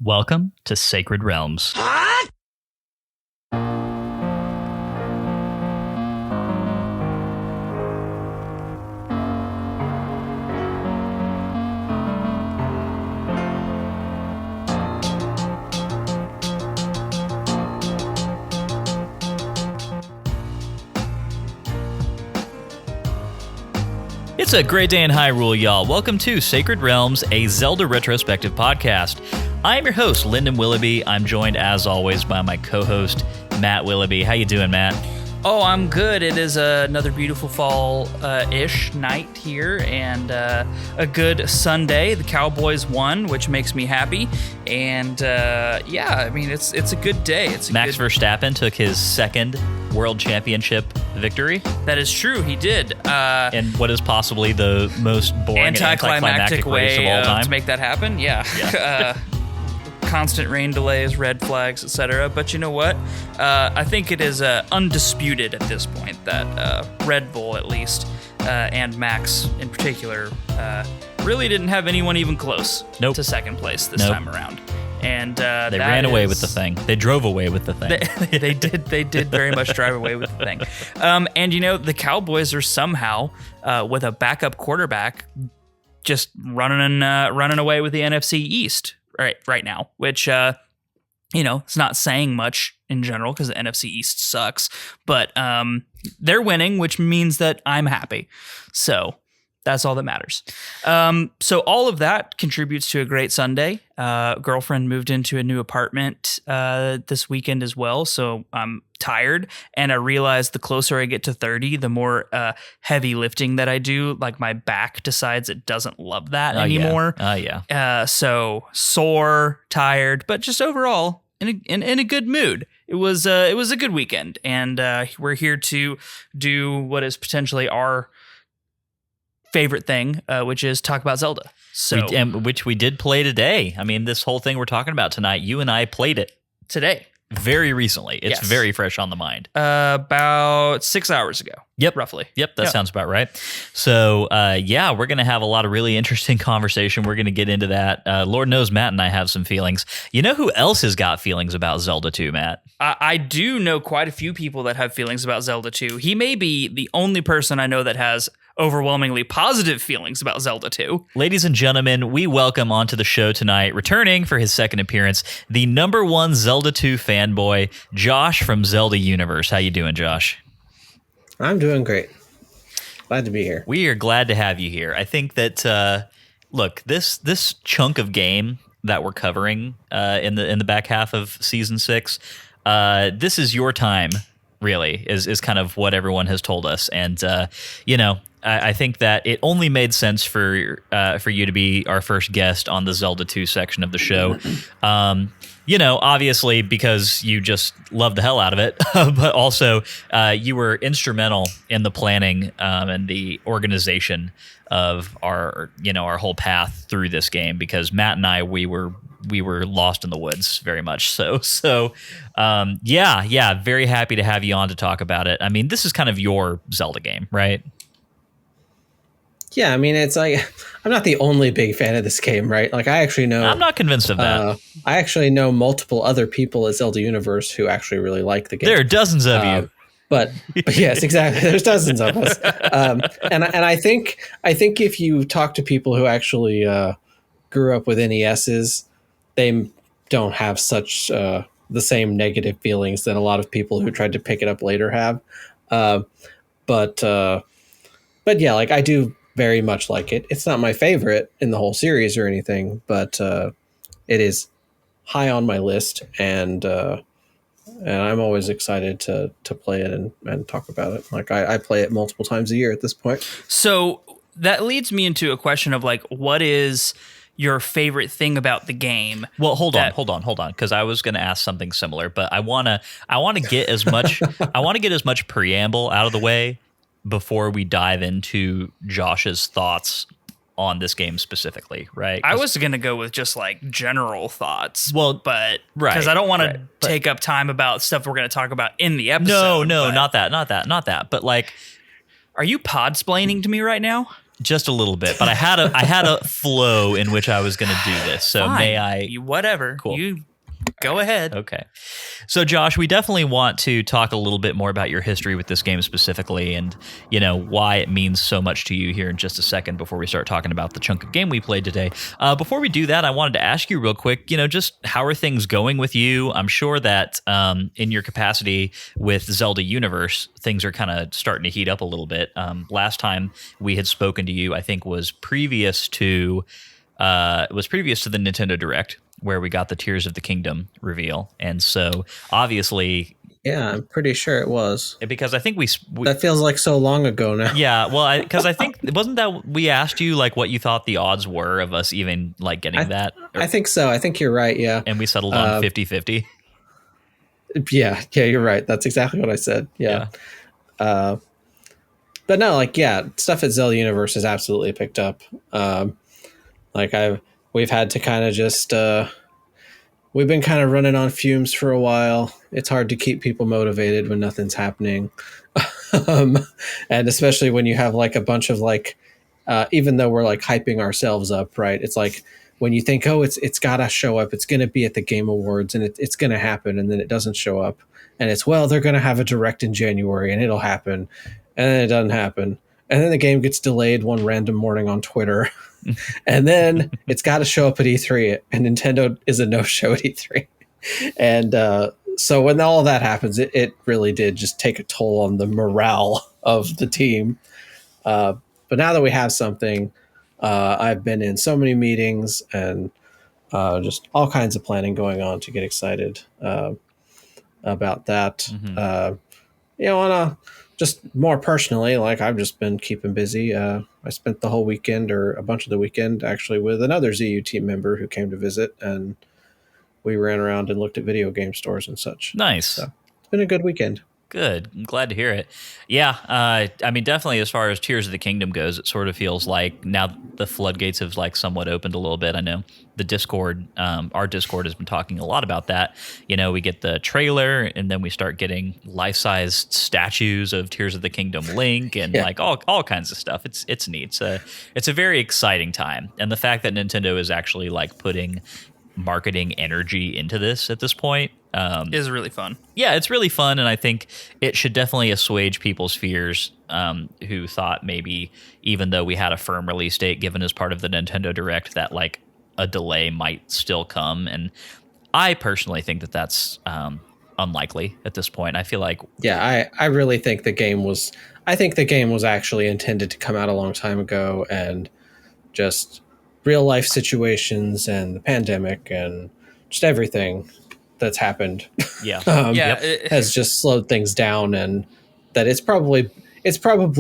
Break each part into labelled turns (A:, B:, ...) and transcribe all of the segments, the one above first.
A: Welcome to Sacred Realms. It's a great day in Hyrule, y'all. Welcome to Sacred Realms, a Zelda Retrospective Podcast. I am your host, Lyndon Willoughby. I'm joined, as always, by my co-host, Matt Willoughby. How you doing, Matt?
B: Oh, I'm good. It is another beautiful fall-ish night here, and a good Sunday. The Cowboys won, which makes me happy. And yeah, I mean, it's a good day.
A: Max Verstappen took his second World Championship victory.
B: That is true. He did.
A: In what is possibly the most boring and anticlimactic race of all time.
B: To make that happen. Yeah. Constant rain delays, red flags, etc. But you know what? I think it is undisputed at this point that Red Bull, at least, and Max in particular, really didn't have anyone even close to second place this time around. And
A: they ran away with the thing. They drove away with the thing.
B: They did very much drive away with the thing. And you know, the Cowboys are somehow with a backup quarterback just running away with the NFC East right now, which you know, it's not saying much in general because the NFC East sucks. But they're winning, which means that I'm happy. So that's all that matters. So all of that contributes to a great Sunday. Girlfriend moved into a new apartment this weekend as well, so I'm tired. And I realize the closer I get to 30, the more heavy lifting that I do. Like my back decides it doesn't love that anymore.
A: Yeah.
B: So sore, tired, but just overall in a good mood. It was a good weekend, and we're here to do what is potentially our favorite thing, which is talk about Zelda. So,
A: which we did play today. I mean, this whole thing we're talking about tonight, you and I played it
B: today.
A: Very recently. It's very fresh on the mind.
B: About 6 hours ago.
A: Yep.
B: Roughly.
A: Yep, that sounds about right. So, yeah, we're going to have a lot of really interesting conversation. We're going to get into that. Lord knows Matt and I have some feelings. You know who else has got feelings about Zelda 2, Matt?
B: I do know quite a few people that have feelings about Zelda 2. He may be the only person I know that has overwhelmingly positive feelings about Zelda 2.
A: Ladies and gentlemen, we welcome onto the show tonight, returning for his second appearance, the #1 Zelda 2 fanboy, Josh from Zelda Universe. How you doing, Josh?
C: I'm doing great. Glad to be here.
A: We are glad to have you here. I think that look, this chunk of game that we're covering in the back half of season 6, this is your time. Really is kind of what everyone has told us, and you know, I think that it only made sense for you to be our first guest on the Zelda 2 section of the show. You know, obviously because you just love the hell out of it, but also you were instrumental in the planning and the organization of our whole path through this game. Because Matt and I, we were lost in the woods very much. So yeah, very happy to have you on to talk about it. I mean, this is kind of your Zelda game, right?
C: Yeah, I mean, it's like, I'm not the only big fan of this game, right? Like, I actually know...
A: I'm not convinced of that.
C: I actually know multiple other people at Zelda Universe who actually really like the game.
A: There are dozens of you.
C: But yes, exactly. There's dozens of us. And I think if you talk to people who actually grew up with NESs, they don't have such the same negative feelings that a lot of people who tried to pick it up later have. But yeah, like, I do very much like it. It's not my favorite in the whole series or anything, but it is high on my list, and I'm always excited to play it and talk about it. Like, I play it multiple times a year at this point.
B: So that leads me into a question of, like, what is your favorite thing about the game?
A: Well, hold on, because I was going to ask something similar, but I want to get as much preamble out of the way before we dive into Josh's thoughts on this game specifically, right?
B: I was going to go with just like general thoughts.
A: Well,
B: but
A: right,
B: because I don't want to take up time about stuff we're going to talk about in the episode.
A: No, not that. But like,
B: are you pod-splaining to me right now?
A: Just a little bit, but I had a flow in which I was going to do this. So
B: Fine.
A: may I?
B: Whatever.
A: Cool.
B: You go ahead.
A: Okay. So Josh, we definitely want to talk a little bit more about your history with this game specifically and, why it means so much to you here in just a second before we start talking about the chunk of game we played today. Before we do that, I wanted to ask you real quick, just how are things going with you? I'm sure that in your capacity with Zelda Universe, things are kind of starting to heat up a little bit. Last time we had spoken to you, I think was previous to the Nintendo Direct, where we got the Tears of the Kingdom reveal. And so obviously,
C: yeah, I'm pretty sure it was,
A: because I think we
C: that feels like so long ago now.
A: Yeah, well, because I think wasn't that we asked you like what you thought the odds were of us even like getting that?
C: I think so. I think you're right. Yeah.
A: And we settled on 50-50.
C: Yeah, you're right. That's exactly what I said. Yeah. But no, stuff at Zelda Universe has absolutely picked up. We've had to kind of just we've been kind of running on fumes for a while. It's hard to keep people motivated when nothing's happening. And especially when you have a bunch of even though we're hyping ourselves up, right? It's when you think, oh, it's got to show up. It's going to be at the Game Awards and it's going to happen. And then it doesn't show up. And they're going to have a direct in January and it'll happen. And then it doesn't happen. And then the game gets delayed one random morning on Twitter. And then it's got to show up at E3, and Nintendo is a no-show at E3. And so when all of that happens, it really did just take a toll on the morale of the team. But now that we have something, I've been in so many meetings and just all kinds of planning going on to get excited about that. Mm-hmm. Just more personally, I've just been keeping busy. I spent the whole weekend or a bunch of the weekend actually with another ZU team member who came to visit, and we ran around and looked at video game stores and such.
A: Nice.
C: So it's been a good weekend.
A: Good. I'm glad to hear it. Yeah. I mean, definitely as far as Tears of the Kingdom goes, it sort of feels like now the floodgates have somewhat opened a little bit. I know the Discord, our Discord has been talking a lot about that. We get the trailer and then we start getting life-sized statues of Tears of the Kingdom Link and all kinds of stuff. It's neat. It's a very exciting time. And the fact that Nintendo is actually putting marketing energy into this at this point
B: is really fun.
A: Yeah, it's really fun, and I think it should definitely assuage people's fears who thought maybe even though we had a firm release date given as part of the Nintendo Direct that a delay might still come. And I personally think that that's unlikely at this point. I feel like
C: I really think the game was actually intended to come out a long time ago, and just real life situations and the pandemic and just everything that's happened has just slowed things down, and that it's probably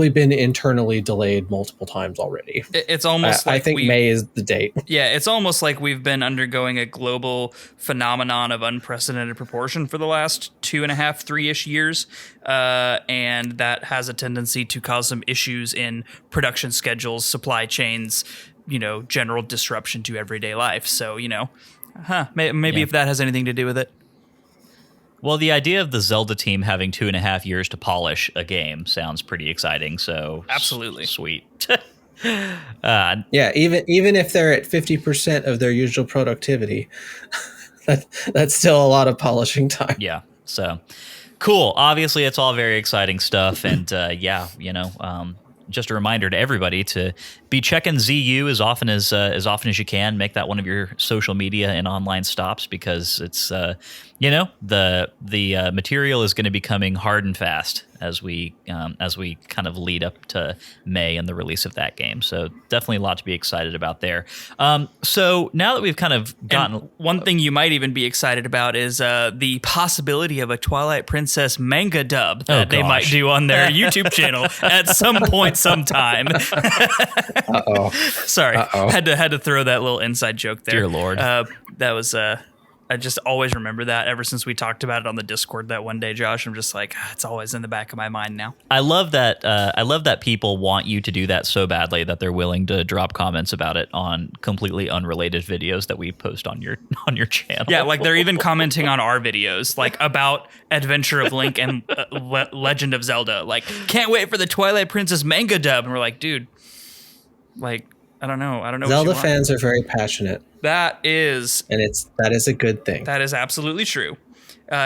C: been internally delayed multiple times already.
B: It's almost
C: I think May is the date.
B: Yeah, it's almost like we've been undergoing a global phenomenon of unprecedented proportion for the last 2.5, 3-ish years, and that has a tendency to cause some issues in production schedules, supply chains, general disruption to everyday life. So, maybe if that has anything to do with it.
A: Well, the idea of the Zelda team having 2.5 years to polish a game sounds pretty exciting. So
B: absolutely
A: sweet.
C: Even if they're at 50% of their usual productivity, that's still a lot of polishing time.
A: Yeah. So cool. Obviously, it's all very exciting stuff, and just a reminder to everybody to be checking ZU as often as you can. Make that one of your social media and online stops, because it's the material is going to be coming hard and fast as we kind of lead up to May and the release of that game. So definitely a lot to be excited about there. So now that we've kind of gotten...
B: And one thing you might even be excited about is the possibility of a Twilight Princess manga dub that they might do on their YouTube channel at some point sometime.
C: Uh-oh.
B: Sorry.
C: Uh-oh.
B: Had to throw that little inside joke there.
A: Dear Lord.
B: That was... I just always remember that ever since we talked about it on the Discord that one day, Josh. I'm just it's always in the back of my mind now.
A: I love that. I love that people want you to do that so badly that they're willing to drop comments about it on completely unrelated videos that we post on your channel.
B: Yeah, they're even commenting on our videos, about Adventure of Link and Legend of Zelda. Can't wait for the Twilight Princess manga dub. And we're like, dude, Like, I don't know. I don't know.
C: Zelda
B: what you want.
C: fans are very passionate,
B: That is
C: that is a good thing.
B: That is absolutely true.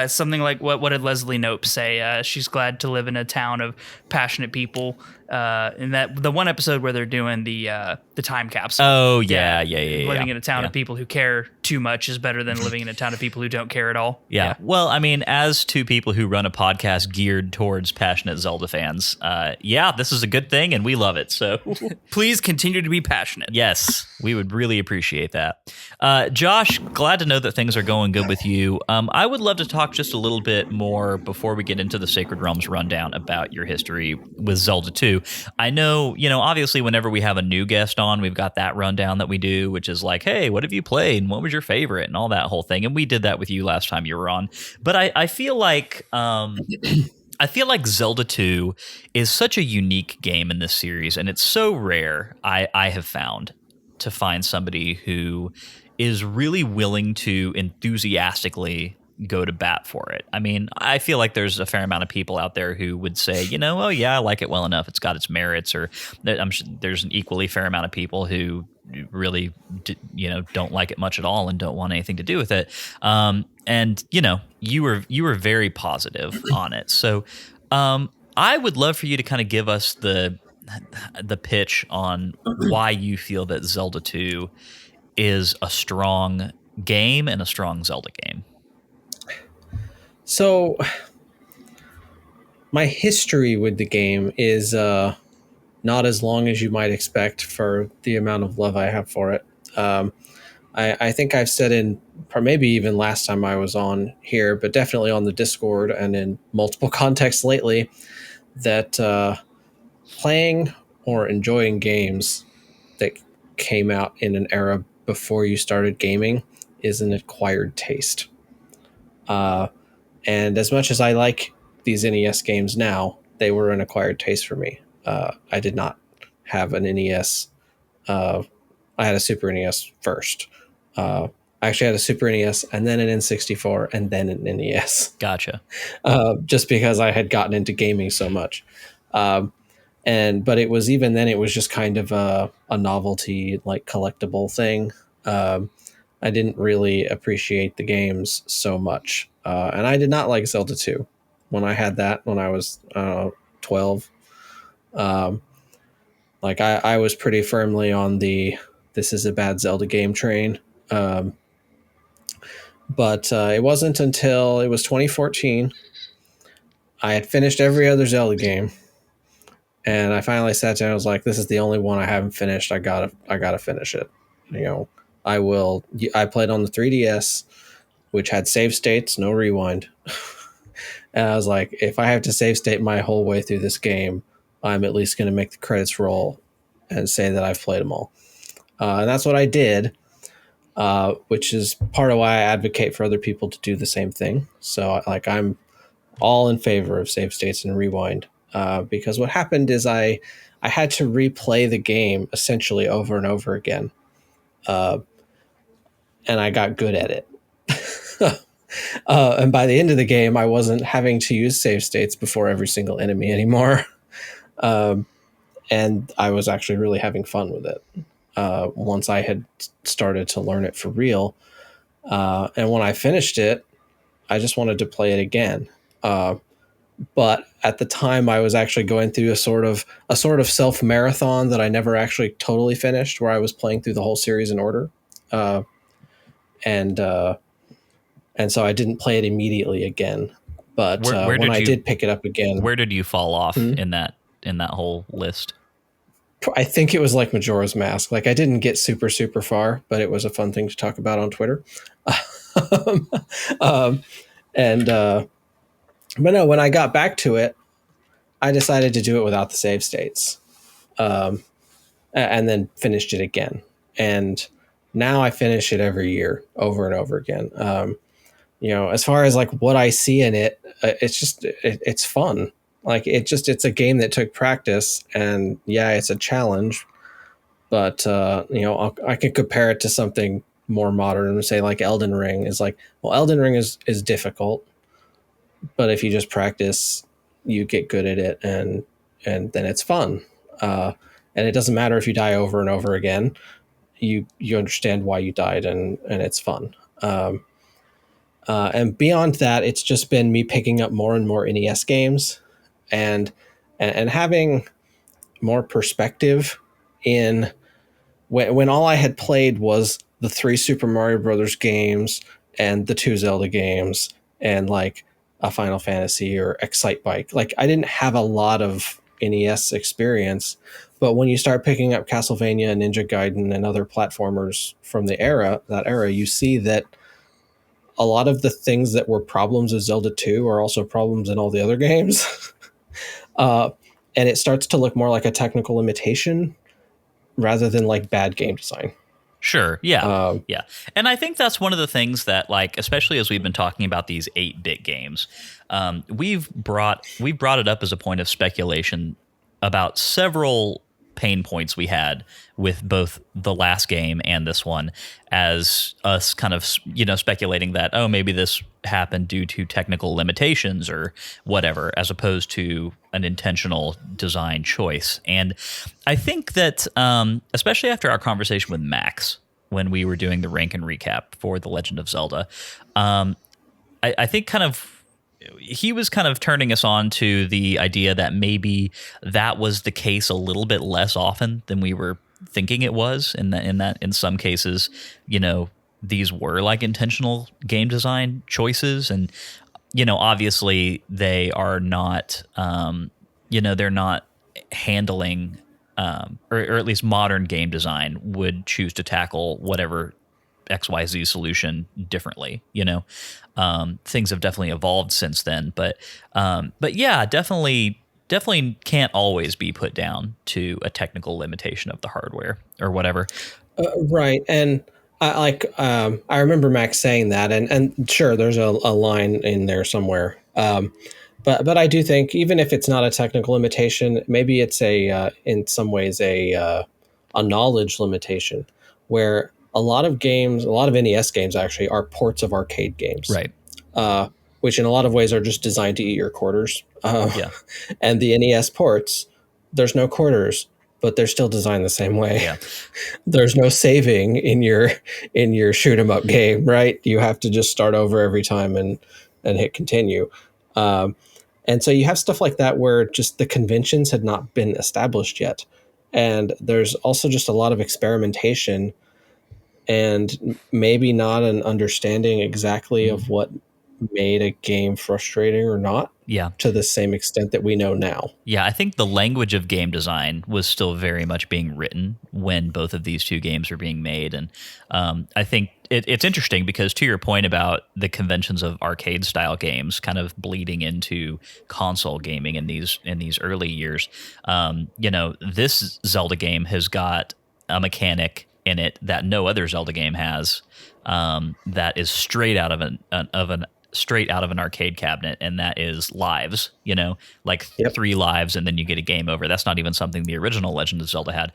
B: Something like what did Leslie Knope say? She's glad to live in a town of passionate people. In that the one episode where they're doing the time capsule.
A: Oh yeah.
B: Living in a town
A: Yeah.
B: of people who care too much is better than living in a town of people who don't care at all.
A: Yeah. Well, I mean, as two people who run a podcast geared towards passionate Zelda fans, this is a good thing and we love it. So
B: Please continue to be passionate.
A: yes, we would really appreciate that. Josh, glad to know that things are going good with you. I would love to talk just a little bit more before we get into the Sacred Realms rundown about your history with Zelda 2. I know, obviously whenever we have a new guest on, we've got that rundown that we do, which is like, hey, what have you played and what was your favorite and all that whole thing. And we did that with you last time you were on. But I feel like Zelda 2 is such a unique game in this series, and it's so rare, I have found, to find somebody who is really willing to enthusiastically go to bat for it. I mean, I feel like there's a fair amount of people out there who would say, oh yeah, I like it well enough. It's got its merits. Or I'm sure there's an equally fair amount of people who really, don't like it much at all and don't want anything to do with it. And you were very positive on it. So I would love for you to kind of give us the pitch on why you feel that Zelda 2 is a strong game and a strong Zelda game.
C: So my history with the game is not as long as you might expect for the amount of love I have for it. I think I've said in maybe even last time I was on here, but definitely on the Discord and in multiple contexts lately, that playing or enjoying games that came out in an era before you started gaming is an acquired taste. And as much as I like these NES games now, they were an acquired taste for me. I did not have an NES. I had a Super NES first. I actually had a Super NES and then an N64 and then an NES.
A: Gotcha.
C: Just because I had gotten into gaming so much. But it was even then, it was just kind of a novelty, like collectible thing. I didn't really appreciate the games so much. And I did not like Zelda 2 when I had that when I was 12. I was pretty firmly on the this is a bad Zelda game train. But it wasn't until it was 2014. I had finished every other Zelda game. And I finally sat down and was like, this is the only one I haven't finished. I gotta finish it. I played on the 3DS, which had save states, no rewind. And I was like, if I have to save state my whole way through this game, I'm at least going to make the credits roll and say that I've played them all. And that's what I did, which is part of why I advocate for other people to do the same thing. So I'm all in favor of save states and rewind, because what happened is I had to replay the game essentially over and over again. And I got good at it. And by the end of the game, I wasn't having to use save states before every single enemy anymore. And I was actually really having fun with it once I had started to learn it for real. And when I finished it, I just wanted to play it again. But at the time, I was actually going through a sort of self marathon that I never actually totally finished, where I was playing through the whole series in order. And so I didn't play it immediately again. But when I did pick it up again,
A: where did you fall off in that whole list?
C: I think it was like Majora's Mask. Like, I didn't get super, super far, but it was a fun thing to talk about on Twitter. But no, when I got back to it, I decided to do it without the save states, and then finished it again. And now I finish it every year over and over again. As far as like what I see in it, it's fun. Like, it's a game that took practice, and yeah, it's a challenge, but I can compare it to something more modern and say like Elden Ring is like, well, Elden Ring is difficult, but if you just practice, you get good at it, and then it's fun. and it doesn't matter if you die over and over again. You understand why you died, and it's fun. And beyond that, it's just been me picking up more and more NES games, and having more perspective in when all I had played was the 3 Super Mario Brothers games and the 2 Zelda games and like a Final Fantasy or Excite Bike. Like I didn't have a lot of NES experience, but when you start picking up Castlevania and Ninja Gaiden and other platformers from that era, you see that a lot of the things that were problems of Zelda 2 are also problems in all the other games. And it starts to look more like a technical limitation rather than like bad game design.
A: Sure. Yeah. Yeah. And I think that's one of the things that, like, especially as we've been talking about these 8-bit games, we've brought it up as a point of speculation about several pain points we had with both the last game and this one, as us kind of, speculating that, oh, maybe this happened due to technical limitations or whatever, as opposed to an intentional design choice. And I think that, especially after our conversation with Max, when we were doing the rank and recap for The Legend of Zelda, I think he was kind of turning us on to the idea that maybe that was the case a little bit less often than we were thinking it was, and that in some cases, these were like intentional game design choices. And, obviously they are not, they're not handling, or at least modern game design would choose to tackle whatever XYZ solution differently. Things have definitely evolved since then, but yeah, definitely can't always be put down to a technical limitation of the hardware or whatever.
C: Right. And I remember Max saying that, and sure, there's a line in there somewhere. But I do think even if it's not a technical limitation, maybe it's in some ways a knowledge limitation, where a lot of NES games actually are ports of arcade games,
A: right?
C: Which in a lot of ways are just designed to eat your quarters.
A: Yeah.
C: And the NES ports, there's no quarters, but they're still designed the same way.
A: Yeah.
C: There's no saving in your shoot 'em up game, right? You have to just start over every time and hit continue. And so you have stuff like that where just the conventions had not been established yet. And there's also just a lot of experimentation and maybe not an understanding exactly of what made a game frustrating or not.
A: Yeah.
C: To the same extent that we know now.
A: Yeah, I think the language of game design was still very much being written when both of these two games were being made. And I think it's interesting because, to your point about the conventions of arcade style games kind of bleeding into console gaming in these early years, this Zelda game has got a mechanic in it that no other Zelda game has, that is straight out of an arcade cabinet, and that is lives, like 3 lives and then you get a game over. That's not even something the original Legend of Zelda had.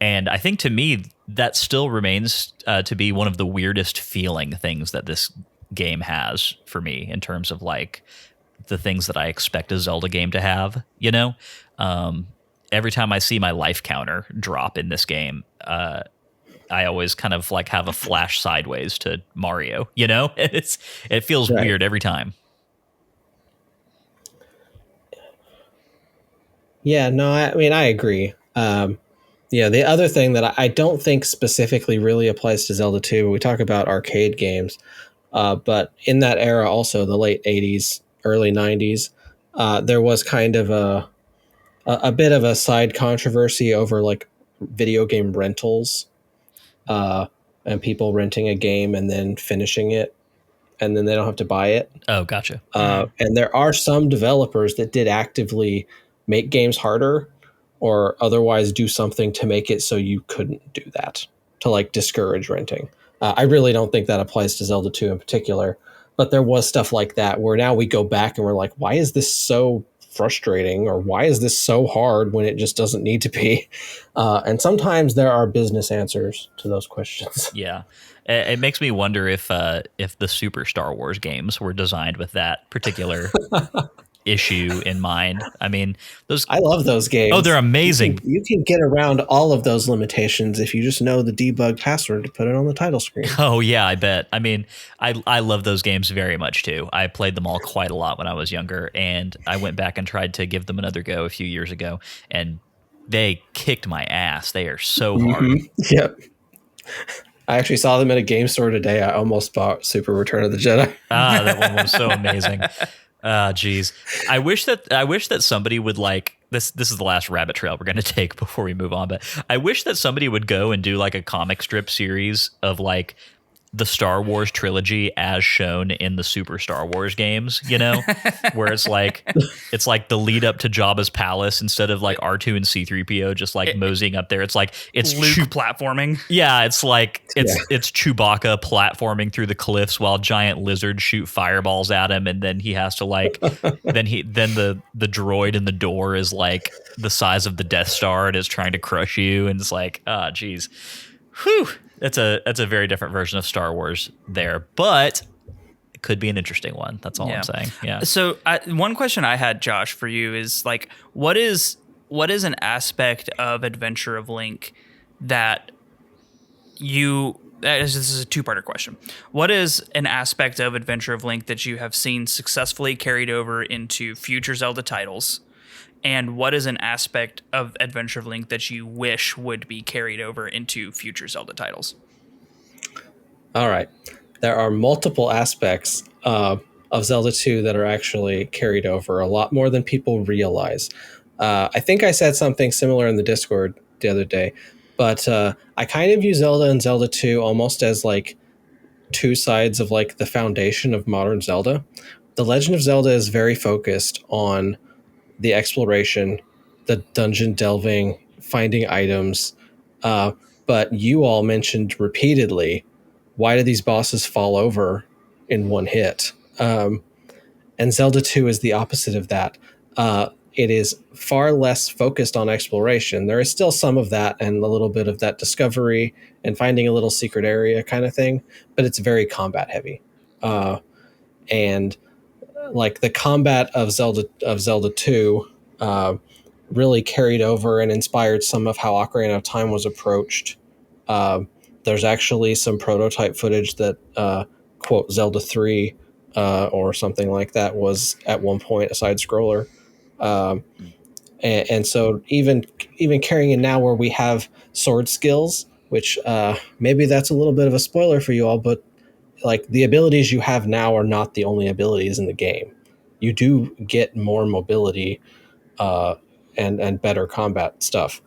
A: And I think, to me, that still remains to be one of the weirdest feeling things that this game has for me, in terms of like the things that I expect a Zelda game to have. Every time I see my life counter drop in this game, I always kind of like have a flash sideways to Mario, it feels weird every time.
C: Yeah, no, I mean, I agree. The other thing that I don't think specifically really applies to Zelda 2, but we talk about arcade games, but in that era also, the late 80s, early 90s, there was kind of a bit of a side controversy over like video game rentals. And people renting a game and then finishing it, and then they don't have to buy it.
A: Oh, gotcha.
C: And there are some developers that did actively make games harder or otherwise do something to make it so you couldn't do that, to like discourage renting. I really don't think that applies to Zelda 2 in particular, but there was stuff like that where now we go back and we're like, why is this so frustrating, or why is this so hard when it just doesn't need to be? And sometimes there are business answers to those questions.
A: Yeah, it makes me wonder if the Super Star Wars games were designed with that particular issue in mind. I mean, those.
C: I love those games.
A: Oh, they're amazing.
C: You can get around all of those limitations if you just know the debug password to put it on the title screen.
A: Oh yeah, I bet. I mean, I love those games very much too. I played them all quite a lot when I was younger, and I went back and tried to give them another go a few years ago, and they kicked my ass. They are so hard.
C: Yep. I actually saw them at a game store today. I almost bought Super Return of the Jedi.
A: That one was so amazing. Geez. I wish that somebody would like this. This is the last rabbit trail we're going to take before we move on. But I wish that somebody would go and do like a comic strip series of like the Star Wars trilogy as shown in the Super Star Wars games, you know, where it's like the lead up to Jabba's palace instead of like R2 and C3PO just like moseying up there. It's like it's
B: Luke platforming.
A: Yeah, it's like it's Chewbacca platforming through the cliffs while giant lizards shoot fireballs at him, and then he has to like then the droid in the door is like the size of the Death Star and is trying to crush you, and it's like, geez. Whew. That's a very different version of Star Wars there, but it could be an interesting one. That's all I'm saying. Yeah.
B: So one question I had, Josh, for you is like, what is an aspect of Adventure of Link that this is a two-parter question. What is an aspect of Adventure of Link that you have seen successfully carried over into future Zelda titles? And what is an aspect of Adventure of Link that you wish would be carried over into future Zelda titles?
C: All right. There are multiple aspects of Zelda 2 that are actually carried over, a lot more than people realize. I think I said something similar in the Discord the other day, but I kind of view Zelda and Zelda 2 almost as like two sides of like the foundation of modern Zelda. The Legend of Zelda is very focused on the exploration, the dungeon delving, finding items. But you all mentioned repeatedly, why do these bosses fall over in one hit? And Zelda 2 is the opposite of that. It is far less focused on exploration. There is still some of that and a little bit of that discovery and finding a little secret area kind of thing, but it's very combat heavy. And like the combat of Zelda 2 really carried over and inspired some of how Ocarina of Time was approached. There's actually some prototype footage that quote Zelda 3 or something like that was at one point a side scroller. And so even carrying in now where we have sword skills, which maybe that's a little bit of a spoiler for you all, but like the abilities you have now are not the only abilities in the game. You do get more mobility and better combat stuff,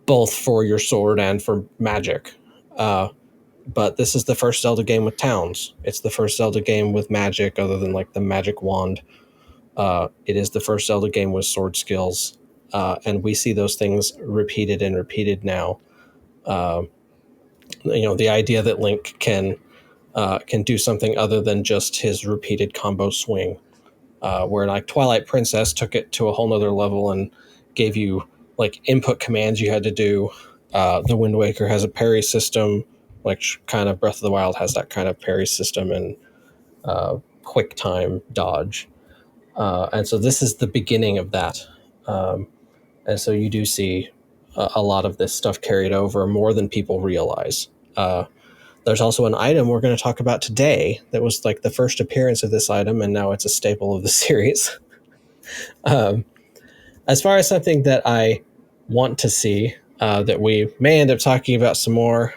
C: both for your sword and for magic. But this is the first Zelda game with towns. It's the first Zelda game with magic other than like the magic wand. It is the first Zelda game with sword skills. And we see those things repeated and repeated now. The idea that Link can do something other than just his repeated combo swing, where like Twilight Princess took it to a whole nother level and gave you like input commands you had to do. The Wind Waker has a parry system, like kind of Breath of the Wild has that kind of parry system and quick time dodge. And so this is the beginning of that. And so you do see a lot of this stuff carried over more than people realize. There's also an item we're going to talk about today that was like the first appearance of this item, and now it's a staple of the series. As far as something that I want to see, that we may end up talking about some more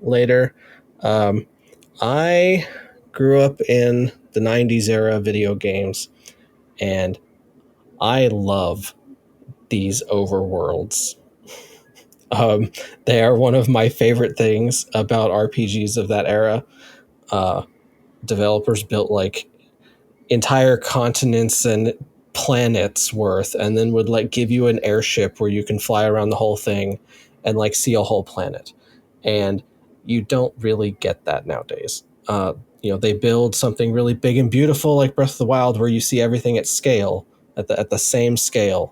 C: later, I grew up in the 90s era video games, and I love these overworlds. They are one of my favorite things about RPGs of that era. Developers built like entire continents and planets worth, and then would like give you an airship where you can fly around the whole thing and like see a whole planet. And you don't really get that nowadays. They build something really big and beautiful like Breath of the Wild where you see everything at scale, at the same scale.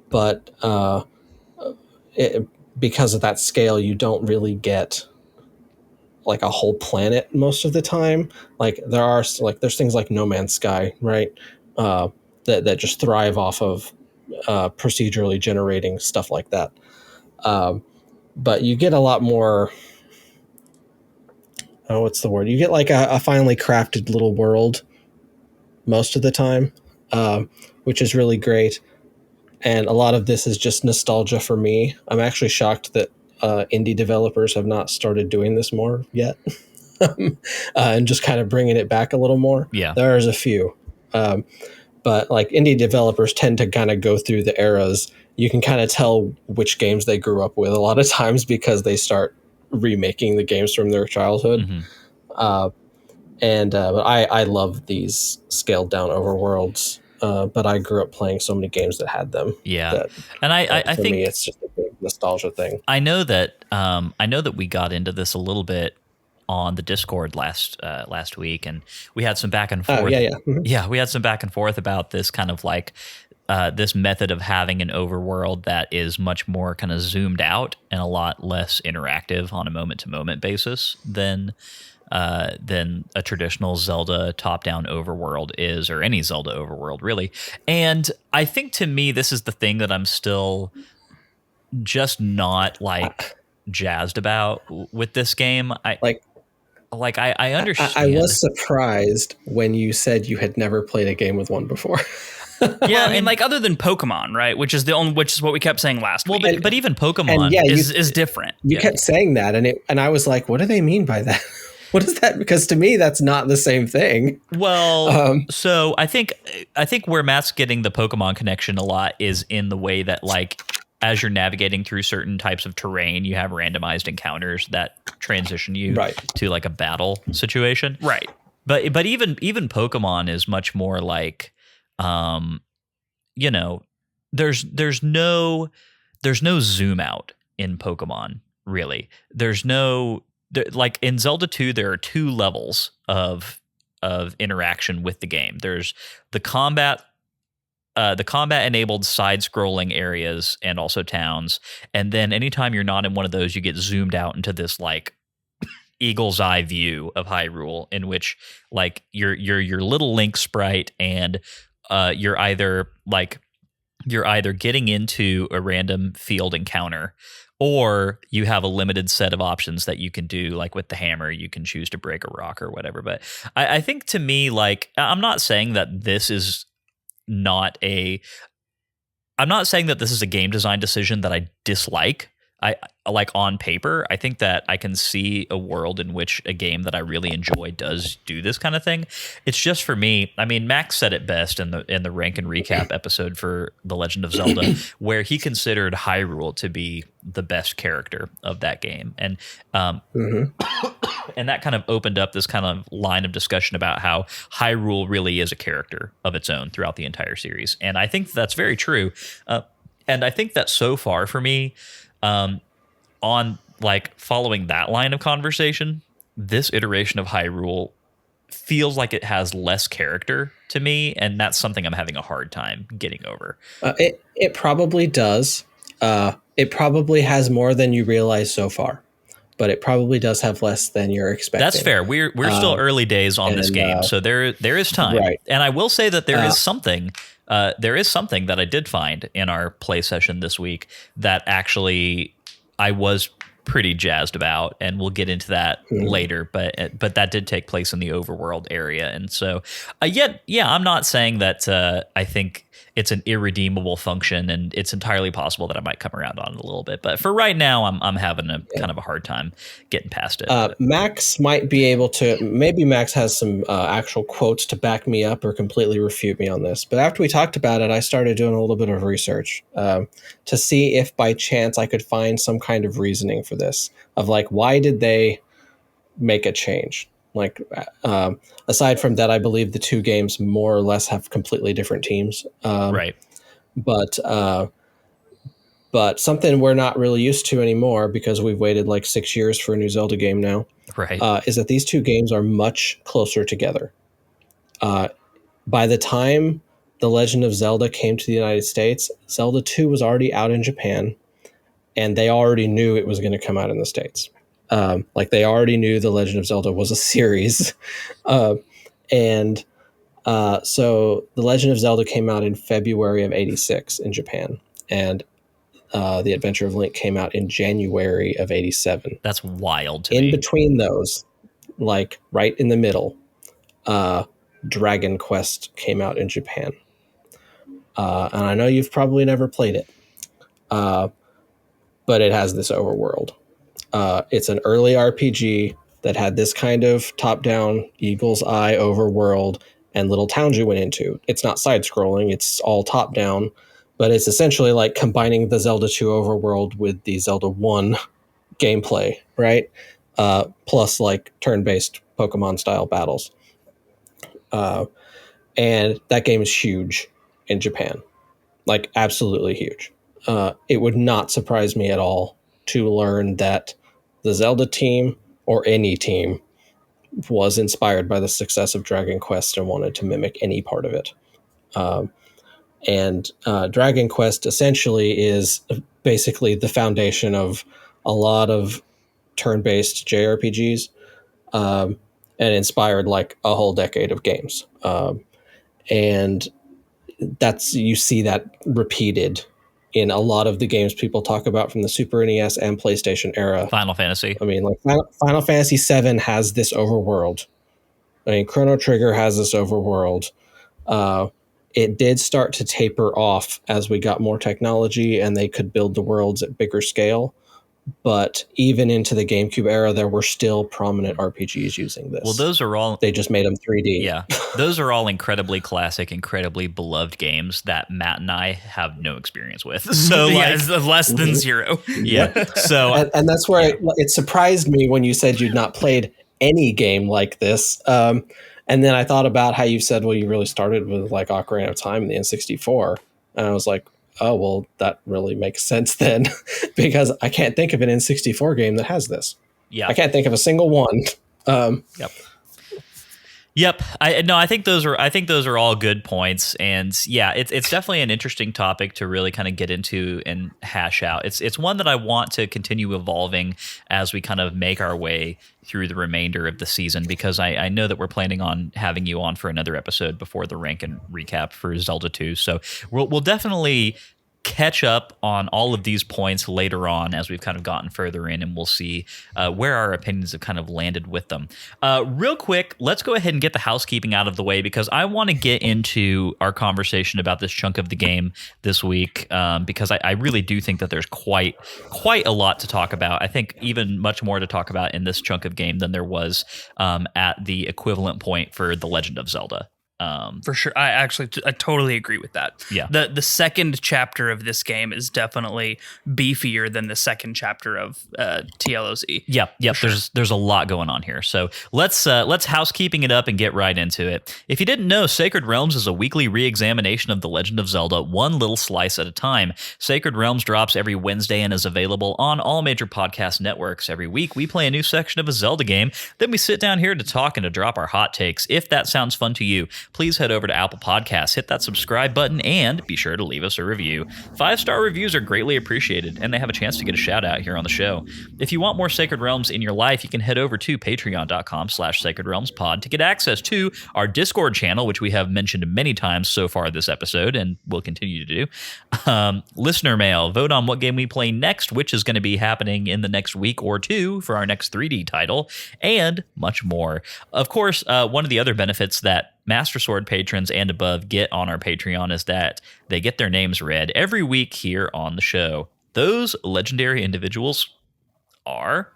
C: But because of that scale, you don't really get like a whole planet most of the time. Like there's things like No Man's Sky, right? That just thrive off of procedurally generating stuff like that. But you get a lot more. Oh, what's the word? You get like a finely crafted little world most of the time, which is really great. And a lot of this is just nostalgia for me. I'm actually shocked that indie developers have not started doing this more yet, and just kind of bringing it back a little more.
A: Yeah.
C: There's a few. But like indie developers tend to kind of go through the eras. You can kind of tell which games they grew up with a lot of times because they start remaking the games from their childhood.
A: Mm-hmm.
C: But I love these scaled down overworlds. But I grew up playing so many games that had them.
A: Yeah, and I
C: for
A: think
C: me, it's just a big nostalgia thing.
A: I know that we got into this a little bit on the Discord last week, and we had some back and forth.
C: Mm-hmm.
A: We had some back and forth about this kind of like this method of having an overworld that is much more kind of zoomed out and a lot less interactive on a moment to moment basis than a traditional Zelda top-down overworld is, or any Zelda overworld, really. And I think to me, this is the thing that I'm still just not like jazzed about with this game. I understand.
C: I was surprised when you said you had never played a game with one before.
B: Yeah, I mean, like other than Pokemon, right? Which is what we kept saying last week.
A: But even Pokemon
B: is different.
C: You kept saying that, and I was like, what do they mean by that? What is that? Because to me, that's not the same thing.
A: Well, so I think where Matt's getting the Pokemon connection a lot is in the way that, like, as you're navigating through certain types of terrain, you have randomized encounters that transition you to like a battle situation.
B: Right.
A: But even Pokemon is much more like, there's no zoom out in Pokemon, really. Like in Zelda 2, there are two levels of interaction with the game. There's the combat enabled side scrolling areas and also towns. And then anytime you're not in one of those, you get zoomed out into this like eagle's eye view of Hyrule, in which like your little Link sprite, and you're either getting into a random field encounter, or you have a limited set of options that you can do. Like with the hammer, you can choose to break a rock or whatever. But I think to me, like, I'm not saying that this is a game design decision that I dislike. I like on paper, I think that I can see a world in which a game that I really enjoy does do this kind of thing. It's just for me. I mean, Max said it best in the rank and recap episode for The Legend of Zelda, where he considered Hyrule to be the best character of that game, and and that kind of opened up this kind of line of discussion about how Hyrule really is a character of its own throughout the entire series, and I think that's very true. And I think that so far for me, on like following that line of conversation, this iteration of Hyrule feels like it has less character to me, and that's something I'm having a hard time getting over.
C: It probably does. It probably has more than you realize so far, but it probably does have less than you're expecting.
A: That's fair. We're still early days on this game, so there is time.
C: Right.
A: And I will say that there is something that I did find in our play session this week that actually I was pretty jazzed about, and we'll get into that later. But that did take place in the overworld area, and so I'm not saying that I think it's an irredeemable function, and it's entirely possible that I might come around on it a little bit. But for right now, I'm having a kind of a hard time getting past it.
C: Max might be able to. Maybe Max has some actual quotes to back me up or completely refute me on this. But after we talked about it, I started doing a little bit of research to see if by chance I could find some kind of reasoning for this. Of like, why did they make a change? Like, aside from that, I believe the two games more or less have completely different teams.
A: Right.
C: But something we're not really used to anymore, because we've waited like 6 years for a new Zelda game now,
A: right,
C: is that these two games are much closer together. By the time The Legend of Zelda came to the United States, Zelda 2 was already out in Japan, and they already knew it was going to come out in the States. Like they already knew The Legend of Zelda was a series. And so The Legend of Zelda came out in February of 86 in Japan. And The Adventure of Link came out in January of 87.
A: That's wild to
C: In
A: me.
C: between those, like right in the middle, Dragon Quest came out in Japan. And I know you've probably never played it, but it has this overworld. It's an early RPG that had this kind of top-down eagle's eye overworld and little towns you went into. It's not side-scrolling, it's all top-down, but it's essentially like combining the Zelda 2 overworld with the Zelda 1 gameplay, right? Plus like turn-based Pokemon-style battles. And that game is huge in Japan. Like, absolutely huge. It would not surprise me at all to learn that the Zelda team, or any team, was inspired by the success of Dragon Quest and wanted to mimic any part of it. And Dragon Quest essentially is basically the foundation of a lot of turn-based JRPGs, and inspired like a whole decade of games. And you see that repeated in a lot of the games people talk about from the Super NES and PlayStation era.
A: Final Fantasy.
C: I mean, like Final Fantasy VII has this overworld. I mean, Chrono Trigger has this overworld. It did start to taper off as we got more technology and they could build the worlds at bigger scale. But even into the GameCube era, there were still prominent RPGs using this.
A: Well, those are all...
C: They just made them 3D.
A: Yeah. Those are all incredibly classic, incredibly beloved games that Matt and I have no experience with. So,
B: yeah, it's less than zero.
A: Yeah. So...
C: and that's where it surprised me when you said you'd not played any game like this. And then I thought about how you said, well, you really started with like Ocarina of Time in the N64. And I was like, oh, well, that really makes sense then, because I can't think of an N64 game that has this.
A: Yeah.
C: I can't think of a single one.
A: Yep. I think those are all good points, and yeah, it's definitely an interesting topic to really kind of get into and hash out. It's one that I want to continue evolving as we kind of make our way through the remainder of the season, because I know that we're planning on having you on for another episode before the rank and recap for Zelda 2. So we'll definitely catch up on all of these points later on as we've kind of gotten further in, and we'll see where our opinions have kind of landed with them. Real quick, let's go ahead and get the housekeeping out of the way, because I want to get into our conversation about this chunk of the game this week, because I really do think that there's quite a lot to talk about. I think even much more to talk about in this chunk of game than there was at the equivalent point for The Legend of Zelda.
B: For sure. I totally agree with that.
A: Yeah.
B: The second chapter of this game is definitely beefier than the second chapter of TLOZ.
A: Yep. Sure. There's a lot going on here. So let's housekeeping it up and get right into it. If you didn't know, Sacred Realms is a weekly re-examination of The Legend of Zelda, one little slice at a time. Sacred Realms drops every Wednesday and is available on all major podcast networks. Every week, we play a new section of a Zelda game. Then we sit down here to talk and to drop our hot takes. If that sounds fun to you, please head over to Apple Podcasts, hit that subscribe button, and be sure to leave us a review. 5-star reviews are greatly appreciated, and they have a chance to get a shout out here on the show. If you want more Sacred Realms in your life, you can head over to patreon.com/sacredrealmspod to get access to our Discord channel, which we have mentioned many times so far this episode, and will continue to do. Listener mail, vote on what game we play next, which is going to be happening in the next week or two for our next 3D title, and much more. Of course, one of the other benefits that Master Sword patrons and above get on our Patreon is that they get their names read every week here on the show. Those legendary individuals are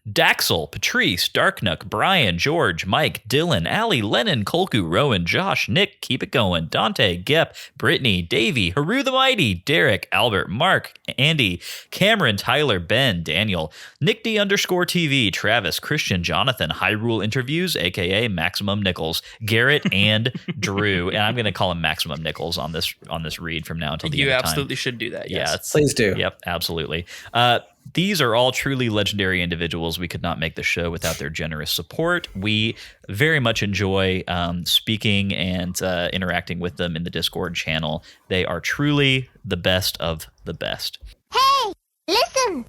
A: Daxel, Patrice, Darknook, Brian, George, Mike, Dylan, Allie, Lennon, Kolku, Rowan, Josh, Nick, Keep It Going, Dante, Gep, Brittany, Davey, Haru the Mighty, Derek, Albert, Mark, Andy, Cameron, Tyler, Ben, Daniel, Nick D_TV, Travis, Christian, Jonathan, Hyrule Interviews, aka Maximum Nichols, Garrett, and Drew. And I'm going to call him Maximum Nichols on this read from now until the end of time.
B: You absolutely should do that. Yes.
A: Yeah,
C: please do.
A: Yep, absolutely. These are all truly legendary individuals. We could not make the show without their generous support. We very much enjoy speaking and interacting with them in the Discord channel. They are truly the best of the best.
D: Hey, listen!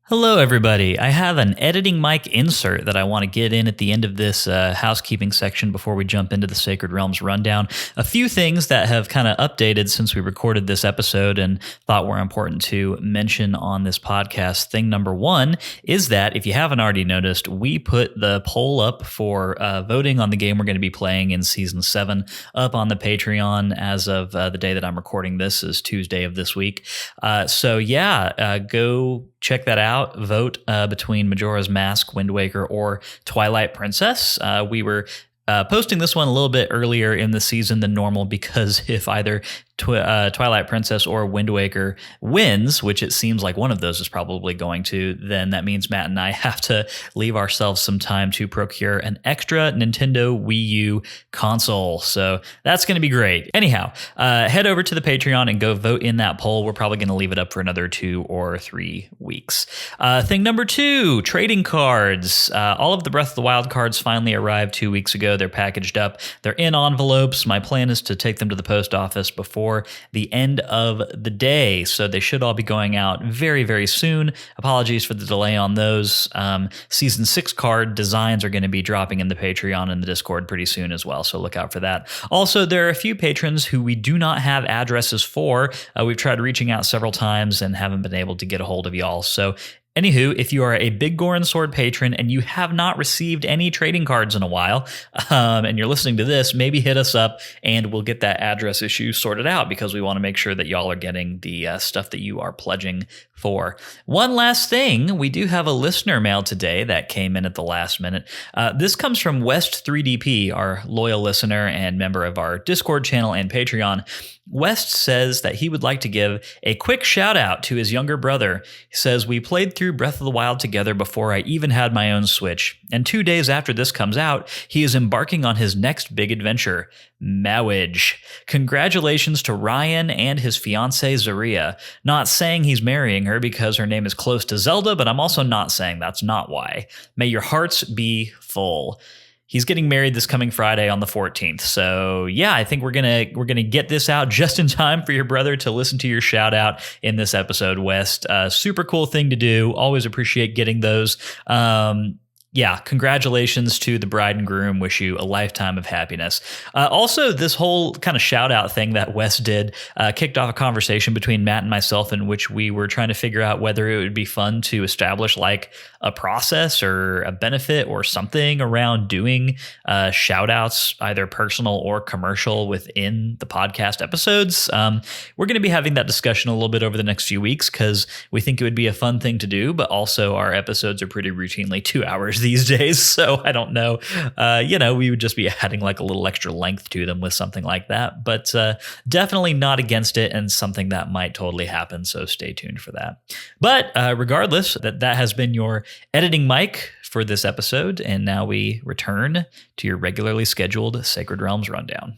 A: Hello, everybody. I have an editing mic insert that I want to get in at the end of this housekeeping section before we jump into the Sacred Realms rundown. A few things that have kind of updated since we recorded this episode and thought were important to mention on this podcast. Thing number one is that if you haven't already noticed, we put the poll up for voting on the game we're going to be playing in Season 7 up on the Patreon as of the day that I'm recording this is Tuesday of this week. Go check that out. Vote between Majora's Mask, Wind Waker, or Twilight Princess. We were posting this one a little bit earlier in the season than normal because if either Twilight Princess or Wind Waker wins, which it seems like one of those is probably going to, then that means Matt and I have to leave ourselves some time to procure an extra Nintendo Wii U console. So that's going to be great. Anyhow, head over to the Patreon and go vote in that poll. We're probably going to leave it up for another 2 or 3 weeks. Thing number 2, trading cards. All of the Breath of the Wild cards finally arrived 2 weeks ago. They're packaged up. They're in envelopes. My plan is to take them to the post office before the end of the day. So they should all be going out very, very soon. Apologies for the delay on those. Season 6 card designs are going to be dropping in the Patreon and the Discord pretty soon as well. So look out for that. Also, there are a few patrons who we do not have addresses for. We've tried reaching out several times and haven't been able to get a hold of y'all. So anywho, if you are a Big Goron Sword patron and you have not received any trading cards in a while, and you're listening to this, maybe hit us up and we'll get that address issue sorted out because we want to make sure that y'all are getting the stuff that you are pledging for. One last thing, we do have a listener mail today that came in at the last minute. This comes from West3DP, our loyal listener and member of our Discord channel and Patreon. West says that he would like to give a quick shout out to his younger brother. He says, "We played through Breath of the Wild together before I even had my own Switch. And 2 days after this comes out, he is embarking on his next big adventure, marriage. Congratulations to Ryan and his fiancée Zaria. Not saying he's marrying her because her name is close to Zelda, but I'm also not saying that's not why. May your hearts be full." He's getting married this coming Friday on the 14th. So yeah, I think we're gonna get this out just in time for your brother to listen to your shout out in this episode, West. Super cool thing to do. Always appreciate getting those. Yeah, congratulations to the bride and groom. Wish you a lifetime of happiness. Also, this whole kind of shout out thing that Wes did kicked off a conversation between Matt and myself in which we were trying to figure out whether it would be fun to establish like a process or a benefit or something around doing shout outs, either personal or commercial, within the podcast episodes. We're going to be having that discussion a little bit over the next few weeks because we think it would be a fun thing to do, but also our episodes are pretty routinely 2 hours these days, so I don't know. We would just be adding like a little extra length to them with something like that, but definitely not against it and something that might totally happen, so stay tuned for that. But regardless, that has been your editing mic for this episode, and now we return to your regularly scheduled Sacred Realms rundown.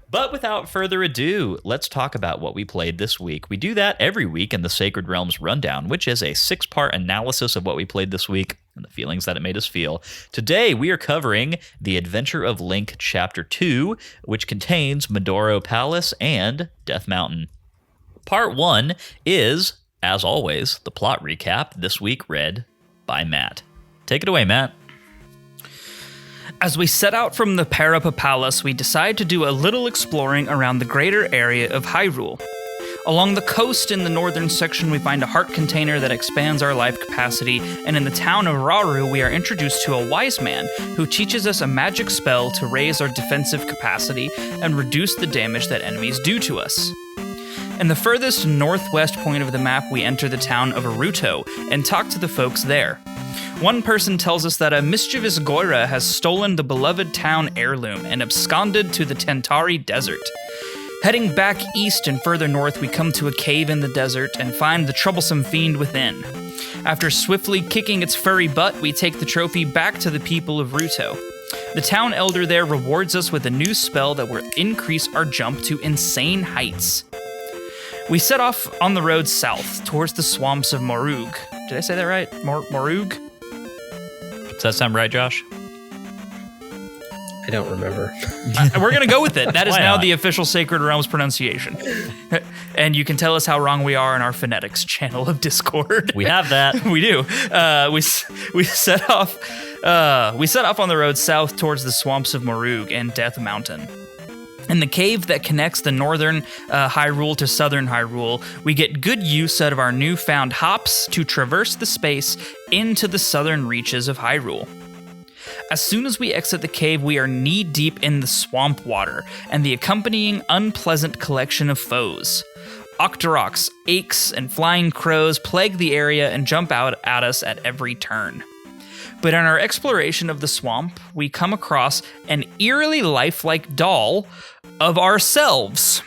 A: But without further ado, let's talk about what we played this week. We do that every week in the Sacred Realms Rundown, which is a 6-part analysis of what we played this week and the feelings that it made us feel. Today, we are covering The Adventure of Link Chapter 2, which contains Madoro Palace and Death Mountain. Part 1 is, as always, the plot recap, this week read by Matt. Take it away, Matt.
B: As we set out from the Madoro Palace, we decide to do a little exploring around the greater area of Hyrule. Along the coast in the northern section, we find a heart container that expands our life capacity, and in the town of Rauru, we are introduced to a wise man who teaches us a magic spell to raise our defensive capacity and reduce the damage that enemies do to us. In the furthest northwest point of the map, we enter the town of Aruto and talk to the folks there. One person tells us that a mischievous Goira has stolen the beloved town heirloom and absconded to the Tentari Desert. Heading back east and further north, we come to a cave in the desert and find the troublesome fiend within. After swiftly kicking its furry butt, we take the trophy back to the people of Ruto. The town elder there rewards us with a new spell that will increase our jump to insane heights. We set off on the road south, towards the swamps of Morug. Did I say that right? Morug?
A: Does that sound right, Josh?
C: I don't remember.
B: We're going to go with it. That is
A: Why
B: now
A: not?
B: the official Sacred Realms pronunciation. And you can tell us how wrong we are in our phonetics channel of Discord.
A: We have that.
B: We do. We set off on the road south towards the swamps of Morug and Death Mountain. In the cave that connects the northern Hyrule to southern Hyrule, we get good use out of our newfound hops to traverse the space into the southern reaches of Hyrule. As soon as we exit the cave, we are knee-deep in the swamp water and the accompanying unpleasant collection of foes. Octoroks, Aches, and flying crows plague the area and jump out at us at every turn. But in our exploration of the swamp, we come across an eerily lifelike doll of ourselves.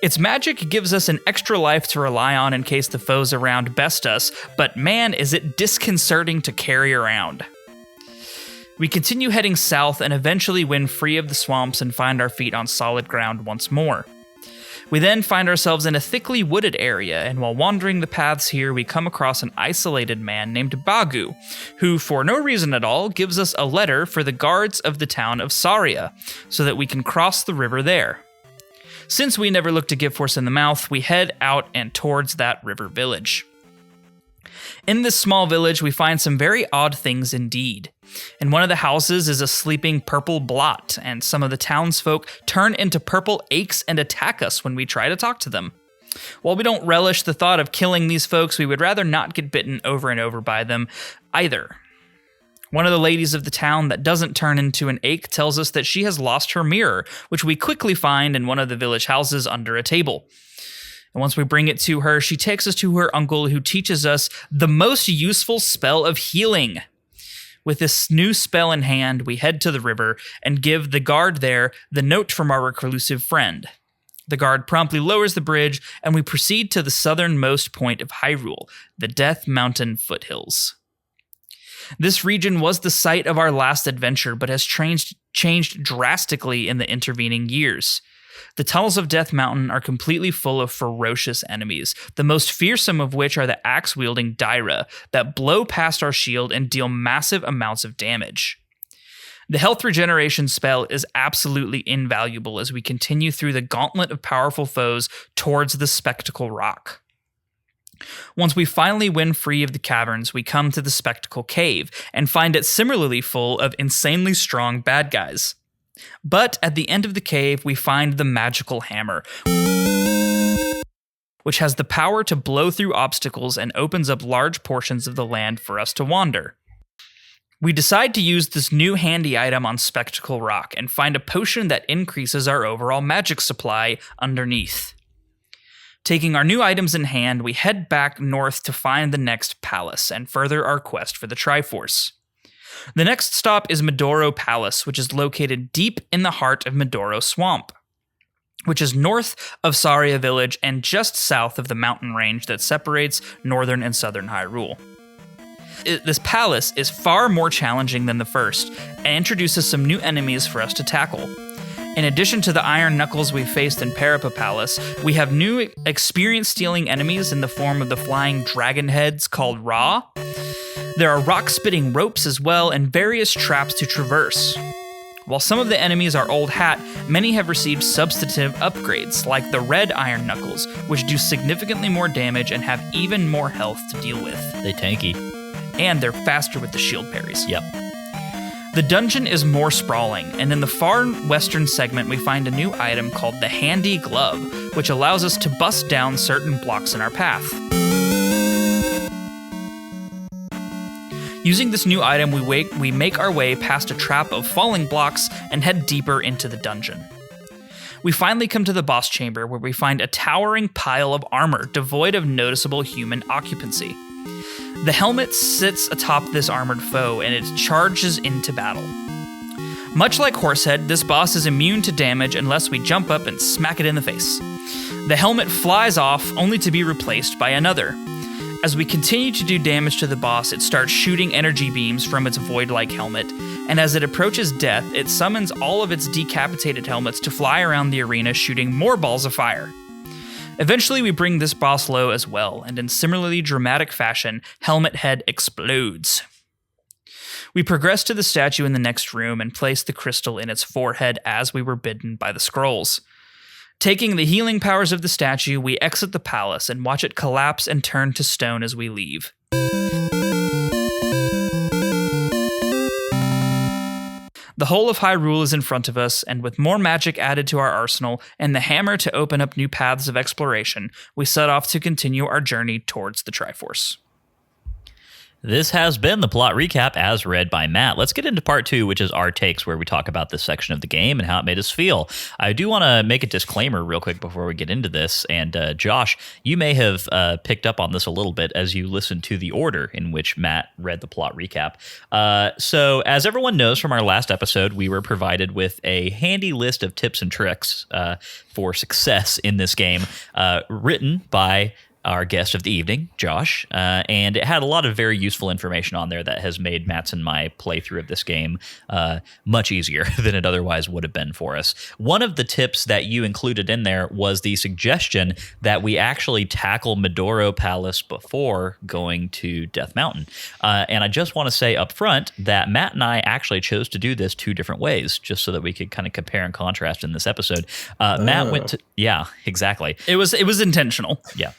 B: Its magic gives us an extra life to rely on in case the foes around best us, but man, is it disconcerting to carry around. We continue heading south and eventually win free of the swamps and find our feet on solid ground once more. We then find ourselves in a thickly wooded area, and while wandering the paths here, we come across an isolated man named Bagu, who, for no reason at all, gives us a letter for the guards of the town of Saria, so that we can cross the river there. Since we never look to give horse in the mouth, we head out and towards that river village. In this small village, we find some very odd things indeed. In one of the houses is a sleeping purple blot, and some of the townsfolk turn into purple aches and attack us when we try to talk to them. While we don't relish the thought of killing these folks, we would rather not get bitten over and over by them either. One of the ladies of the town that doesn't turn into an ache tells us that she has lost her mirror, which we quickly find in one of the village houses under a table. And once we bring it to her, she takes us to her uncle, who teaches us the most useful spell of healing. With this new spell in hand, we head to the river and give the guard there the note from our reclusive friend. The guard promptly lowers the bridge, and we proceed to the southernmost point of Hyrule, the Death Mountain foothills. This region was the site of our last adventure, but has changed drastically in the intervening years. The tunnels of Death Mountain are completely full of ferocious enemies, the most fearsome of which are the axe-wielding Daira that blow past our shield and deal massive amounts of damage. The health regeneration spell is absolutely invaluable as we continue through the gauntlet of powerful foes towards the Spectacle Rock. Once we finally win free of the caverns, we come to the Spectacle Cave and find it similarly full of insanely strong bad guys. But at the end of the cave, we find the magical hammer, which has the power to blow through obstacles and opens up large portions of the land for us to wander. We decide to use this new handy item on Spectacle Rock and find a potion that increases our overall magic supply underneath. Taking our new items in hand, we head back north to find the next palace and further our quest for the Triforce. The next stop is Madoro Palace, which is located deep in the heart of Madoro Swamp, which is north of Saria Village and just south of the mountain range that separates northern and southern Hyrule. This palace is far more challenging than the first and introduces some new enemies for us to tackle. In addition to the iron knuckles we faced in Madoro Palace, we have new experience-stealing enemies in the form of the flying dragon heads called Ra. There are rock-spitting ropes as well, and various traps to traverse. While some of the enemies are old hat, many have received substantive upgrades, like the red iron knuckles, which do significantly more damage and have even more health to deal with.
A: They tanky.
B: And they're faster with the shield parries.
A: Yep.
B: The dungeon is more sprawling, and in the far western segment we find a new item called the Handy Glove, which allows us to bust down certain blocks in our path. Using this new item, we make our way past a trap of falling blocks and head deeper into the dungeon. We finally come to the boss chamber, where we find a towering pile of armor devoid of noticeable human occupancy. The helmet sits atop this armored foe, and it charges into battle. Much like Horsehead, this boss is immune to damage unless we jump up and smack it in the face. The helmet flies off, only to be replaced by another. As we continue to do damage to the boss, it starts shooting energy beams from its void-like helmet, and as it approaches death, it summons all of its decapitated helmets to fly around the arena, shooting more balls of fire. Eventually, we bring this boss low as well, and in similarly dramatic fashion, Helmet Head explodes. We progressed to the statue in the next room and placed the crystal in its forehead as we were bidden by the scrolls. Taking the healing powers of the statue, we exit the palace and watch it collapse and turn to stone as we leave. The whole of Hyrule is in front of us, and with more magic added to our arsenal and the hammer to open up new paths of exploration, we set off to continue our journey towards the Triforce.
A: This has been the plot recap as read by Matt. Let's get into part 2, which is our takes, where we talk about this section of the game and how it made us feel. I do want to make a disclaimer real quick before we get into this. And Josh, you may have picked up on this a little bit as you listened to the order in which Matt read the plot recap. So as everyone knows from our last episode, we were provided with a handy list of tips and tricks for success in this game, written by our guest of the evening, Josh, and it had a lot of very useful information on there that has made Matt's and my playthrough of this game much easier than it otherwise would have been for us. One of the tips that you included in there was the suggestion that we actually tackle Maduro Palace before going to Death Mountain. And I just want to say up front that Matt and I actually chose to do this 2 different ways, just so that we could kind of compare and contrast in this episode. Matt went to, yeah, exactly.
B: It was intentional.
A: Yeah.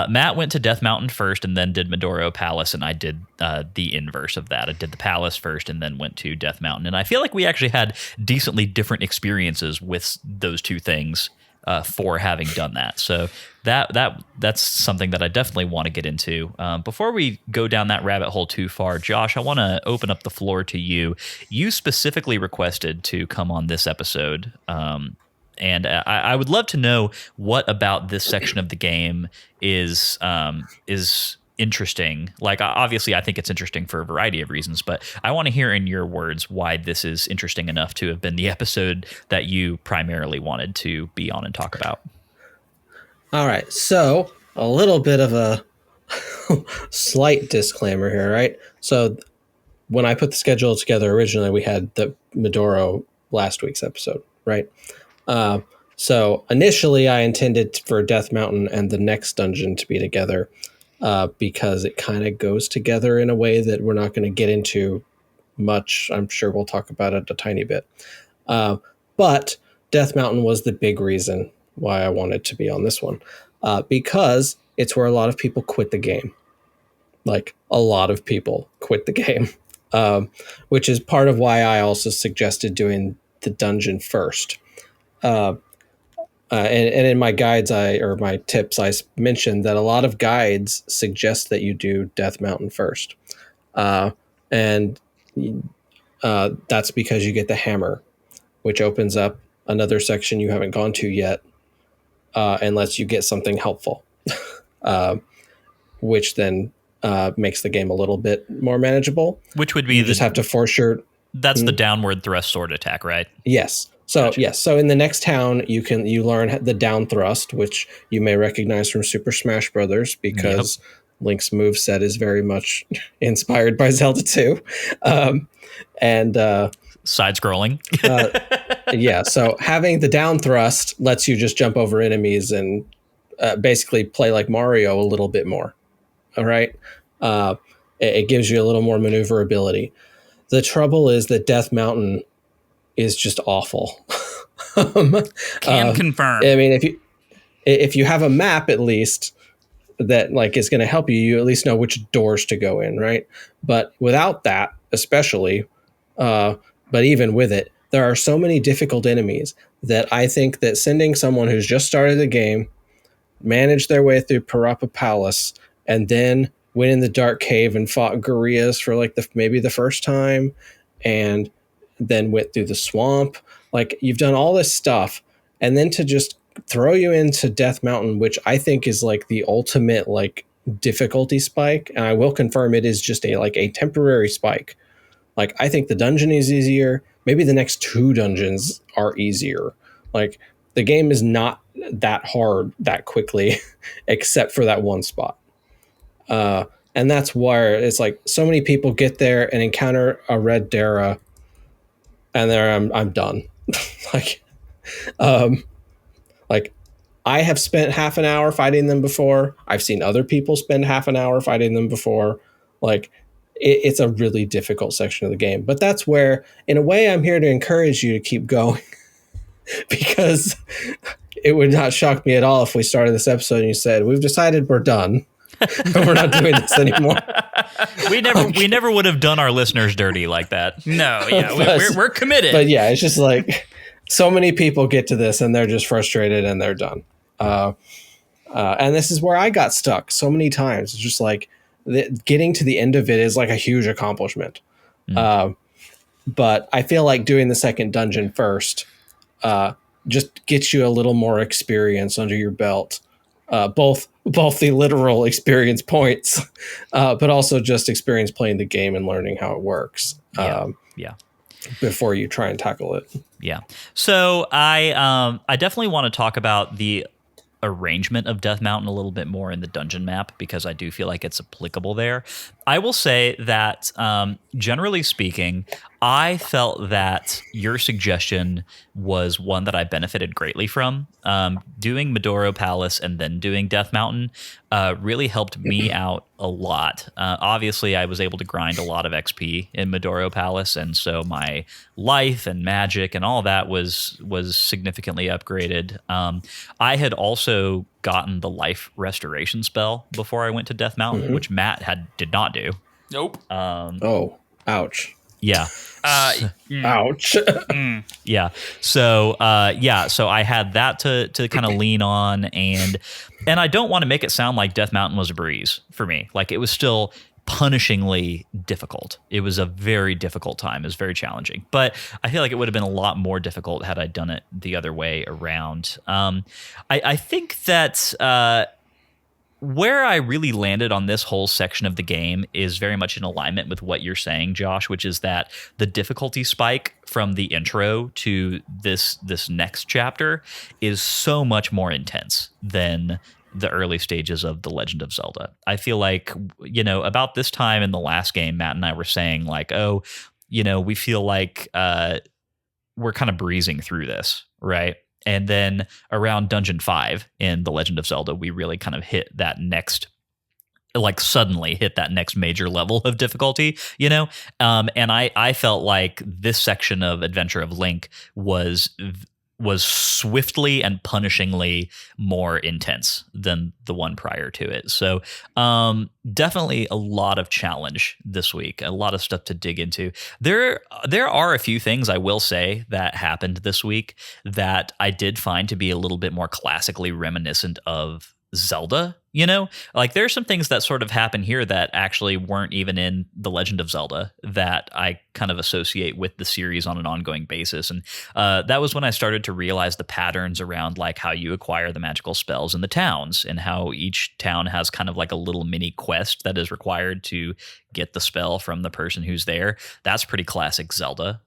A: Matt went to Death Mountain first and then did Maduro Palace, and I did the inverse of that. I did the Palace first and then went to Death Mountain. And I feel like we actually had decently different experiences with those 2 things for having done that. So that's something that I definitely want to get into. Before we go down that rabbit hole too far, Josh, I want to open up the floor to you. You specifically requested to come on this episode. And I would love to know what about this section of the game is interesting. Like, obviously, I think it's interesting for a variety of reasons, but I want to hear in your words why this is interesting enough to have been the episode that you primarily wanted to be on and talk about.
C: All right. So a little bit of a slight disclaimer here, right? So when I put the schedule together originally, we had the Maduro last week's episode, right? So initially I intended for Death Mountain and the next dungeon to be together, because it kind of goes together in a way that we're not going to get into much. I'm sure we'll talk about it a tiny bit. But Death Mountain was the big reason why I wanted to be on this one, because it's where a lot of people quit the game. Like, a lot of people quit the game, which is part of why I also suggested doing the dungeon first. And in my guides, my tips, I mentioned that a lot of guides suggest that you do Death Mountain first. And that's because you get the hammer, which opens up another section you haven't gone to yet, and lets you get something helpful, which then makes the game a little bit more manageable.
A: Which would be
C: you just have to force your...
A: That's the downward thrust sword attack, right?
C: Yes. So
A: Gotcha.
C: yes, so in the next town you learn the down thrust, which you may recognize from Super Smash Brothers, because Link's moveset is very much inspired by Zelda 2.
A: Side scrolling.
C: Yeah, so having the down thrust lets you just jump over enemies and basically play like Mario a little bit more. All right, it gives you a little more maneuverability. The trouble is that Death Mountain is just awful.
B: Can confirm.
C: I mean, if you have a map at least that like is going to help you, you at least know which doors to go in, right? But without that, especially, but even with it, there are so many difficult enemies that I think that sending someone who's just started the game, managed their way through Parappa Palace, and then went in the dark cave and fought gorillas for like maybe the first time, and then went through the swamp. Like, you've done all this stuff, and then to just throw you into Death Mountain, which I think is like the ultimate like difficulty spike. And I will confirm it is just a temporary spike. Like, I think the dungeon is easier. Maybe the next 2 dungeons are easier. Like, the game is not that hard that quickly, except for that one spot. And that's where it's like so many people get there and encounter a red Dara, and there I'm done. Like I have spent half an hour fighting them before. I've seen other people spend half an hour fighting them before. Like, it's a really difficult section of the game. But that's where, in a way, I'm here to encourage you to keep going because it would not shock me at all if we started this episode and you said, we've decided we're done. We're not doing this anymore.
A: We never would have done our listeners dirty like that.
B: No, yeah, we're committed.
C: But yeah, it's just like so many people get to this and they're just frustrated and they're done. And this is where I got stuck so many times. It's just like getting to the end of it is like a huge accomplishment. But I feel like doing the second dungeon first just gets you a little more experience under your belt. Both the literal experience points, but also just experience playing the game and learning how it works.
A: Yeah.
C: Before you try and tackle it.
A: Yeah. So I definitely want to talk about the arrangement of Death Mountain a little bit more in the dungeon map because I do feel like it's applicable there. I will say that generally speaking, I felt that your suggestion was one that I benefited greatly from. Doing Maduro Palace and then doing Death Mountain really helped me out a lot. Obviously, I was able to grind a lot of XP in Maduro Palace, and so my life and magic and all that was significantly upgraded. I had also gotten the life restoration spell before I went to Death Mountain, which Matt did not do.
B: Nope.
C: Ouch.
A: Yeah.
C: Ouch.
A: Yeah. So I had that to kind of lean on, and I don't want to make it sound like Death Mountain was a breeze for me. Like, it was still punishingly difficult. It was a very difficult time. It was very challenging, but I feel like it would have been a lot more difficult had I done it the other way around. I think that where I really landed on this whole section of the game is very much in alignment with what you're saying, Josh, which is that the difficulty spike from the intro to this next chapter is so much more intense than the early stages of The Legend of Zelda. I feel like, about this time in the last game, Matt and I were saying like, we feel like we're kind of breezing through this, right? And then around Dungeon 5 in The Legend of Zelda, we really kind of suddenly hit that next major level of difficulty, and I felt like this section of Adventure of Link was swiftly and punishingly more intense than the one prior to it. So definitely a lot of challenge this week, a lot of stuff to dig into. There are a few things I will say that happened this week that I did find to be a little bit more classically reminiscent of Zelda. Like there's some things that sort of happen here that actually weren't even in The Legend of Zelda that I kind of associate with the series on an ongoing basis. And that was when I started to realize the patterns around like how you acquire the magical spells in the towns and how each town has kind of like a little mini quest that is required to get the spell from the person who's there. That's pretty classic Zelda.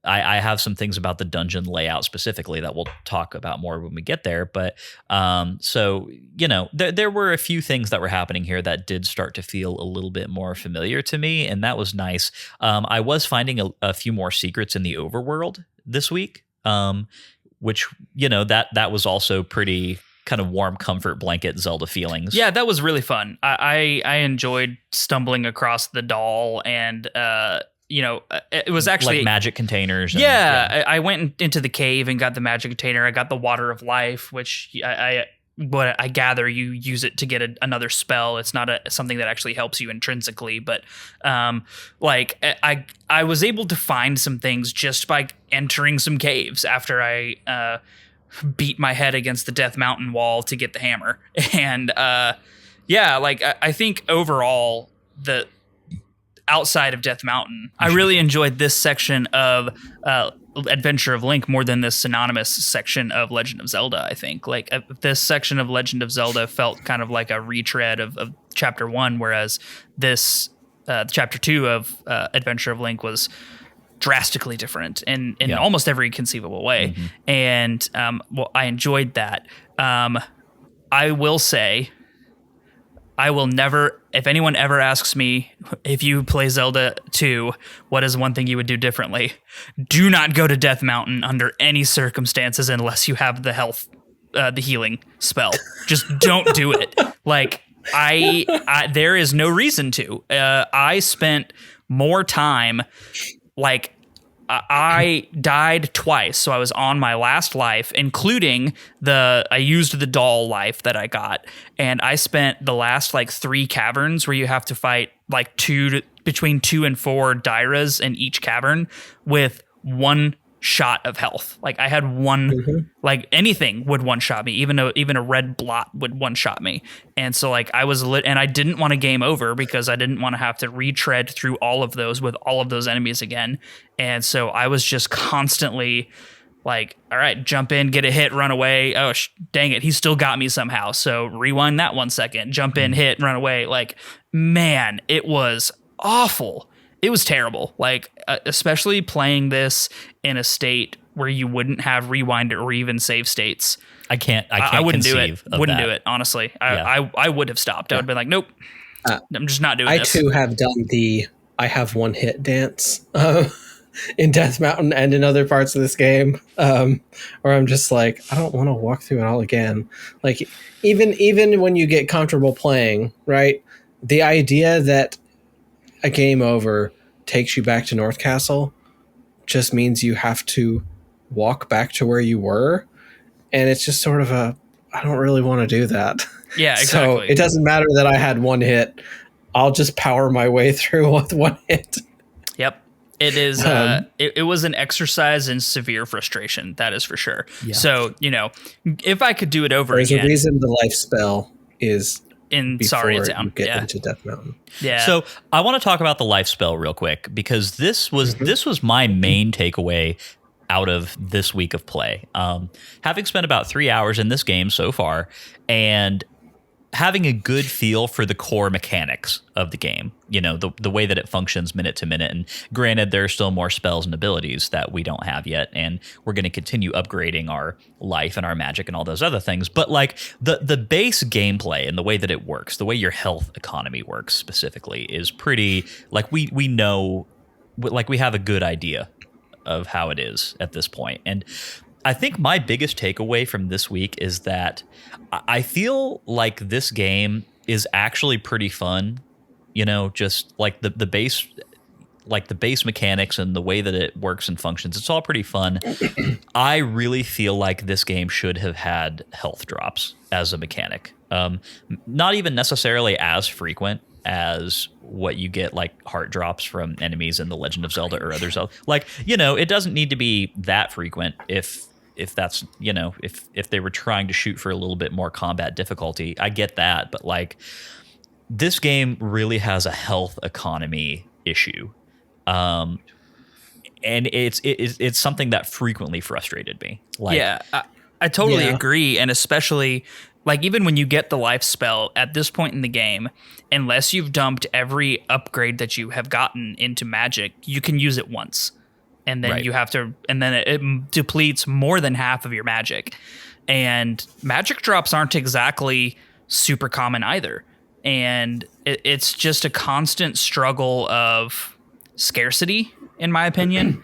A: I have some things about the dungeon layout specifically that we'll talk about more when we get there. But there were a few things that were happening here that did start to feel a little bit more familiar to me. And that was nice. I was finding a few more secrets in the overworld this week, which, that was also pretty kind of warm comfort blanket Zelda feelings.
B: Yeah, that was really fun. I enjoyed stumbling across the doll and it was actually
A: like magic containers.
B: I went into the cave and got the magic container. I got the water of life, which I gather you use it to get another spell. It's not something that actually helps you intrinsically, but I was able to find some things just by entering some caves after I beat my head against the Death Mountain wall to get the hammer. And I think overall the outside of Death Mountain, I really enjoyed this section of Adventure of Link more than this synonymous section of Legend of Zelda. I think this section of Legend of Zelda felt kind of like a retread of Chapter 1, whereas this Chapter 2 of Adventure of Link was drastically different in almost every conceivable way. Mm-hmm. And I enjoyed that. I will say, I will never, if anyone ever asks me, if you play Zelda 2, what is one thing you would do differently? Do not go to Death Mountain under any circumstances unless you have the healing spell. Just don't do it. There is no reason to. I spent more time, like, I died twice, so I was on my last life, including I used the doll life that I got, and I spent the last like 3 caverns where you have to fight like between 2 and 4 Dairas in each cavern with 1 shot of health. Like I had one, like anything would one shot me, even a red blot would one shot me. And so like I was and I didn't want to game over because I didn't want to have to retread through all of those with all of those enemies again. And so I was just constantly like, all right, jump in, get a hit, run away. Oh, dang it. He still got me somehow. So rewind that 1 second, jump in, hit, run away. Like, man, it was awful. It was terrible. Like, especially playing this in a state where you wouldn't have rewind or even save states.
A: I
B: wouldn't do it.
A: Wouldn't
B: do it, honestly. I would have stopped. I would have been like, nope, I'm just not doing this.
C: I too have done I have one hit dance in Death Mountain and in other parts of this game, where I'm just like, I don't want to walk through it all again. Like, even when you get comfortable playing, right? The idea that a game over takes you back to North Castle just means you have to walk back to where you were, and it's just sort of I don't really want to do that.
B: Yeah, exactly.
C: So it doesn't matter that I had one hit. I'll just power my way through with one hit.
B: Yep. It is. It was an exercise in severe frustration. That is for sure. Yeah. So, if I could do it over
C: There's
B: again.
C: There's a reason the life spell is
B: in Saria Town.
C: You get into Death Mountain.
B: Yeah.
A: So I want to talk about the life spell real quick, because this was my main takeaway out of this week of play. Having spent about 3 hours in this game so far, and having a good feel for the core mechanics of the game, the way that it functions minute to minute. And granted, there are still more spells and abilities that we don't have yet, and we're going to continue upgrading our life and our magic and all those other things. But like the base gameplay and the way that it works, the way your health economy works specifically, is pretty, like, we know, like, we have a good idea of how it is at this point. And I think my biggest takeaway from this week is that I feel like this game is actually pretty fun, just like the base, like the base mechanics and the way that it works and functions. It's all pretty fun. I really feel like this game should have had health drops as a mechanic. Not even necessarily as frequent as what you get, like heart drops from enemies in The Legend of Zelda or other Zelda. Like, it doesn't need to be that frequent if that's, if they were trying to shoot for a little bit more combat difficulty. I get that, but like, this game really has a health economy issue. And it's something that frequently frustrated me. Like,
B: yeah, I totally agree. And especially, like, even when you get the life spell at this point in the game, unless you've dumped every upgrade that you have gotten into magic, you can use it once. And then you have to, and then it depletes more than half of your magic. And magic drops aren't exactly super common either. And it's just a constant struggle of scarcity, in my opinion.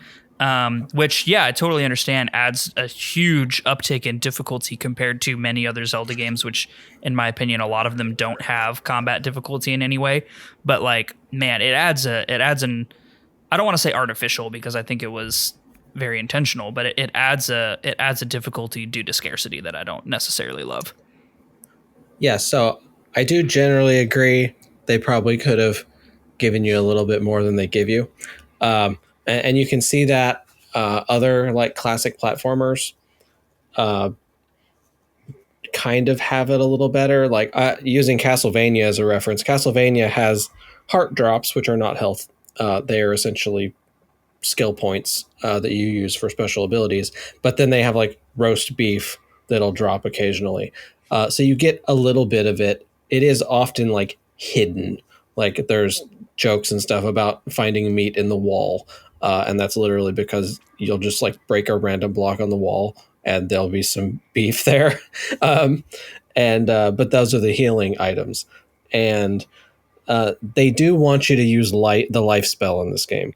B: Which, I totally understand, adds a huge uptick in difficulty compared to many other Zelda games, which, in my opinion, a lot of them don't have combat difficulty in any way. But like, man, it adds an, I don't want to say artificial, because I think it was very intentional, but it adds a difficulty due to scarcity that I don't necessarily love.
C: Yeah, so I do generally agree. They probably could have given you a little bit more than they give you. And you can see that other like classic platformers kind of have it a little better. Like using Castlevania as a reference, Castlevania has heart drops, which are not health. They are essentially skill points that you use for special abilities. But then they have like roast beef that'll drop occasionally. So you get a little bit of it. It is often like hidden. Like there's jokes and stuff about finding meat in the wall. And that's literally because you'll just like break a random block on the wall and there'll be some beef there. But those are the healing items. And they do want you to use the life spell in this game.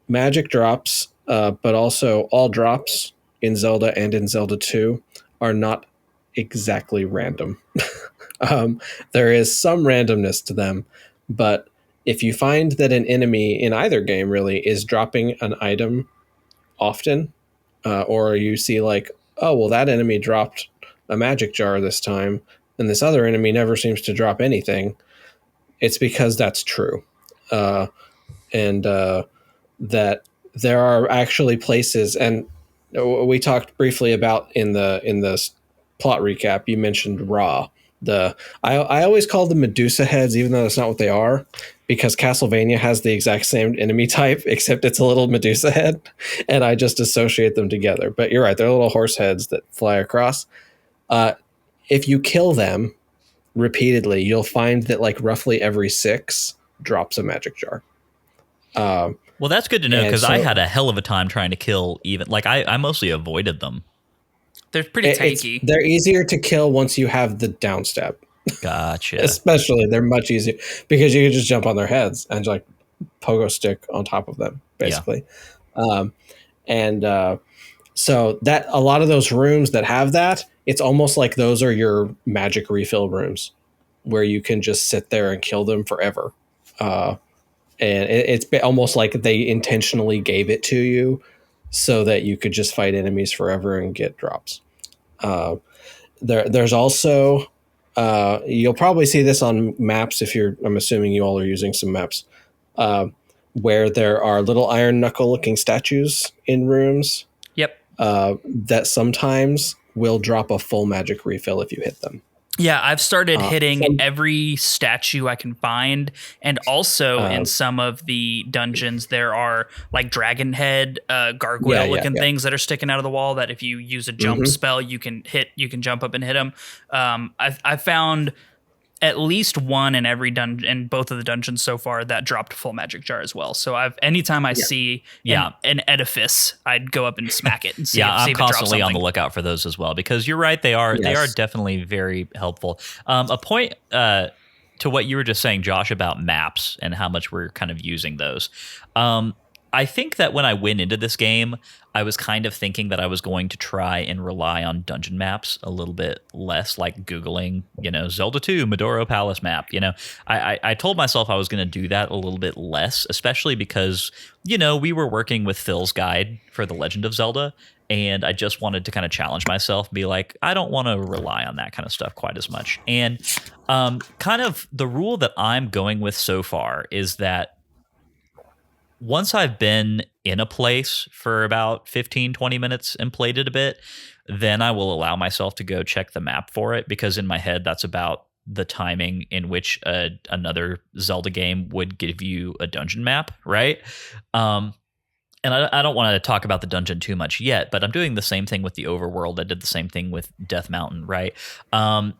C: Magic drops, but also all drops in Zelda and in Zelda 2 are not exactly random. There is some randomness to them, but if you find that an enemy in either game really is dropping an item often, or you see like, oh, well, that enemy dropped a magic jar this time, and this other enemy never seems to drop anything, it's because that's true. And that there are actually places, and we talked briefly about in the plot recap, you mentioned Ra. I always call them Medusa heads, even though that's not what they are, because Castlevania has the exact same enemy type, except it's a little Medusa head, and I just associate them together. But you're right, they're little horse heads that fly across. If you kill them repeatedly, you'll find that like roughly every 6 drops a magic jar.
A: Well, that's good to know, because
C: so,
A: I had a hell of a time trying to kill even, like, I mostly avoided them.
B: They're pretty tanky.
C: They're easier to kill once you have the down stab.
A: Gotcha.
C: Especially, they're much easier because you can just jump on their heads and like pogo stick on top of them, basically. Yeah. So that a lot of those rooms that have that, it's almost like those are your magic refill rooms where you can just sit there and kill them forever. And it's almost like they intentionally gave it to you so that you could just fight enemies forever and get drops. There's also, you'll probably see this on maps I'm assuming you all are using some maps, where there are little iron knuckle looking statues in rooms.
B: Yep.
C: That sometimes will drop a full magic refill if you hit them.
B: Yeah, I've started hitting every statue I can find, and also in some of the dungeons there are like dragon head gargoyle looking things that are sticking out of the wall that if you use a jump spell you can jump up and hit them. I've found at least one in every dungeon, in both of the dungeons so far, that dropped full magic jar as well. So anytime I see an edifice, I'd go up and smack it and see.
A: I'm constantly on the lookout for those as well, because you're right, they are definitely very helpful. A point to what you were just saying, Josh, about maps and how much we're kind of using those. I think that when I went into this game, I was kind of thinking that I was going to try and rely on dungeon maps a little bit less, like Googling, Zelda 2, Maduro Palace map. I told myself I was going to do that a little bit less, especially because, we were working with Phil's guide for The Legend of Zelda, and I just wanted to kind of challenge myself and be like, I don't want to rely on that kind of stuff quite as much. And kind of the rule that I'm going with so far is that once I've been in a place for about 15, 20 minutes and played it a bit, then I will allow myself to go check the map for it, because in my head, that's about the timing in which another Zelda game would give you a dungeon map, right? And I don't want to talk about the dungeon too much yet, but I'm doing the same thing with the overworld. I did the same thing with Death Mountain, right? And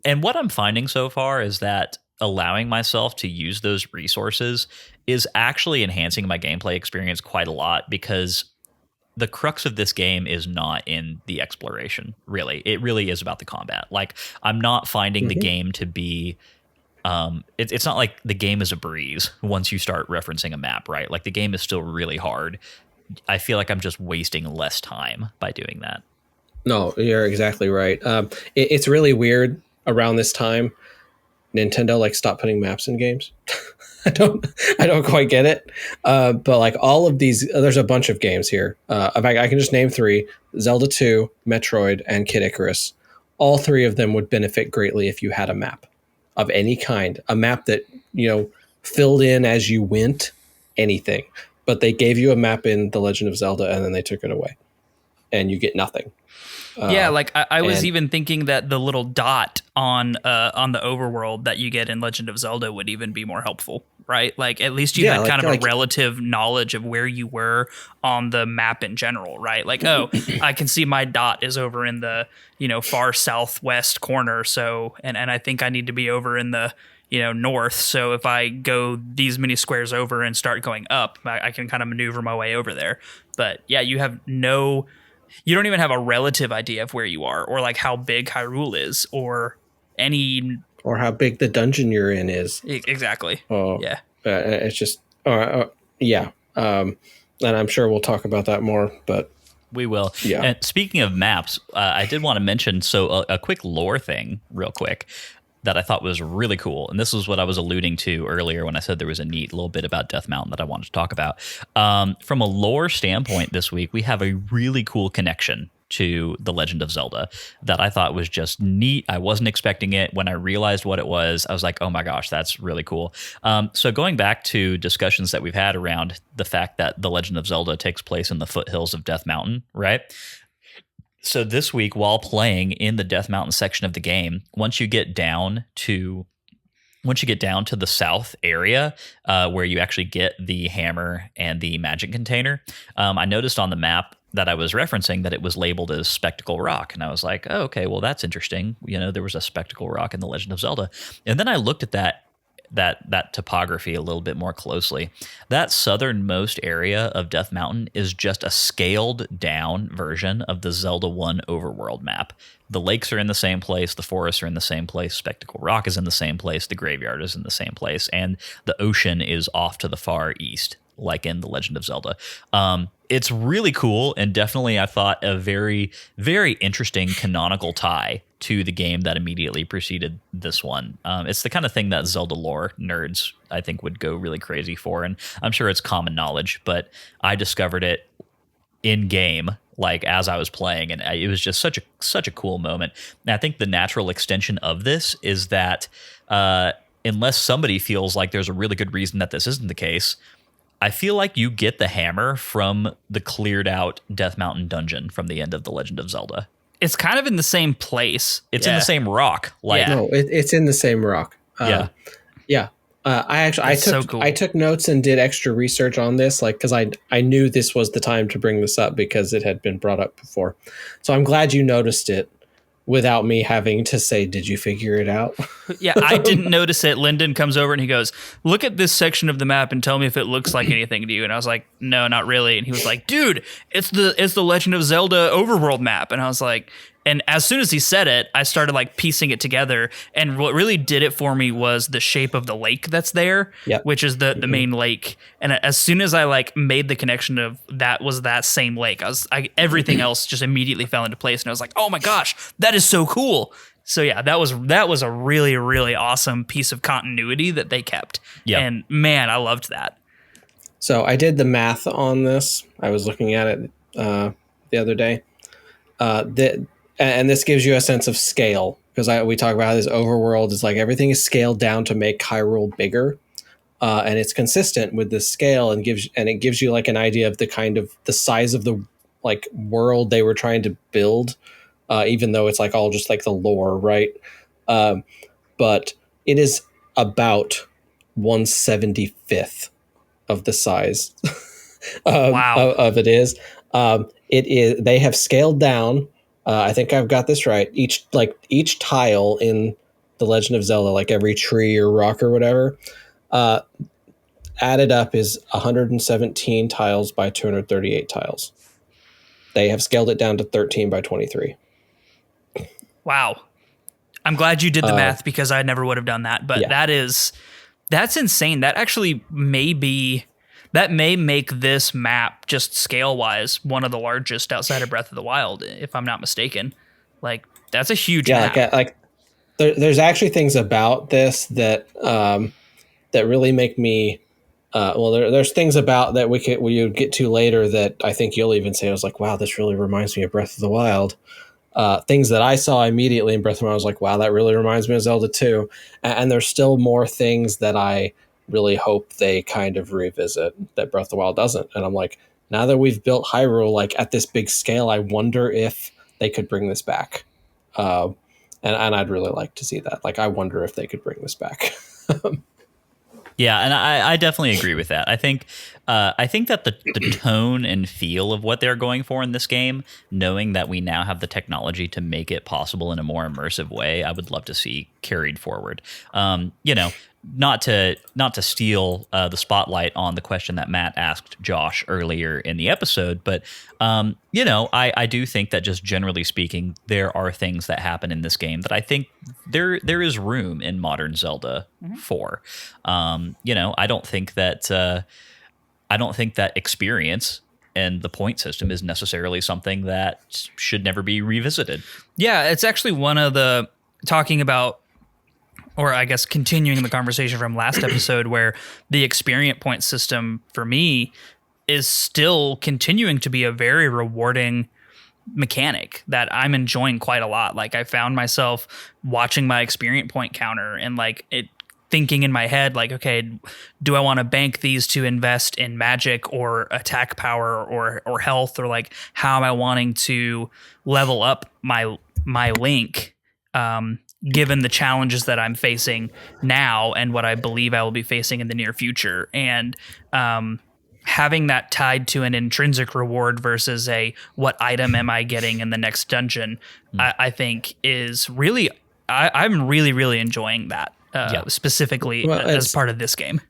A: what I'm finding so far is that allowing myself to use those resources is actually enhancing my gameplay experience quite a lot, because the crux of this game is not in the exploration, really. It really is about the combat. Like, I'm not finding the game to be it's not like the game is a breeze once you start referencing a map, right? Like, the game is still really hard. I feel like I'm just wasting less time by doing that.
C: No, you're exactly right. It's really weird around this time. Nintendo stopped putting maps in games. I don't quite get it. But like all of these, there's a bunch of games here. In fact, I can just name 3: Zelda 2, Metroid, and Kid Icarus. All 3 of them would benefit greatly if you had a map of any kind, a map that, filled in as you went, anything. But they gave you a map in The Legend of Zelda, and then they took it away, and you get nothing.
B: I was even thinking that the little dot on the overworld that you get in Legend of Zelda would even be more helpful, right? Like, at least you had kind of a relative knowledge of where you were on the map in general, right? Like, oh, I can see my dot is over in the, far southwest corner. So, and I think I need to be over in the, north. So if I go these many squares over and start going up, I can kind of maneuver my way over there. But yeah, you don't even have a relative idea of where you are, or like how big Hyrule is, or
C: how big the dungeon you're in is.
B: Exactly.
C: Yeah. It's just, yeah. And I'm sure we'll talk about that more, but
A: We will.
C: Yeah.
A: And speaking of maps, I did want to mention a quick lore thing real quick that I thought was really cool. And this is what I was alluding to earlier when I said there was a neat little bit about Death Mountain that I wanted to talk about. From a lore standpoint this week, we have a really cool connection to The Legend of Zelda that I thought was just neat. I wasn't expecting it. When I realized what it was, I was like, oh my gosh, that's really cool. So going back to discussions that we've had around the fact that The Legend of Zelda takes place in the foothills of Death Mountain, right? So this week, while playing in the Death Mountain section of the game, once you get down to the south area where you actually get the hammer and the magic container, I noticed on the map that I was referencing that it was labeled as Spectacle Rock. And I was like, oh, okay, well, that's interesting. There was a Spectacle Rock in The Legend of Zelda. And then I looked at that topography a little bit more closely. That southernmost area of Death Mountain is just a scaled down version of the Zelda 1 overworld map. The lakes are in the same place, the forests are in the same place, Spectacle Rock is in the same place, the graveyard is in the same place, and the ocean is off to the far east, like in The Legend of Zelda. It's really cool, and definitely I thought a very, very interesting canonical tie to the game that immediately preceded this one. It's the kind of thing that Zelda lore nerds, I think, would go really crazy for, and I'm sure it's common knowledge, but I discovered it in game, like as I was playing, and it was just such a cool moment. And I think the natural extension of this is that unless somebody feels like there's a really good reason that this isn't the case, I feel like you get the hammer from the cleared out Death Mountain dungeon from the end of The Legend of Zelda.
B: It's kind of in the same place.
A: It's in the same rock.
C: No, it's in the same rock.
A: Yeah.
C: I took notes and did extra research on this, because I knew this was the time to bring this up because it had been brought up before. So I'm glad you noticed it without me having to say, did you figure it out?
B: Yeah, I didn't notice it. Lyndon comes over and he goes, look at this section of the map and tell me if it looks like anything to you. And I was like, no, not really. And he was like, dude, it's the Legend of Zelda overworld map. And I was like, and as soon as he said it, I started piecing it together. And what really did it for me was the shape of the lake that's there, which is the main lake. And as soon as I made the connection of that was that same lake, everything else just immediately fell into place. And I was like, oh my gosh, that is so cool. So yeah, that was a really, really awesome piece of continuity that they kept. Yeah. And man, I loved that.
C: So I did the math on this. I was looking at it the other day. And this gives you a sense of scale, because we talk about how this overworld is everything is scaled down to make Hyrule bigger, and it's consistent with this scale, and it gives you an idea of the size of the world they were trying to build, even though it's all just the lore, right? But it is about 1/75th of the size of it is. It is. They have scaled down. I think I've got this right. Each tile in The Legend of Zelda, every tree or rock or whatever, added up is 117 tiles by 238 tiles. They have scaled it down to 13 by 23.
B: Wow. I'm glad you did the math, because I never would have done that. But that's insane. That actually may make this map just scale-wise one of the largest outside of Breath of the Wild, if I'm not mistaken. That's a huge map.
C: There's actually things about this that really make me. There's things about that we would get to later that I think you'll even say, I was like, wow, this really reminds me of Breath of the Wild. Things that I saw immediately in Breath of the Wild, I was like, wow, that really reminds me of Zelda 2. And there's still more things that I really hope they kind of revisit that Breath of the Wild doesn't. And I'm like, now that we've built Hyrule at this big scale, I wonder if they could bring this back. And I'd really like to see that. I wonder if they could bring this back.
A: Yeah, and I definitely agree with that. I think that the tone and feel of what they're going for in this game, knowing that we now have the technology to make it possible in a more immersive way, I would love to see carried forward. Not to steal the spotlight on the question that Matt asked Josh earlier in the episode, but I do think that just generally speaking, there are things that happen in this game that I think there is room in modern Zelda for. I don't think that experience and the point system is necessarily something that should never be revisited.
B: Yeah, it's actually one of the talking about, or I guess continuing the conversation from last episode, where the experience point system for me is still continuing to be a very rewarding mechanic that I'm enjoying quite a lot. Like, I found myself watching my experience point counter and like it thinking in my head, like, okay, do I want to bank these to invest in magic or attack power or health, or like how am I wanting to level up my Link, given the challenges that I'm facing now and what I believe I will be facing in the near future. And having that tied to an intrinsic reward versus a what item am I getting in the next dungeon, I think is really, I'm really, really enjoying that specifically as part of this game.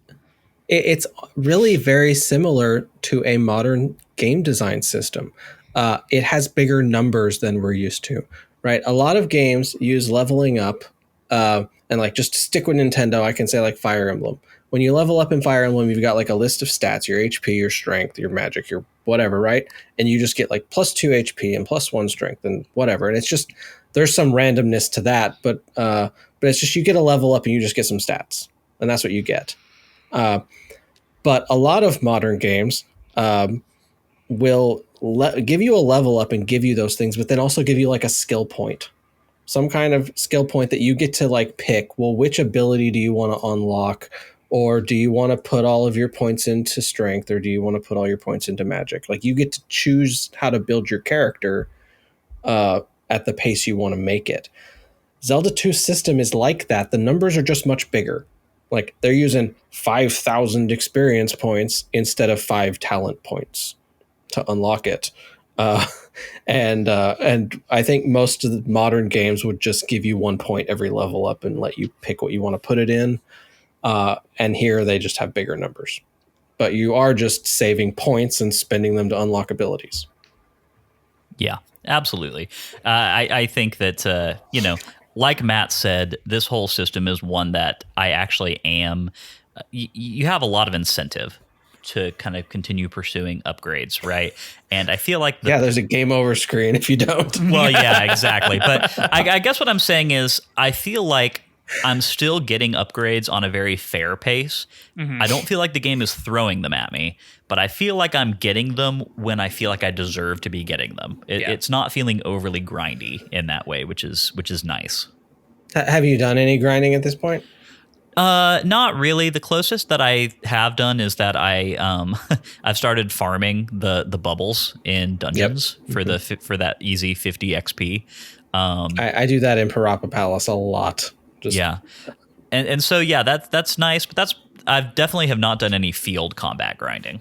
C: It's really very similar to a modern game design system. It has bigger numbers than we're used to, right? A lot of games use leveling up, and like just to stick with Nintendo, I can say like Fire Emblem. When you level up in Fire Emblem, you've got like a list of stats, your HP, your strength, your magic, your whatever, right? And you just get like +2 HP and +1 strength and whatever. And it's just, there's some randomness to that, but it's just, you get a level up and you just get some stats, and that's what you get. But a lot of modern games will give you a level up and give you those things, but then also give you like a skill point, some kind of skill point that you get to like pick. Well, which ability do you want to unlock? Or do you want to put all of your points into strength, or do you want to put all your points into magic? Like, you get to choose how to build your character at the pace you want to make it. Zelda 2's system is like that. The numbers are just much bigger. Like, they're using 5,000 experience points instead of 5 talent points to unlock it. And I think most of the modern games would just give you 1 point every level up and let you pick what you want to put it in. And here they just have bigger numbers, but you are just saving points and spending them to unlock abilities.
A: Yeah, absolutely. I think that, like Matt said, this whole system is one that I actually am. You have a lot of incentive to kind of continue pursuing upgrades, right? And I feel like
C: there's a game over screen if you don't.
A: Well, yeah, exactly. But I guess what I'm saying is I feel like I'm still getting upgrades on a very fair pace. Mm-hmm. I don't feel like the game is throwing them at me, but I feel like I'm getting them when I feel like I deserve to be getting them. It's not feeling overly grindy in that way, which is nice.
C: Have you done any grinding at this point?
A: Not really. The closest that I have done is that I've started farming the bubbles in dungeons for that easy 50 XP.
C: I do that in Madoro Palace a lot.
A: And so that's nice, but I definitely have not done any field combat grinding.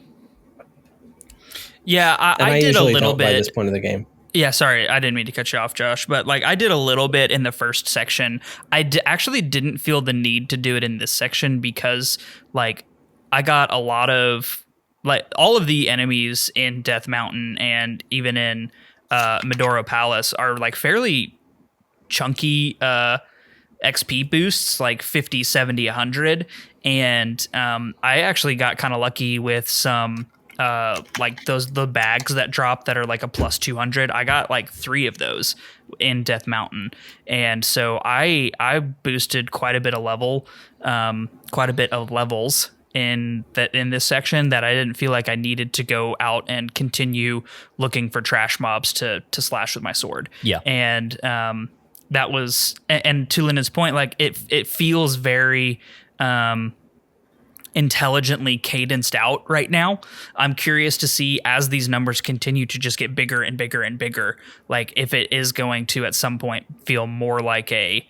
B: Yeah, I did a little bit
C: by this point of the game.
B: Yeah, sorry, I didn't mean to cut you off, Josh, but like I did a little bit in the first section. I actually didn't feel the need to do it in this section because like I got a lot of like all of the enemies in Death Mountain and even in Maduro Palace are like fairly chunky XP boosts, like 50, 70, 100. And I actually got kind of lucky with some like the bags that drop that are like a plus 200. I got like 3 of those in Death Mountain. And so I boosted quite a bit of levels in this section that I didn't feel like I needed to go out and continue looking for trash mobs to slash with my sword.
A: Yeah.
B: And that was, and to Lyndon's point, like it feels very intelligently cadenced out right now. I'm curious to see as these numbers continue to just get bigger and bigger and bigger, like if it is going to at some point feel more like a,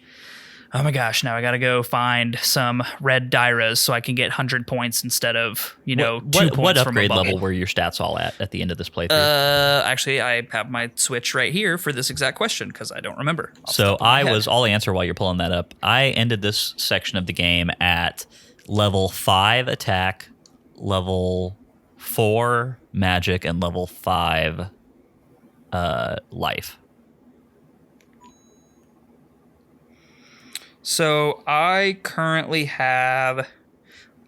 B: oh my gosh, now I got to go find some red Dairas so I can get 100 points instead of, 2 points
A: what
B: from a
A: upgrade
B: bubble.
A: level were your stats all at the end of this playthrough?
B: Actually, I have my Switch right here for this exact question because I don't remember.
A: So I'll answer while you're pulling that up. I ended this section of the game at level 5 attack, level 4 magic, and level 5 life.
B: So I currently have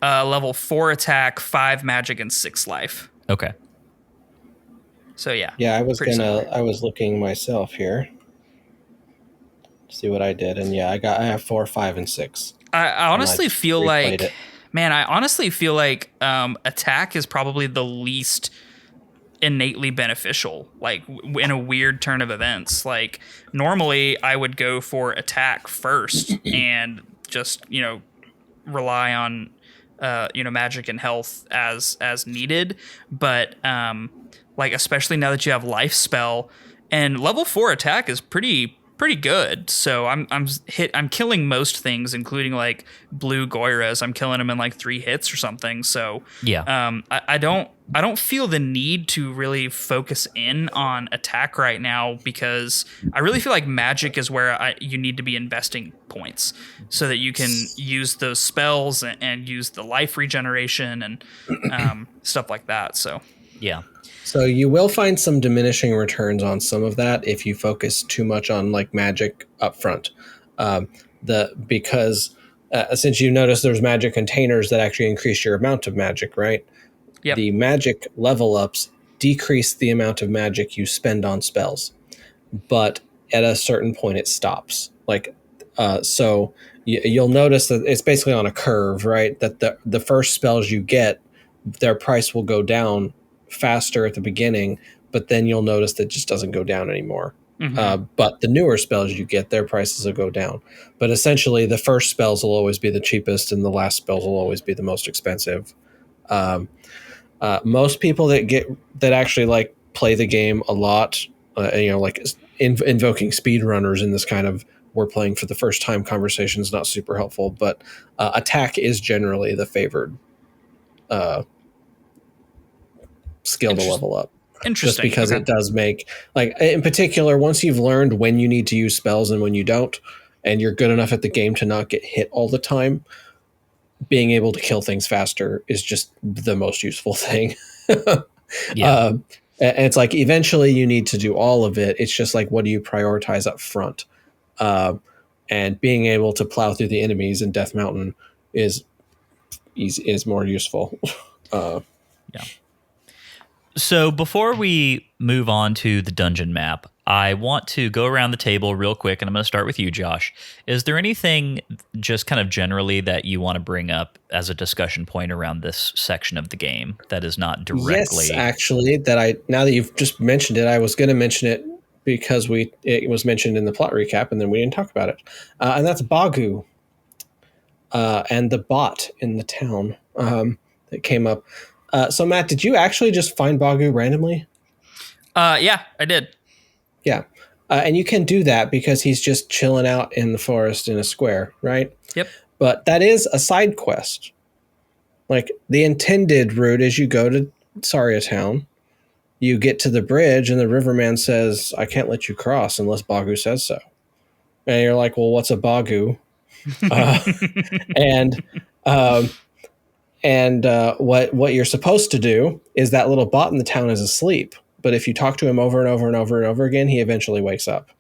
B: level 4 attack, 5 magic, and 6 life.
A: Okay.
B: So yeah.
C: Yeah, I was
B: similar.
C: looking myself here. See what I did, and yeah, I have 4, 5, and 6.
B: I
C: And I
B: honestly
C: just
B: feel
C: replayed
B: like,
C: it.
B: man, attack is probably the least innately beneficial, like in a weird turn of events. Like normally I would go for attack first and just, rely on magic and health as needed, but like especially now that you have life spell and level 4 attack is pretty good. So I'm killing most things, including like blue Goyras. I'm killing them in like 3 hits or something. So
A: Yeah.
B: I don't feel the need to really focus in on attack right now, because I really feel like magic is where you need to be investing points so that you can use those spells and use the life regeneration and stuff like that. So
A: Yeah.
C: So you will find some diminishing returns on some of that if you focus too much on like magic up front. Because since you notice there's magic containers that actually increase your amount of magic, right?
B: yep.
C: The magic level ups decrease the amount of magic you spend on spells, but at a certain point it stops. So you'll notice that it's basically on a curve, right? That the first spells you get, their price will go down faster at the beginning, but then you'll notice that it just doesn't go down anymore. But the newer spells you get, their prices will go down. But essentially, the first spells will always be the cheapest, and the last spells will always be the most expensive. Most people that actually like play the game a lot, like invoking speedrunners in this kind of we're playing for the first time conversation is not super helpful. But attack is generally the favored skill to level up.
B: Interesting.
C: Just because it does make, like, in particular, once you've learned when you need to use spells and when you don't, and you're good enough at the game to not get hit all the time, being able to kill things faster is just the most useful thing.
A: Yeah.
C: And it's like eventually you need to do all of it. It's just like, what do you prioritize up front? And being able to plow through the enemies in Death Mountain is more useful.
A: Yeah. So before we move on to the dungeon map, I want to go around the table real quick, and I'm going to start with you, Josh. Is there anything just kind of generally that you want to bring up as a discussion point around this section of the game that is not directly...
C: Yes, actually, now that you've just mentioned it, I was going to mention it because it was mentioned in the plot recap, and then we didn't talk about it. And that's Bagu and the bot in the town that came up. So, Matt, did you actually just find Bagu randomly?
B: Yeah, I did.
C: Yeah. And you can do that because he's just chilling out in the forest in a square, right?
B: Yep.
C: But that is a side quest. Like, the intended route is you go to Saria Town, you get to the bridge, and the riverman says, I can't let you cross unless Bagu says so. And you're like, well, what's a Bagu? What you're supposed to do is that little bot in the town is asleep. But if you talk to him over and over and over and over again, he eventually wakes up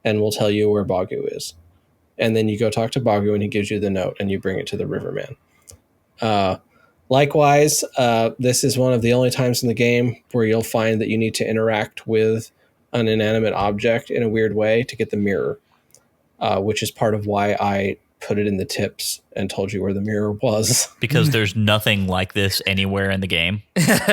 C: and will tell you where Bagu is. And then you go talk to Bagu and he gives you the note and you bring it to the riverman. Likewise, this is one of the only times in the game where you'll find that you need to interact with an inanimate object in a weird way to get the mirror, which is part of why I put it in the tips and told you where the mirror was.
A: Because there's nothing like this anywhere in the game.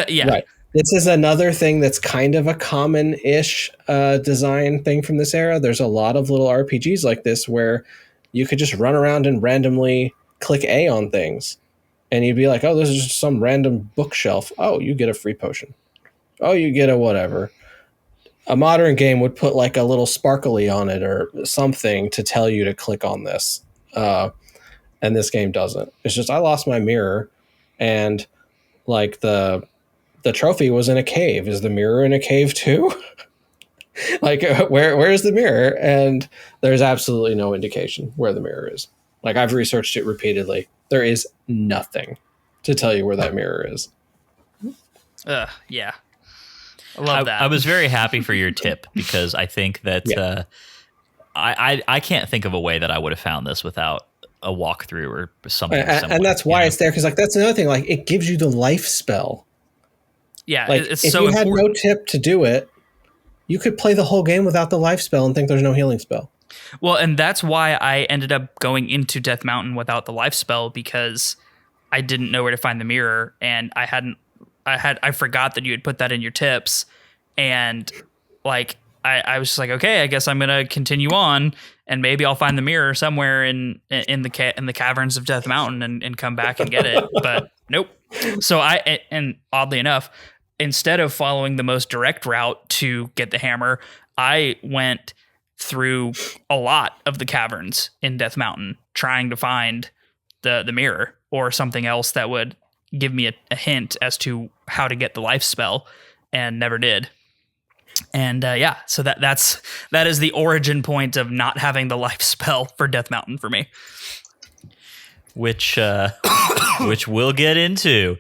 B: Yeah.
C: Right. This is another thing that's kind of a common-ish design thing from this era. There's a lot of little RPGs like this where you could just run around and randomly click A on things. And you'd be like, oh, this is just some random bookshelf. Oh, you get a free potion. Oh, you get a whatever. A modern game would put like a little sparkly on it or something to tell you to click on this. And this game doesn't. It's just, I lost my mirror and like the trophy was in a cave. Is the mirror in a cave too? Like where's the mirror? And there's absolutely no indication where the mirror is. Like I've researched it repeatedly. There is nothing to tell you where that mirror is.
B: Yeah. I love that.
A: I was very happy for your tip because I think that I can't think of a way that I would have found this without a walkthrough or something similar.
C: And that's why it's there, because like that's another thing. Like it gives you the life spell.
B: Yeah,
C: Like,
B: it's
C: if
B: so
C: you had
B: important.
C: no tip to do it, you could play the whole game without the life spell and think there's no healing spell.
B: Well, and that's why I ended up going into Death Mountain without the life spell, because I didn't know where to find the mirror, and I forgot that you had put that in your tips, and like I was just like, okay, I guess I'm gonna continue on, and maybe I'll find the mirror somewhere in the caverns of Death Mountain and come back and get it. But nope. So and oddly enough, instead of following the most direct route to get the hammer, I went through a lot of the caverns in Death Mountain trying to find the mirror or something else that would give me a hint as to how to get the life spell, and never did. And so that is the origin point of not having the life spell for Death Mountain for me.
A: Which we'll get into.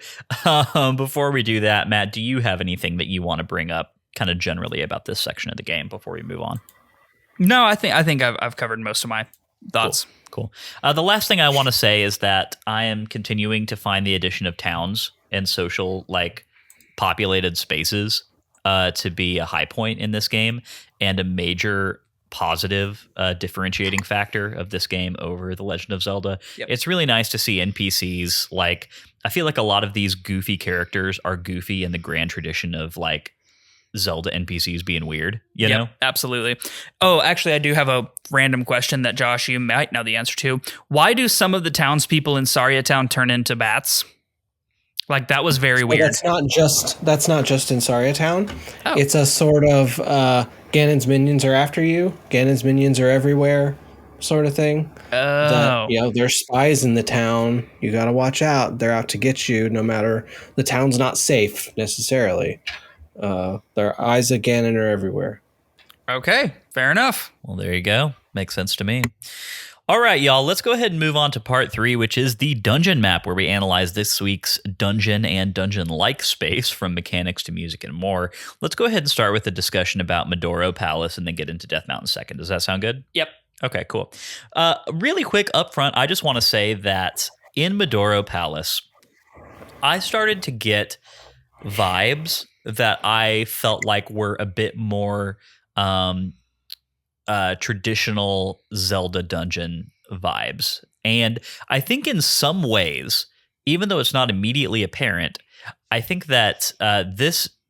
A: Before we do that, Matt, do you have anything that you want to bring up kind of generally about this section of the game before we move on?
B: No, I think I've covered most of my thoughts.
A: Cool. The last thing I want to say is that I am continuing to find the addition of towns and social, like, populated spaces to be a high point in this game and a major positive differentiating factor of this game over The Legend of Zelda.
B: Yep.
A: It's really nice to see NPCs. Like, I feel like a lot of these goofy characters are goofy in the grand tradition of, like, Zelda NPCs being weird, you know?
B: Absolutely. Oh, actually, I do have a random question that, Josh, you might know the answer to. Why do some of the townspeople in Saria Town turn into bats? Like, that was very weird.
C: That's not just in Saria Town.
B: Oh.
C: It's a sort of Ganon's minions are after you. Ganon's minions are everywhere, sort of thing.
B: Oh.
C: There's spies in the town. You got to watch out. They're out to get you. No matter, the town's not safe necessarily. Their eyes of Ganon are everywhere.
B: Okay, fair enough.
A: Well, there you go. Makes sense to me. All right, y'all, let's go ahead and move on to part 3, which is the dungeon map, where we analyze this week's dungeon and dungeon-like space, from mechanics to music and more. Let's go ahead and start with a discussion about Madoro Palace and then get into Death Mountain second. Does that sound good?
B: Yep.
A: Okay, cool. Really quick up front, I just want to say that in Madoro Palace, I started to get vibes that I felt like were a bit more traditional Zelda dungeon vibes. And I think in some ways, even though it's not immediately apparent, I think that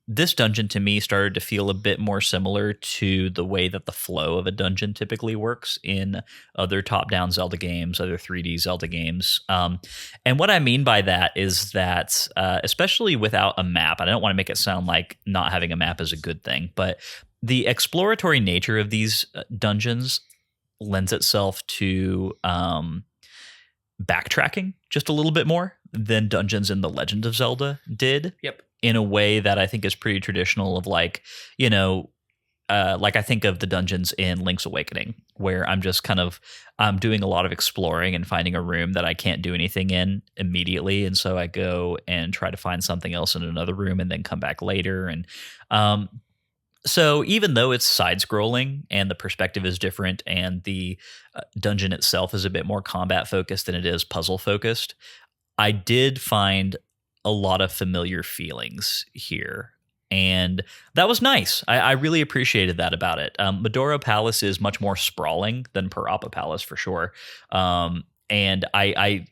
A: this dungeon to me started to feel a bit more similar to the way that the flow of a dungeon typically works in other top-down Zelda games, other 3D Zelda games. And what I mean by that is that, especially without a map, I don't want to make it sound like not having a map is a good thing, but the exploratory nature of these dungeons lends itself to backtracking just a little bit more than dungeons in The Legend of Zelda did.
B: Yep.
A: In a way that I think is pretty traditional of, like, like I think of the dungeons in Link's Awakening, where I'm just I'm doing a lot of exploring and finding a room that I can't do anything in immediately. And so I go and try to find something else in another room and then come back later. And so even though it's side-scrolling and the perspective is different and the dungeon itself is a bit more combat-focused than it is puzzle-focused, I did find a lot of familiar feelings here. And that was nice. I really appreciated that about it. Maduro Palace is much more sprawling than Parappa Palace for sure. And I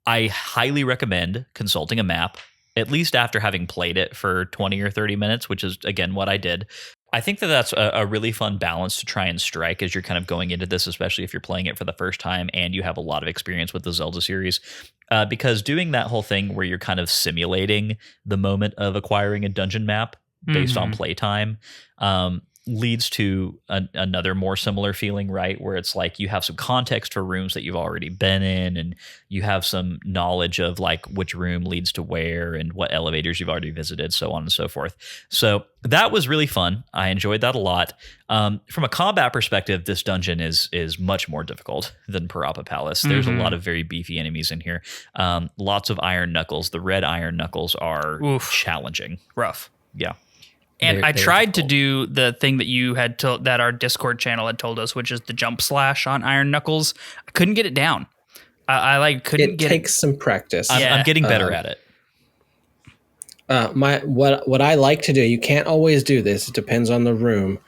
A: highly recommend consulting a map, at least after having played it for 20 or 30 minutes, which is, again, what I did. I think that that's a really fun balance to try and strike as you're kind of going into this, especially if you're playing it for the first time and you have a lot of experience with the Zelda series. Because doing that whole thing where you're kind of simulating the moment of acquiring a dungeon map based on playtime leads to another more similar feeling, right? Where it's like you have some context for rooms that you've already been in, and you have some knowledge of like which room leads to where and what elevators you've already visited, so on and so forth. So that was really fun. I enjoyed that a lot. From a combat perspective, this dungeon is much more difficult than Parappa Palace. There's a lot of very beefy enemies in here. Lots of iron knuckles. The red iron knuckles are challenging.
B: Rough.
A: Yeah.
B: And I tried to do the thing that you had that our Discord channel had told us, which is the jump slash on Iron Knuckles. I couldn't get it down. I couldn't get it.
C: It takes some practice.
A: I'm getting better at it.
C: What I like to do, you can't always do this. It depends on the room,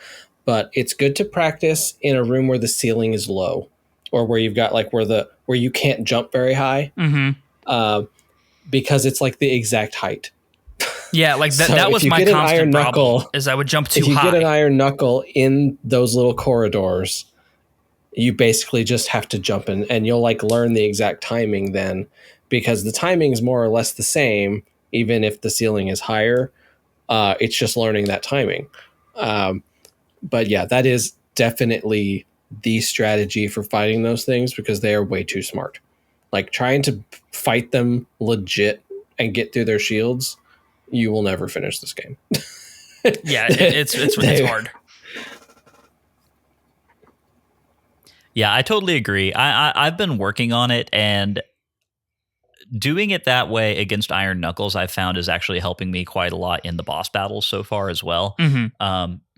C: but it's good to practice in a room where the ceiling is low, or where you've got like where you can't jump very high, because it's like the exact height.
B: Yeah, like
C: So
B: that was
C: if you
B: my
C: get an
B: constant
C: iron
B: problem.
C: knuckle-
B: Is I would jump too
C: If you
B: high.
C: get an iron knuckle in those little corridors, you basically just have to jump in, and you'll like learn the exact timing then, because the timing is more or less the same, even if the ceiling is higher. It's just learning that timing. But yeah, that is definitely the strategy for fighting those things, because they are way too smart. Like trying to fight them legit and get through their shields, you will never finish this game.
B: Yeah, it's hard.
A: Yeah, I totally agree. I've been working on it, and doing it that way against Iron Knuckles, I've found is actually helping me quite a lot in the boss battles so far as well.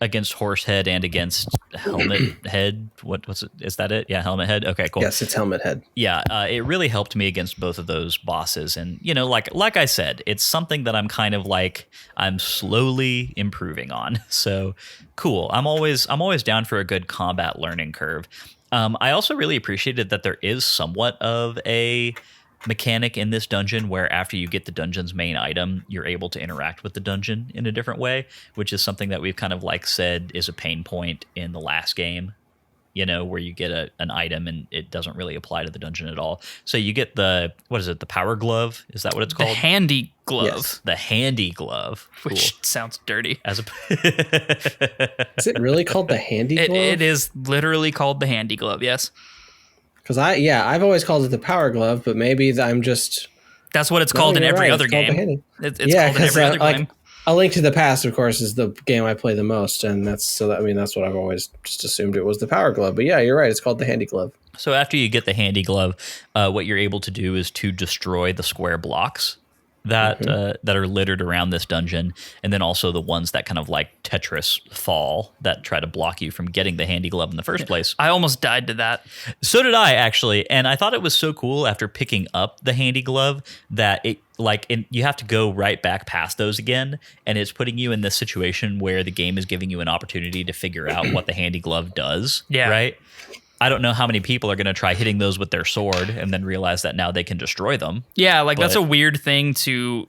A: Against Horsehead and against Helmet Head. What's it? Is that it? Yeah, Helmet Head. Okay, cool.
C: Yes, it's Helmet Head.
A: Yeah, it really helped me against both of those bosses, and you know, like I said, it's something that I'm kind of like I'm slowly improving on. So cool. I'm always down for a good combat learning curve. I also really appreciated that there is somewhat of a mechanic in this dungeon where after you get the dungeon's main item, you're able to interact with the dungeon in a different way, which is something that we've kind of like said is a pain point in the last game, you know, where you get an item and it doesn't really apply to the dungeon at all. So you get the power glove? Is that what it's called?
B: The handy glove.
C: Yes.
A: The handy glove.
B: Which sounds dirty.
A: As
C: Is it really called the handy glove?
B: It is literally called the handy glove, yes.
C: Because I've always called it the power glove, but maybe I'm just...
B: That's what it's called in every other game. It's called in every other game.
C: A Link to the Past, of course, is the game I play the most, and that's what I've always just assumed it was the power glove. But yeah, you're right. It's called the handy glove.
A: So after you get the handy glove, what you're able to do is to destroy the square blocks that are littered around this dungeon, and then also the ones that kind of like Tetris fall that try to block you from getting the handy glove in the first place.
B: I almost died to that.
A: So did I, actually, and I thought it was so cool after picking up the handy glove that you have to go right back past those again, and it's putting you in this situation where the game is giving you an opportunity to figure out what the handy glove does.
B: Yeah.
A: Right? I don't know how many people are going to try hitting those with their sword and then realize that now they can destroy them.
B: Yeah, that's a weird thing to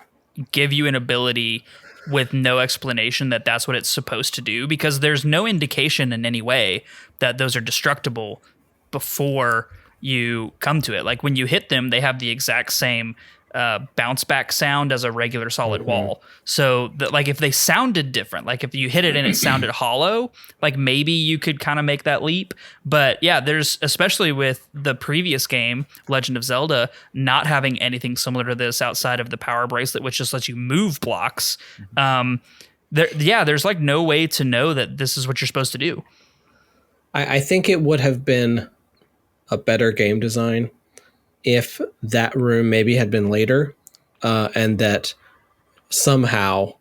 B: give you an ability with no explanation that that's what it's supposed to do, because there's no indication in any way that those are destructible before you come to it. Like when you hit them, they have the exact same bounce back sound as a regular solid wall. So that, like, if they sounded different, like if you hit it and it sounded hollow, like maybe you could kind of make that leap. But yeah, there's, especially with the previous game, Legend of Zelda, not having anything similar to this outside of the power bracelet, which just lets you move blocks. There's like no way to know that this is what you're supposed to do.
C: I think it would have been a better game design if that room maybe had been later, and that somehow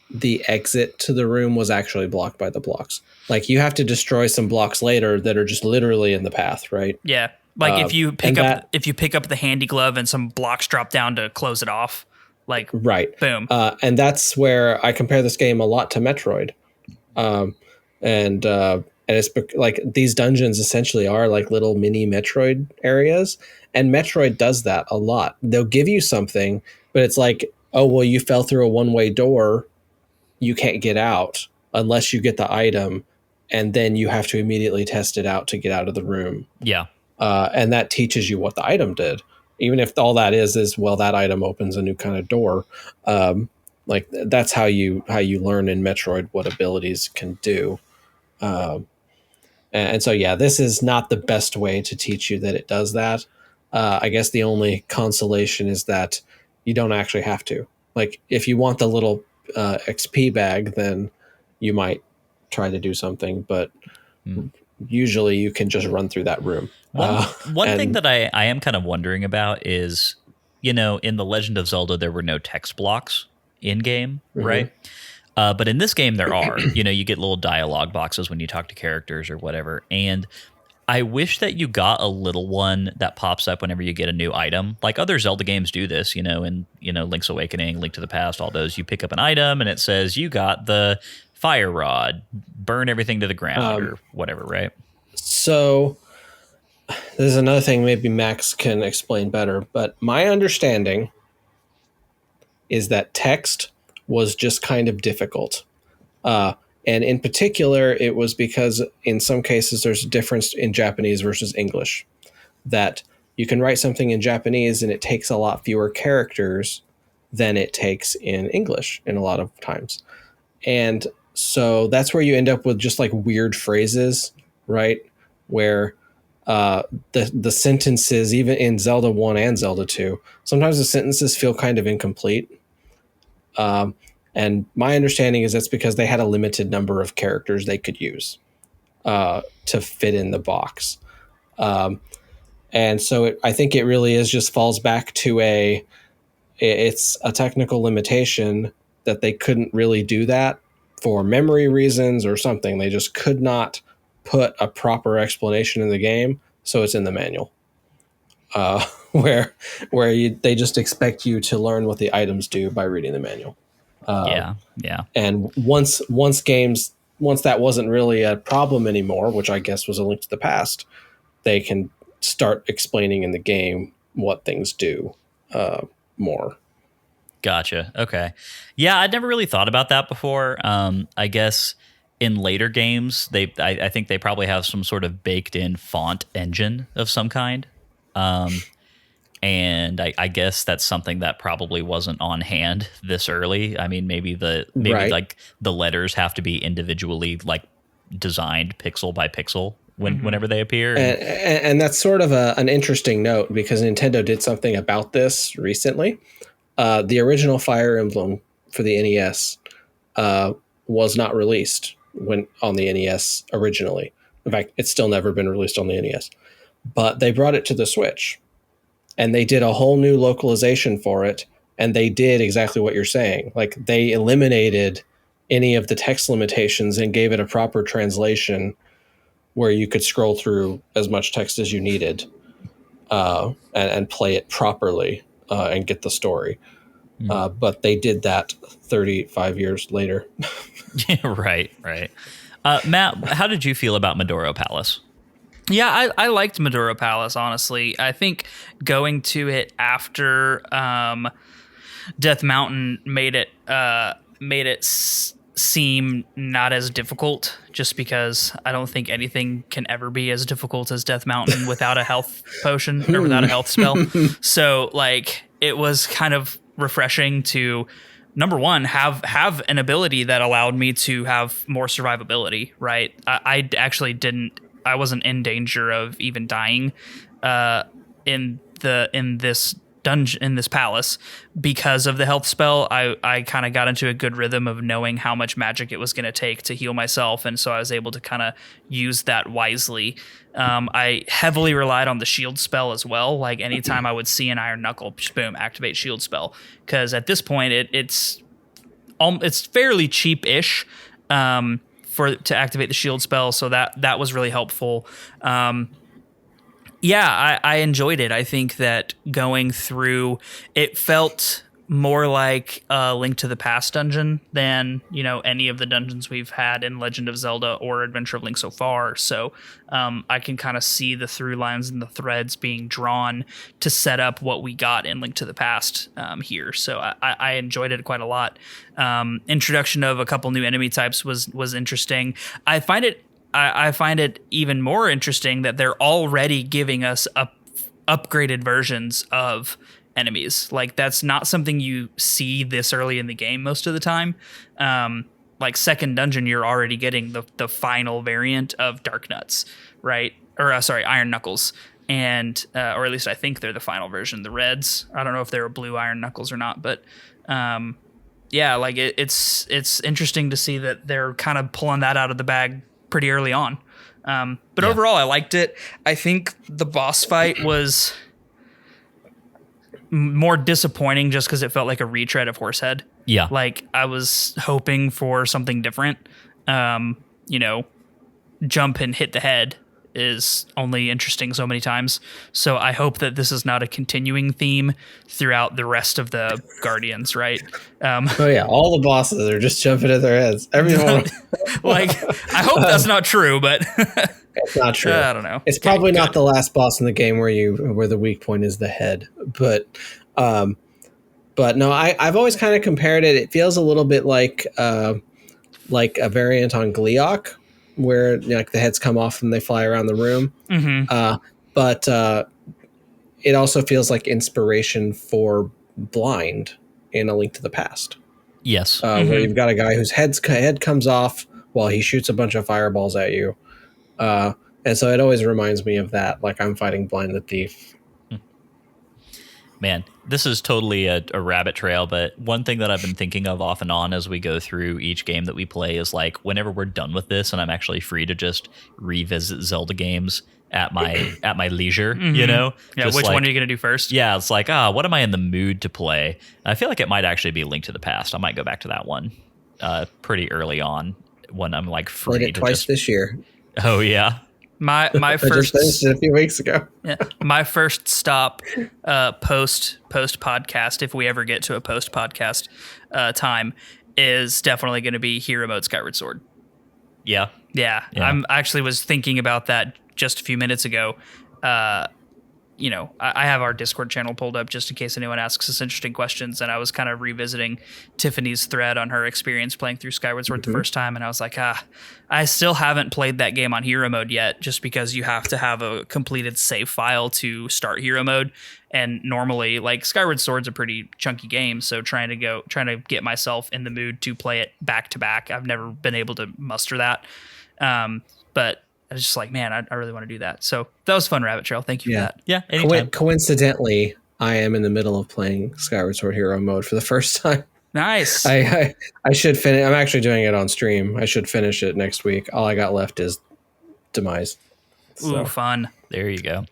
C: the exit to the room was actually blocked by the blocks. Like you have to destroy some blocks later that are just literally in the path, right?
B: Yeah. Like if you pick up the handy glove and some blocks drop down to close it off, like
C: right.
B: Boom.
C: And that's where I compare this game a lot to Metroid. And it's like these dungeons essentially are like little mini Metroid areas. And Metroid does that a lot. They'll give you something, but it's like, oh, well, you fell through a one-way door. You can't get out unless you get the item. And then you have to immediately test it out to get out of the room.
A: Yeah.
C: And that teaches you what the item did. Even if all that is, well, that item opens a new kind of door. Like that's how you learn in Metroid what abilities can do. And so, yeah, this is not the best way to teach you that it does that. I guess the only consolation is that you don't actually have to. Like, if you want the little XP bag, then you might try to do something. But usually you can just run through that room.
A: One thing that I am kind of wondering about is, you know, in The Legend of Zelda, there were no text blocks in-game, right? But in this game, there are. You know, you get little dialogue boxes when you talk to characters or whatever. And I wish that you got a little one that pops up whenever you get a new item. Like other Zelda games do this, in Link's Awakening, Link to the Past, all those. You pick up an item and it says you got the fire rod, burn everything to the ground or whatever, right?
C: So there's another thing maybe Max can explain better, but my understanding is that text was just kind of difficult. And in particular, it was because in some cases there's a difference in Japanese versus English. That you can write something in Japanese and it takes a lot fewer characters than it takes in English in a lot of times. And so that's where you end up with just like weird phrases, right? Where the sentences, even in Zelda 1 and Zelda 2, sometimes the sentences feel kind of incomplete. And my understanding is that's because they had a limited number of characters they could use to fit in the box. And so I think it really just falls back to it's a technical limitation that they couldn't really do that for memory reasons or something. They just could not put a proper explanation in the game, so it's in the manual. Where they just expect you to learn what the items do by reading the manual.
A: Yeah.
C: And once that wasn't really a problem anymore, which I guess was a Link to the Past, they can start explaining in the game what things do more.
A: Gotcha. Okay. Yeah, I'd never really thought about that before. I guess in later games, I think they probably have some sort of baked-in font engine of some kind. And I guess that's something that probably wasn't on hand this early. I mean, maybe
C: Right.
A: like the letters have to be individually like designed pixel by pixel whenever they appear.
C: And that's sort of an interesting note because Nintendo did something about this recently. The original Fire Emblem for the NES was not released on the NES originally. In fact, it's still never been released on the NES. But they brought it to the Switch. And they did a whole new localization for it. And they did exactly what you're saying. Like they eliminated any of the text limitations and gave it a proper translation where you could scroll through as much text as you needed and play it properly and get the story. But they did that 35 years later.
A: Right. Matt, how did you feel about Maduro Palace?
B: Yeah, I liked Maduro Palace, honestly. I think going to it after Death Mountain made it seem not as difficult, just because I don't think anything can ever be as difficult as Death Mountain without a health potion or without a health spell. So like it was kind of refreshing to, number one, have an ability that allowed me to have more survivability, right? I wasn't in danger of even dying in this dungeon, in this palace, because of the health spell. I kind of got into a good rhythm of knowing how much magic it was going to take to heal myself, and so I was able to kind of use that wisely. I heavily relied on the shield spell as well. Like anytime I would see an iron knuckle, just boom, activate shield spell. Because at this point, it's fairly cheap-ish. To activate the shield spell, so that was really helpful. I enjoyed it. I think that going through it felt more like a Link to the Past dungeon than any of the dungeons we've had in Legend of Zelda or Adventure of Link so far. So I can kind of see the through lines and the threads being drawn to set up what we got in Link to the Past here. So I enjoyed it quite a lot. Introduction of a couple new enemy types was interesting. I find it even more interesting that they're already giving us upgraded versions of enemies. Like that's not something you see this early in the game most of the time. Like second dungeon, you're already getting the final variant of Dark Nuts, right? Or Iron Knuckles, and or at least I think they're the final version. The Reds, I don't know if they were blue Iron Knuckles or not, but like it's interesting to see that they're kind of pulling that out of the bag pretty early on. But overall, I liked it. I think the boss fight was more disappointing just because it felt like a retread of Horsehead. Yeah. Like I was hoping for something different. Jump and hit the head is only interesting so many times. So I hope that this is not a continuing theme throughout the rest of the Guardians, right?
C: Oh yeah, all the bosses are just jumping at their heads. Everyone,
B: Like, I hope that's not true, but
C: it's not true.
B: I don't know.
C: It's probably not the last boss in the game where the weak point is the head, but no, I've always kind of compared it. It feels a little bit like a variant on Gleeok, where like the heads come off and they fly around the room.
B: Mm-hmm.
C: But it also feels like inspiration for Blind in A Link to the Past.
A: Yes.
C: Where you've got a guy whose head comes off while he shoots a bunch of fireballs at you. And so it always reminds me of that, like I'm fighting Blind the Thief.
A: Man, this is totally a rabbit trail, but one thing that I've been thinking of off and on as we go through each game that we play is like whenever we're done with this and I'm actually free to just revisit Zelda games at my leisure, you know?
B: Yeah,
A: just
B: which
A: like,
B: one are you going to do first?
A: Yeah, it's like, what am I in the mood to play? I feel like it might actually be Link to the Past. I might go back to that one pretty early on when I'm like free.
C: Played it twice this year.
A: Oh, yeah.
B: My first
C: just finished it a few weeks ago.
B: Yeah, my first stop post podcast, if we ever get to a post podcast time, is definitely going to be Hero Mode Skyward Sword.
A: Yeah.
B: Yeah, I'm actually was thinking about that just a few minutes ago. You know, I have our Discord channel pulled up just in case anyone asks us interesting questions, and I was kind of revisiting Tiffany's thread on her experience playing through Skyward Sword the first time, and I was like, I still haven't played that game on Hero Mode yet, just because you have to have a completed save file to start Hero Mode, and normally, like, Skyward Sword's a pretty chunky game, so trying to get myself in the mood to play it back to back, I've never been able to muster that, but I was just like, man, I really want to do that. So that was fun, Rabbit Trail. Thank you for that.
A: Yeah, anytime.
C: Coincidentally, I am in the middle of playing Skyward Sword Hero Mode for the first time.
B: Nice.
C: I should finish. I'm actually doing it on stream. I should finish it next week. All I got left is Demise.
B: Ooh, fun.
A: There you go.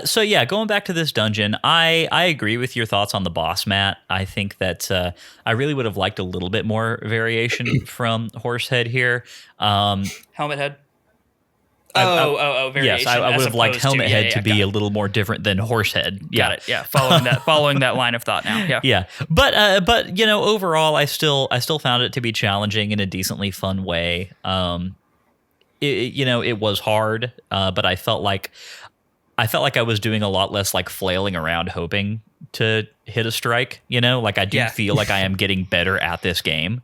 A: So yeah, going back to this dungeon, I agree with your thoughts on the boss, Matt. I think that I really would have liked a little bit more variation from Horsehead here.
B: Helmet Head. Variation.
A: Yes, I would have liked Helmet Head to be a little more different than Horsehead. Yeah.
B: Got it. Yeah, following that line of thought now. Yeah.
A: Yeah. But you know, overall I still found it to be challenging in a decently fun way. It was hard, but I felt like I was doing a lot less like flailing around hoping to hit a strike, you know? Like I do feel like I am getting better at this game.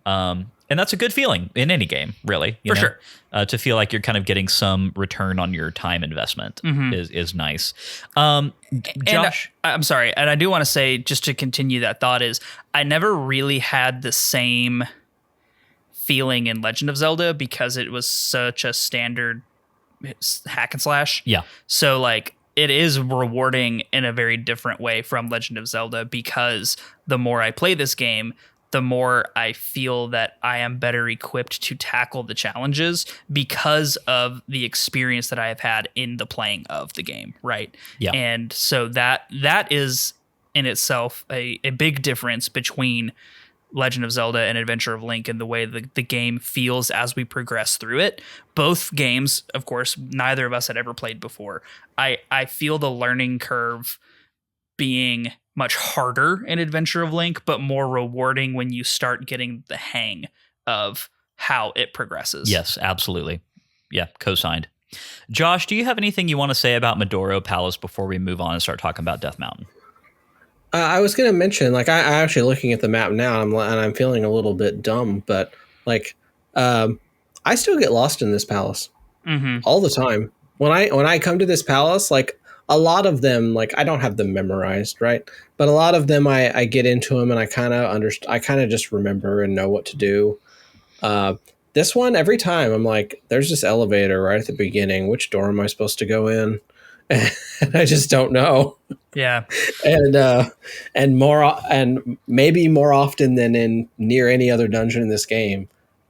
A: And that's a good feeling in any game, really.
B: For sure.
A: To feel like you're kind of getting some return on your time investment is nice. Josh?
B: I'm sorry. And I do want to say, just to continue that thought, is I never really had the same feeling in Legend of Zelda because it was such a standard hack and slash.
A: Yeah.
B: So, like, it is rewarding in a very different way from Legend of Zelda because the more I play this game, the more I feel that I am better equipped to tackle the challenges because of the experience that I have had in the playing of the game, right?
A: Yeah.
B: And so that is in itself a big difference between Legend of Zelda and Adventure of Link and the way the game feels as we progress through it. Both games, of course, neither of us had ever played before. I feel the learning curve being much harder in Adventure of Link, but more rewarding when you start getting the hang of how it progresses.
A: Yes, absolutely. Yeah, co-signed. Josh, do you have anything you want to say about Madoro Palace before we move on and start talking about Death Mountain?
C: I was going to mention, like, I actually looking at the map now, and I'm feeling a little bit dumb, but like, I still get lost in this palace all the time. When I come to this palace, like, a lot of them, like, I don't have them memorized, right? But a lot of them, I get into them and I kind of just remember and know what to do. This one, every time I'm like, there's this elevator right at the beginning. Which door am I supposed to go in? And I just don't know.
B: Yeah.
C: And maybe more often than in near any other dungeon in this game,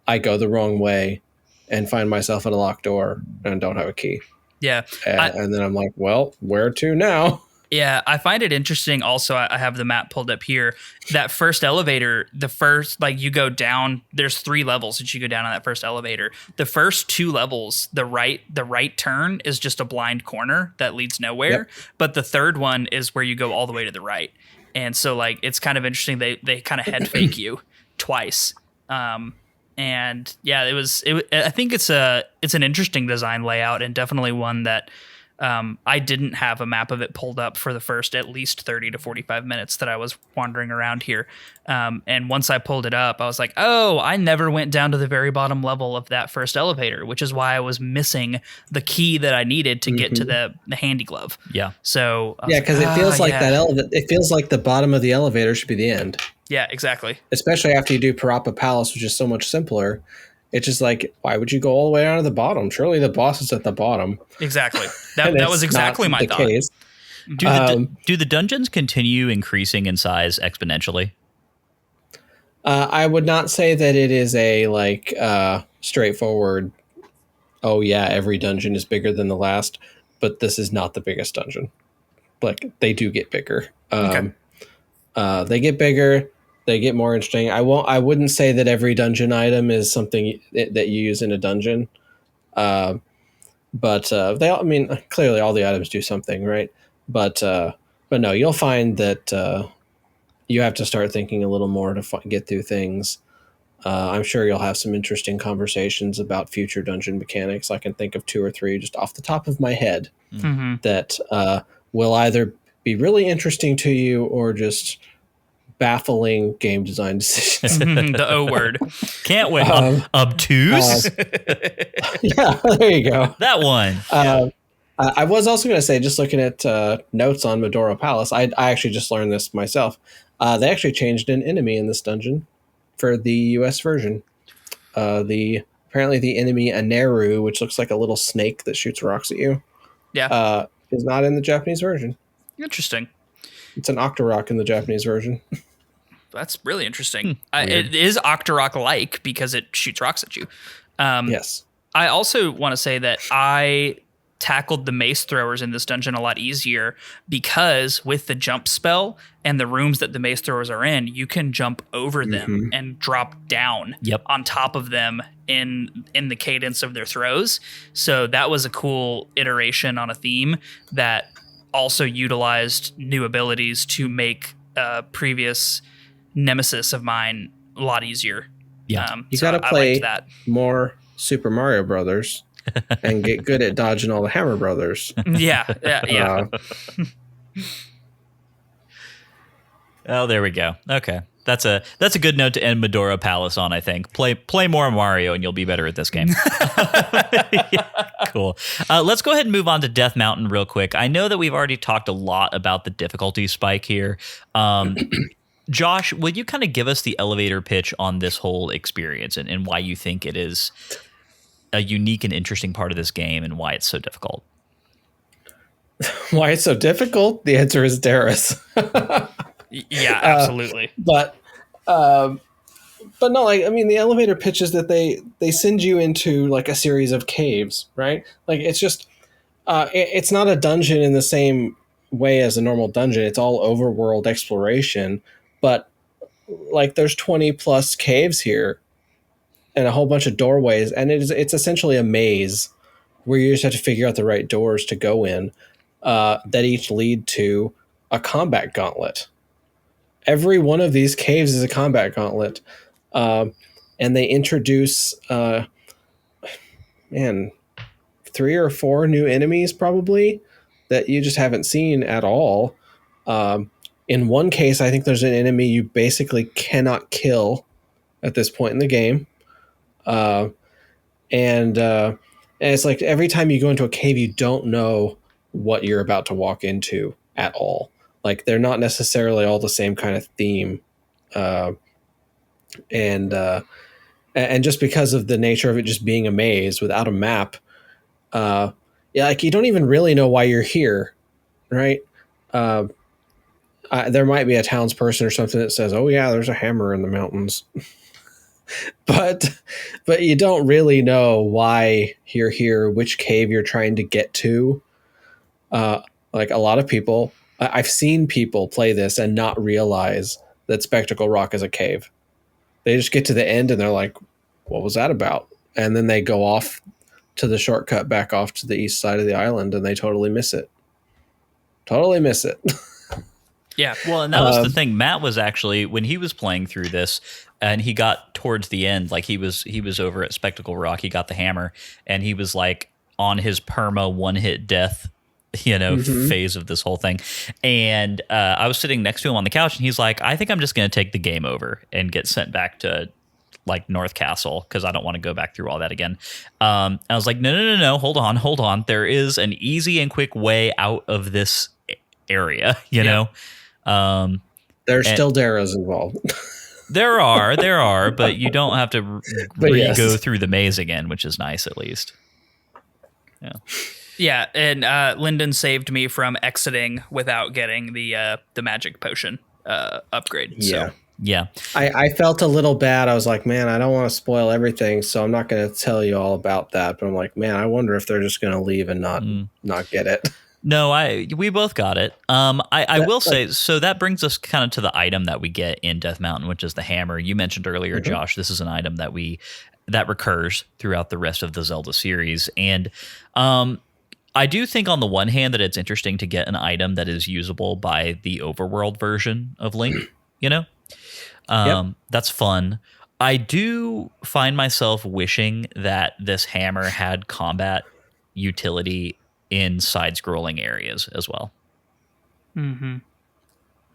C: I go the wrong way and find myself in a locked door and don't have a key.
B: Yeah.
C: And then I'm like, well, where to now?
B: Yeah, I find it interesting. Also, I have the map pulled up here. That first elevator, you go down. There's 3 levels that you go down on that first elevator. The first 2 levels, the right turn is just a blind corner that leads nowhere.
C: Yep.
B: But the third one is where you go all the way to the right. And so, like, it's kind of interesting. They kind of head fake you twice. And yeah, I think it's an interesting design layout, and definitely one that. I didn't have a map of it pulled up for the first at least 30 to 45 minutes that I was wandering around here. And once I pulled it up, I was like, oh, I never went down to the very bottom level of that first elevator, which is why I was missing the key that I needed to get to the handy glove.
A: Yeah.
B: So
C: because it feels like it feels like the bottom of the elevator should be the end.
B: Yeah, exactly.
C: Especially after you do Parappa Palace, which is so much simpler. It's just like, why would you go all the way down to the bottom? Surely the boss is at the bottom.
B: Exactly. That was exactly my thought.
C: Case.
A: Do the dungeons continue increasing in size exponentially?
C: I would not say that it is a straightforward, oh yeah, every dungeon is bigger than the last, but this is not the biggest dungeon. Like, they do get bigger.
B: Okay.
C: They get bigger. They get more interesting. I wouldn't say that every dungeon item is something that you use in a dungeon. But clearly all the items do something, right? But no, you'll find that you have to start thinking a little more to get through things. I'm sure you'll have some interesting conversations about future dungeon mechanics. I can think of 2 or 3 just off the top of my head that will either be really interesting to you or just baffling game design decisions.
B: The O word.
A: Can't win. Obtuse?
C: Yeah, there you go.
A: That one.
C: I was also going to say, just looking at notes on Maduro Palace, I actually just learned this myself. They actually changed an enemy in this dungeon for the US version. Apparently the enemy Aneru, which looks like a little snake that shoots rocks at you, is not in the Japanese version.
B: Interesting.
C: It's an Octorok in the Japanese version.
B: That's really interesting. It is Octorok-like because it shoots rocks at you.
C: Yes.
B: I also want to say that I tackled the mace throwers in this dungeon a lot easier because with the jump spell and the rooms that the mace throwers are in, you can jump over them and drop down on top of them in the cadence of their throws. So that was a cool iteration on a theme that also utilized new abilities to make previous nemesis of mine a lot easier.
A: Yeah,
C: you got to play more Super Mario Brothers and get good at dodging all the Hammer Brothers.
B: Yeah.
A: Oh, there we go. Okay, that's a good note to end Maduro Palace on. I think play more Mario and you'll be better at this game. Cool. Let's go ahead and move on to Death Mountain real quick. I know that we've already talked a lot about the difficulty spike here. Josh, will you kind of give us the elevator pitch on this whole experience and why you think it is a unique and interesting part of this game and why it's so difficult?
C: Why it's so difficult? The answer is Darius.
B: Yeah, absolutely.
C: But no, the elevator pitch is that they send you into like a series of caves, right? Like it's just it's not a dungeon in the same way as a normal dungeon. It's all overworld exploration, but like there's 20 plus caves here and a whole bunch of doorways, and it's essentially a maze where you just have to figure out the right doors to go in that each lead to a combat gauntlet. Every one of these caves is a combat gauntlet, and they introduce 3 or 4 new enemies probably that you just haven't seen at all. In one case, I think there's an enemy you basically cannot kill at this point in the game. And it's like every time you go into a cave, you don't know what you're about to walk into at all. Like they're not necessarily all the same kind of theme. And just because of the nature of it just being a maze without a map, like you don't even really know why you're here, right? There might be a townsperson or something that says, "Oh yeah, there's a hammer in the mountains," but you don't really know why you're here, which cave you're trying to get to. Like a lot of people I've seen people play this and not realize that Spectacle Rock is a cave. They just get to the end and they're like, what was that about? And then they go off to the shortcut back off to the east side of the island and they totally miss it. Totally miss it.
B: Yeah.
A: Well, and that was the thing. Matt was actually, when he was playing through this and he got towards the end, like he was over at Spectacle Rock, he got the hammer and he was like on his perma one-hit death, phase of this whole thing. And I was sitting next to him on the couch and he's like, I think I'm just going to take the game over and get sent back to like North Castle because I don't want to go back through all that again. I was like, no, hold on. There is an easy and quick way out of this area, know?
C: There's still Darrows involved.
A: There are, but you don't have to go through the maze again, which is nice at least. Yeah.
B: Yeah, and Lyndon saved me from exiting without getting the magic potion upgrade.
C: Yeah.
B: So.
A: Yeah.
C: I felt a little bad. I was like, man, I don't want to spoil everything, so I'm not going to tell you all about that. But I'm like, man, I wonder if they're just going to leave and not get it.
A: No, we both got it. I will say, so that brings us kind of to the item that we get in Death Mountain, which is the hammer. You mentioned earlier, Josh, this is an item that recurs throughout the rest of the Zelda series. And I do think on the one hand that it's interesting to get an item that is usable by the overworld version of Link, That's fun. I do find myself wishing that this hammer had combat utility in side-scrolling areas as well.
B: Mm-hmm.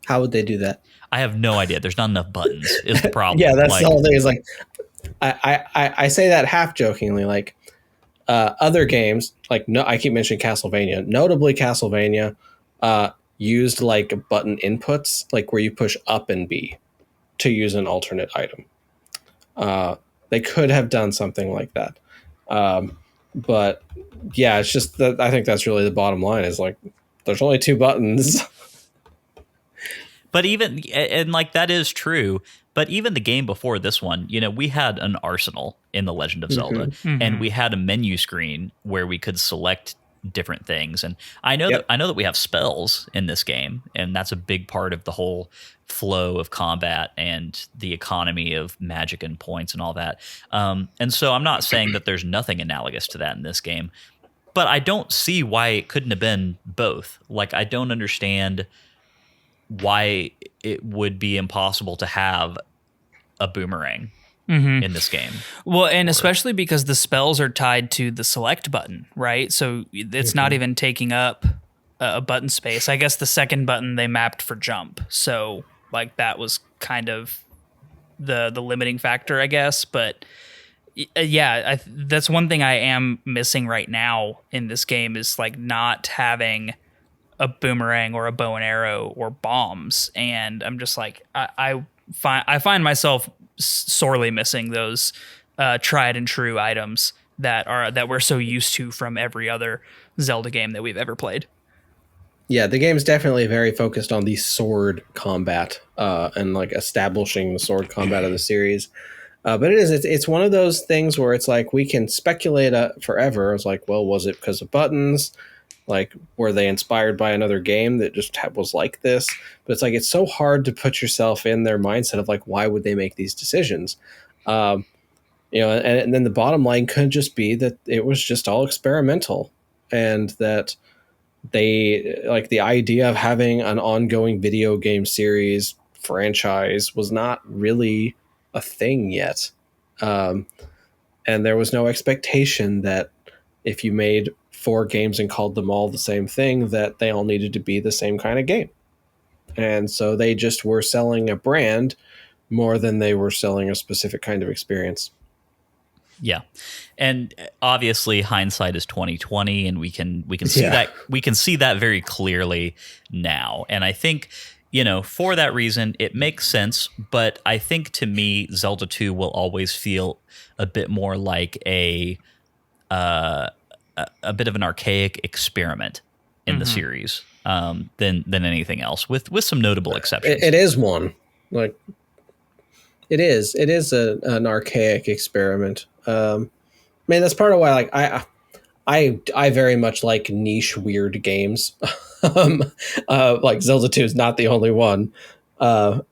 C: How would they do that?
A: I have no idea. There's not enough buttons is the problem.
C: Yeah, that's the whole thing. Is like, I say that half jokingly, like other games, like I keep mentioning Castlevania. Notably, Castlevania used like button inputs, like where you push up and B to use an alternate item. They could have done something like that. But yeah, it's just that I think that's really the bottom line is like, there's only 2 buttons.
A: But even, and like that is true, but even the game before this one, we had an arsenal in The Legend of Zelda, and we had a menu screen where we could select different things. And I know that we have spells in this game, and that's a big part of the whole flow of combat and the economy of magic and points and all that. And so I'm not saying that there's nothing analogous to that in this game, but I don't see why it couldn't have been both. Like, I don't understand why it would be impossible to have a boomerang in this game.
B: Well, and especially because the spells are tied to the select button, right? So it's not even taking up a button space. I guess the second button they mapped for jump. So like that was kind of the limiting factor, I guess. But yeah, that's one thing I am missing right now in this game is like not having a boomerang or a bow and arrow or bombs. And I'm just like, I find myself sorely missing those tried and true items that we're so used to from every other Zelda game that we've ever played.
C: Yeah, the game's definitely very focused on the sword combat and like establishing the sword combat of the series. But it's one of those things where it's like we can speculate forever. It's like, well, was it because of buttons? Like, were they inspired by another game that just was like this? But it's like, it's so hard to put yourself in their mindset of like, why would they make these decisions? And then the bottom line could just be that it was just all experimental, and that they like the idea of having an ongoing video game series franchise was not really a thing yet. And there was no expectation that if you made 4 games and called them all the same thing, that they all needed to be the same kind of game. And so they just were selling a brand more than they were selling a specific kind of experience.
A: Yeah. And obviously hindsight is 2020, and we can see that very clearly now. And I think, for that reason, it makes sense. But I think to me, Zelda 2 will always feel a bit more like a bit of an archaic experiment in the series than anything else, with some notable exceptions.
C: It is one. Like, it is an archaic experiment. That's part of why, like, I very much like niche weird games. Like Zelda 2 is not the only one. But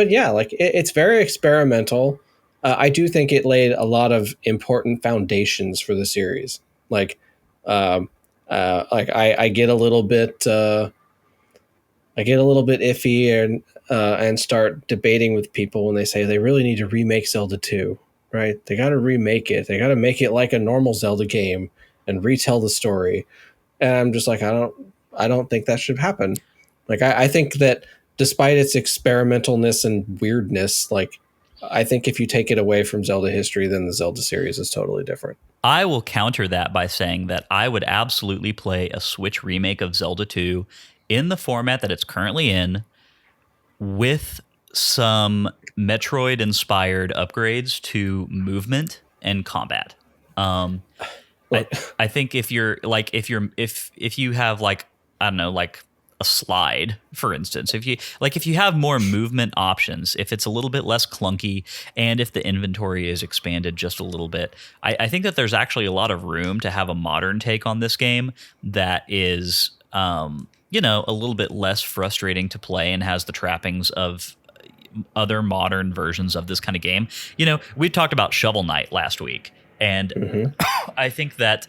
C: yeah, like it's very experimental. I do think it laid a lot of important foundations for the series. Um, I get a little bit iffy and start debating with people when they say they really need to remake Zelda 2, right? They got to remake it. They got to make it like a normal Zelda game and retell the story. And I'm just like, I don't think that should happen. Like, I think that despite its experimentalness and weirdness, like, I think if you take it away from Zelda history, then the Zelda series is totally different.
A: I will counter that by saying that I would absolutely play a Switch remake of Zelda 2 in the format that it's currently in, with some Metroid-inspired upgrades to movement and combat. I think if you have like, I don't know, like a slide, for instance, if you have more movement options, if it's a little bit less clunky, and if the inventory is expanded just a little bit, I think that there's actually a lot of room to have a modern take on this game that is, a little bit less frustrating to play and has the trappings of other modern versions of this kind of game. We talked about Shovel Knight last week, and I think that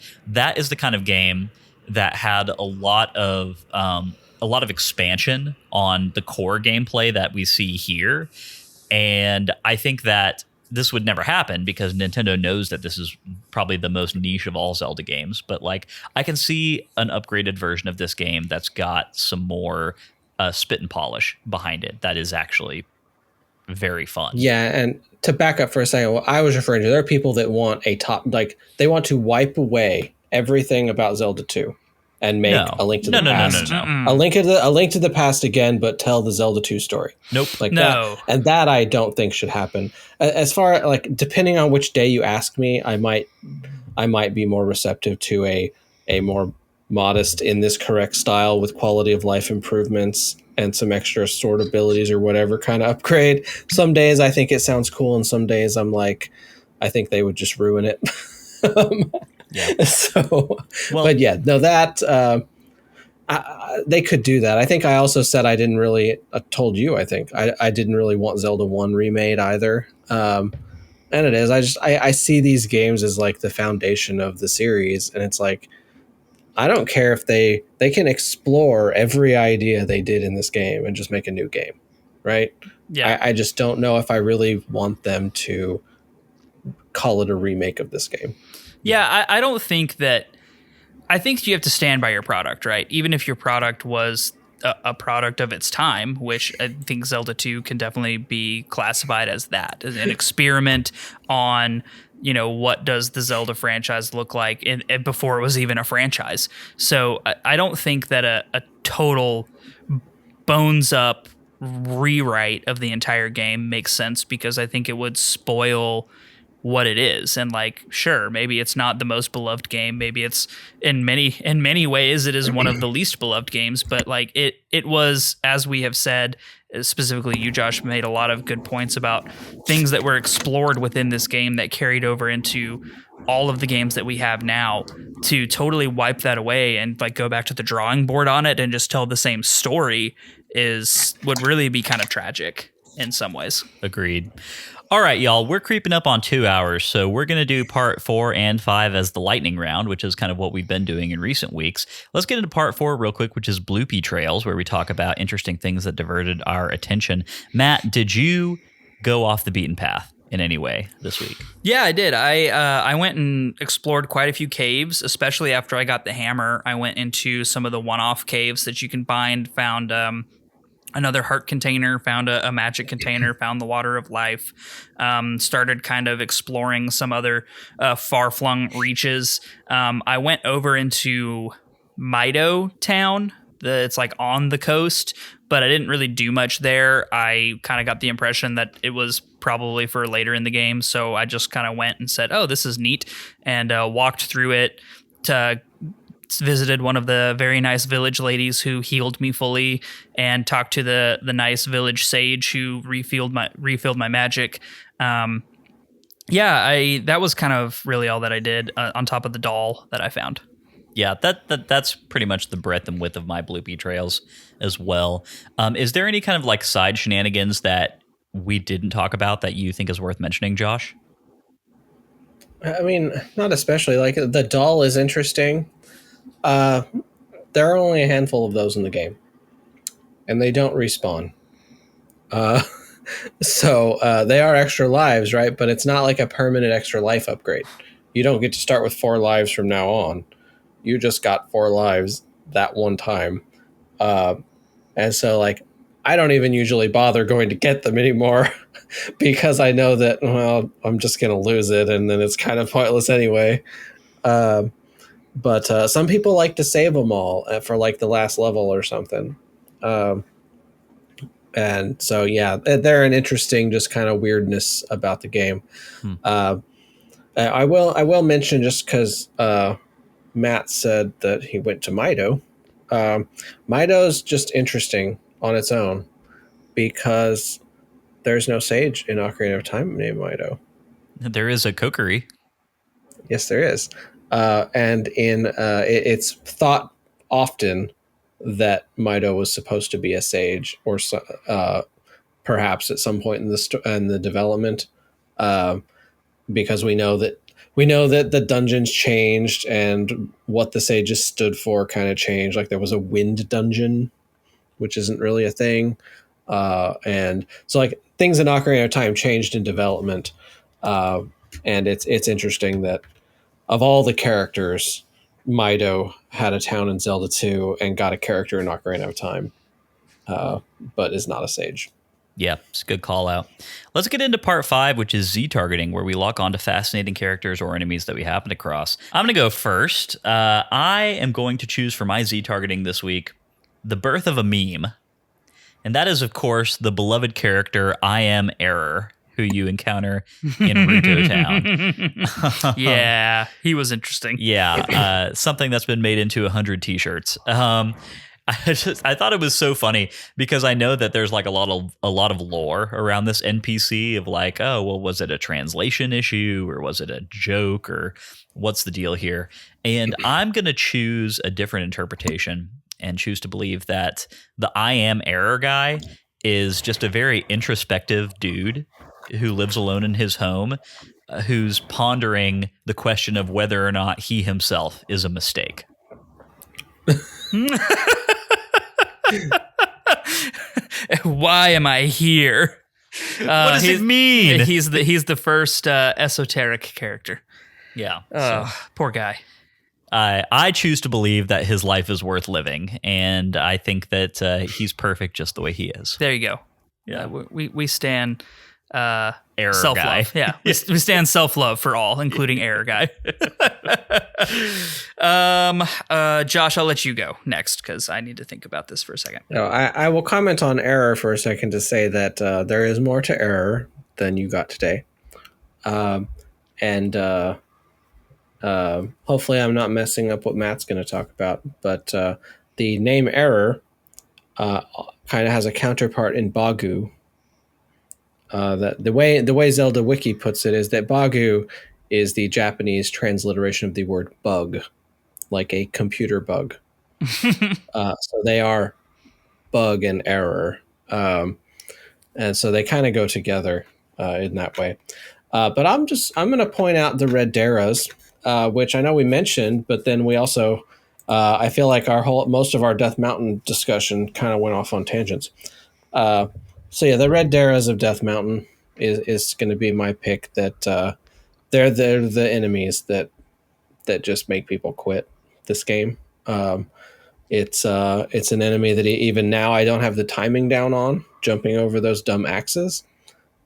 A: is the kind of game that had a lot of expansion on the core gameplay that we see here. And I think that this would never happen because Nintendo knows that this is probably the most niche of all Zelda games. But like, I can see an upgraded version of this game that's got some more spit and polish behind it. That is actually very fun.
C: Yeah, and to back up for a second, what I was referring to, there are people that want they want to wipe away everything about Zelda 2 and make a Link to the Past.
A: No.
C: A Link to the Past again, but tell the Zelda 2 story.
A: Nope.
C: Like that, and that I don't think should happen. As far like depending on which day you ask me, I might be more receptive to a more modest in this correct style with quality of life improvements and some extra sword abilities or whatever kind of upgrade. Some days I think it sounds cool, and some days I'm like, I think they would just ruin it.
A: Yeah.
C: So, but yeah, no, that they could do that. I think I also said I didn't really. I told you. I think I didn't really want Zelda 1 remade either. And it is. I see these games as like the foundation of the series, and it's like, I don't care if they can explore every idea they did in this game and just make a new game, right?
B: Yeah.
C: I just don't know if I really want them to call it a remake of this game.
B: Yeah, I don't think that. I think you have to stand by your product, right? Even if your product was a product of its time, which I think Zelda 2 can definitely be classified as that, as an experiment on, what does the Zelda franchise look like before it was even a franchise. So I don't think that a total bones up rewrite of the entire game makes sense, because I think it would spoil what it is. And like, sure, maybe it's not the most beloved game, maybe it's in many ways it is one of the least beloved games, but like it was, as we have said, specifically you, Josh, made a lot of good points about things that were explored within this game that carried over into all of the games that we have now. To totally wipe that away and like go back to the drawing board on it and just tell the same story would really be kind of tragic in some ways.
A: Agreed. All right, y'all, we're creeping up on 2 hours, so we're going to do part 4 and 5 as the lightning round, which is kind of what we've been doing in recent weeks. Let's get into part 4 real quick, which is Bloopy Trails, where we talk about interesting things that diverted our attention. Matt, did you go off the beaten path in any way this week?
B: Yeah, I did. I went and explored quite a few caves, especially after I got the hammer. I went into some of the one-off caves that you can find, found another heart container, found a magic container, found the water of life, started kind of exploring some other far-flung reaches. I went over into Mido Town. It's like on the coast, but I didn't really do much there. I kind of got the impression that it was probably for later in the game, so I just kind of went and said, oh, this is neat, and walked through it, visited one of the very nice village ladies who healed me fully, and talked to the nice village sage who refilled my magic. Yeah, that was kind of really all that I did on top of the doll that I found.
A: Yeah, that's pretty much the breadth and width of my bloopy trails as well. Is there any kind of like side shenanigans that we didn't talk about that you think is worth mentioning, Josh?
C: I mean, not especially. Like, the doll is interesting. There are only a handful of those in the game, and they don't respawn. So they are extra lives, right? But it's not like a permanent extra life upgrade. You don't get to start with 4 lives from now on. You just got 4 lives that one time. And so, like, I don't even usually bother going to get them anymore because I know that, well, I'm just going to lose it, and then it's kind of pointless anyway. But some people like to save them all for, like, the last level or something. And so, yeah, they're an interesting just kind of weirdness about the game. I will mention, just because Matt said that he went to Mido. Mido's just interesting on its own because there's no sage in Ocarina of Time named Mido.
A: There is a Kokiri.
C: Yes, there is. And it's thought often that Mido was supposed to be a sage, or perhaps at some point in the development, because we know that the dungeons changed and what the sages stood for kind of changed. Like, there was a wind dungeon, which isn't really a thing, and so, like, things in Ocarina of Time changed in development, and it's interesting that of all the characters, Mido had a town in Zelda 2 and got a character in Ocarina of Time, but is not a sage.
A: Yeah, it's a good call out. Let's get into part 5, which is Z targeting, where we lock onto fascinating characters or enemies that we happen across. I'm going to go first. I am going to choose for my Z targeting this week the birth of a meme. And that is, of course, the beloved character I Am Error, who you encounter in Ruto Town.
B: Yeah, he was interesting.
A: Yeah, something that's been made into 100 t-shirts. I thought it was so funny because I know that there's like a lot of lore around this NPC of like, oh, well, was it a translation issue or was it a joke or what's the deal here? And I'm going to choose a different interpretation and choose to believe that the I Am Error guy is just a very introspective dude who lives alone in his home, who's pondering the question of whether or not he himself is a mistake.
B: Why am I here?
A: What does it mean?
B: He's the first esoteric character.
A: Yeah.
B: Poor guy.
A: I choose to believe that his life is worth living, and I think that he's perfect just the way he is.
B: There you go. Yeah, we stand
A: Error
B: self-love.
A: guy.
B: Yeah, we stand self-love for all, including Error guy. Josh, I'll let you go next because I need to think about this for a second.
C: No, I will comment on Error for a second to say that there is more to Error than you got today. And hopefully I'm not messing up what Matt's going to talk about, but the name Error kind of has a counterpart in Bagu. That the way Zelda Wiki puts it is that Bagu is the Japanese transliteration of the word bug, like a computer bug. So they are bug and error, and so they kind of go together in that way. But I'm going to point out the Red Daras, which I know we mentioned, but then we also I feel like most of our Death Mountain discussion kind of went off on tangents. So yeah, the Red Daras of Death Mountain is going to be my pick. That they're the enemies that just make people quit this game. It's an enemy that even now I don't have the timing down on, jumping over those dumb axes.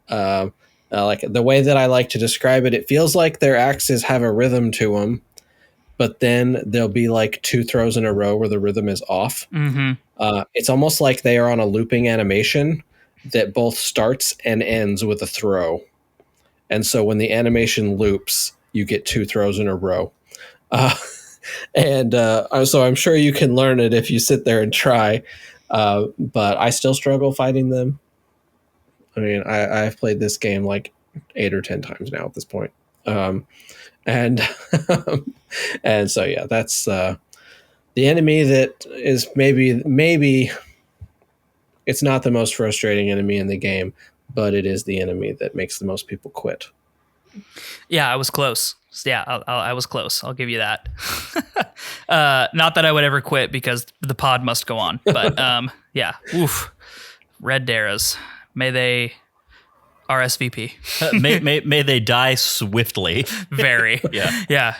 C: Like the way that I like to describe it, it feels like their axes have a rhythm to them, but then there'll be like 2 throws in a row where the rhythm is off. Mm-hmm. It's almost like they are on a looping animation that both starts and ends with a throw. And so when the animation loops, you get 2 throws in a row. So I'm sure you can learn it if you sit there and try. But I still struggle fighting them. I mean, I've played this game like 8 or 10 times now at this point. And and so yeah, that's the enemy that is maybe it's not the most frustrating enemy in the game, but it is the enemy that makes the most people quit.
B: Yeah, I was close. Yeah, I was close. I'll give you that. Not that I would ever quit because the pod must go on. But yeah, oof. Red Darrows. May they RSVP.
A: may they die swiftly.
B: Very. Yeah.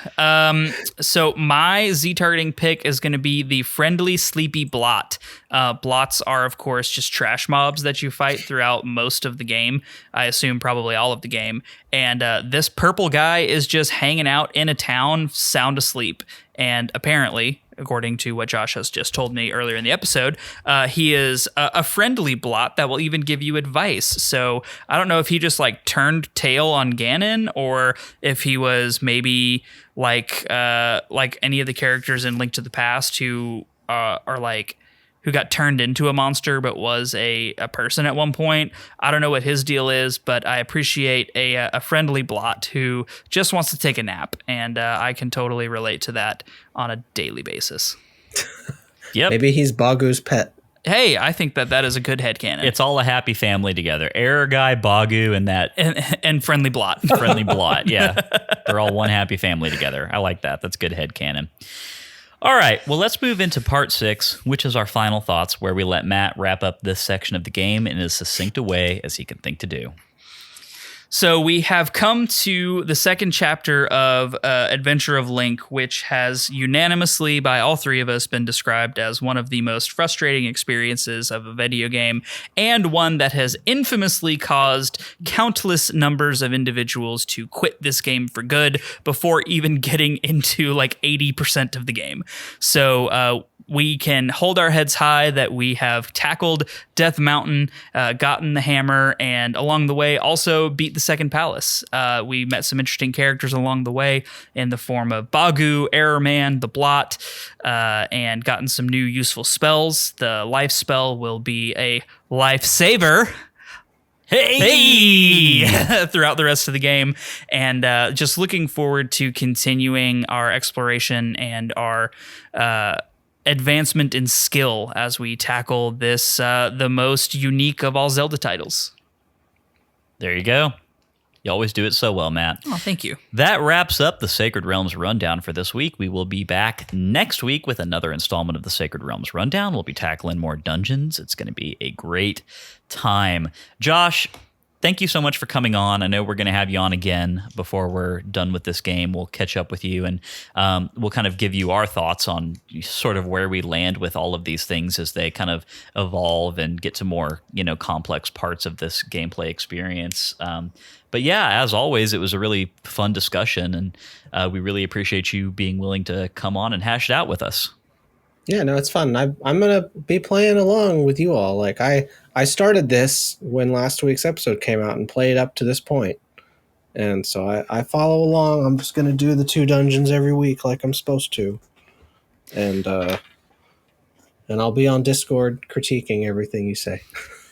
B: So my Z targeting pick is going to be the Friendly Sleepy Blot. Blots are, of course, just trash mobs that you fight throughout most of the game. I assume probably all of the game. And this purple guy is just hanging out in a town, sound asleep. And apparently, according to what Josh has just told me earlier in the episode, he is a friendly blot that will even give you advice. So I don't know if he just like turned tail on Ganon, or if he was maybe like any of the characters in Link to the Past who are like who got turned into a monster but was a person at one point. I don't know what his deal is, but I appreciate a friendly blot who just wants to take a nap, and I can totally relate to that on a daily basis.
A: Yep.
C: Maybe he's Bagu's pet.
B: Hey, I think that is a good headcanon.
A: It's all a happy family together. Error Guy, Bagu, and that
B: and friendly blot.
A: Friendly blot. Yeah, they're all one happy family together. I like that. That's good headcanon. All right, well, let's move into part 6, which is our final thoughts, where we let Matt wrap up this section of the game in as succinct a way as he can think to do.
B: So we have come to the second chapter of Adventure of Link, which has unanimously, by all three of us, been described as one of the most frustrating experiences of a video game, and one that has infamously caused countless numbers of individuals to quit this game for good before even getting into like 80% of the game. So we can hold our heads high that we have tackled Death Mountain, gotten the hammer, and along the way also beat the second palace. We met some interesting characters along the way in the form of Bagu, Error Man, the Blot, and gotten some new useful spells. The life spell will be a lifesaver. Hey! Throughout the rest of the game, and just looking forward to continuing our exploration and our advancement in skill as we tackle this, the most unique of all Zelda titles.
A: There you go. You always do it so well, Matt.
B: Oh, thank you.
A: That wraps up the Sacred Realms Rundown for this week. We will be back next week with another installment of the Sacred Realms Rundown. We'll be tackling more dungeons. It's going to be a great time. Josh, thank you so much for coming on. I know we're going to have you on again before we're done with this game. We'll catch up with you, and we'll kind of give you our thoughts on sort of where we land with all of these things as they kind of evolve and get to more, complex parts of this gameplay experience. But yeah, as always, it was a really fun discussion, and we really appreciate you being willing to come on and hash it out with us.
C: Yeah, no, it's fun. I'm going to be playing along with you all. Like I started this when last week's episode came out and played up to this point. And so I follow along. I'm just going to do the 2 dungeons every week like I'm supposed to. And I'll be on Discord critiquing everything you say.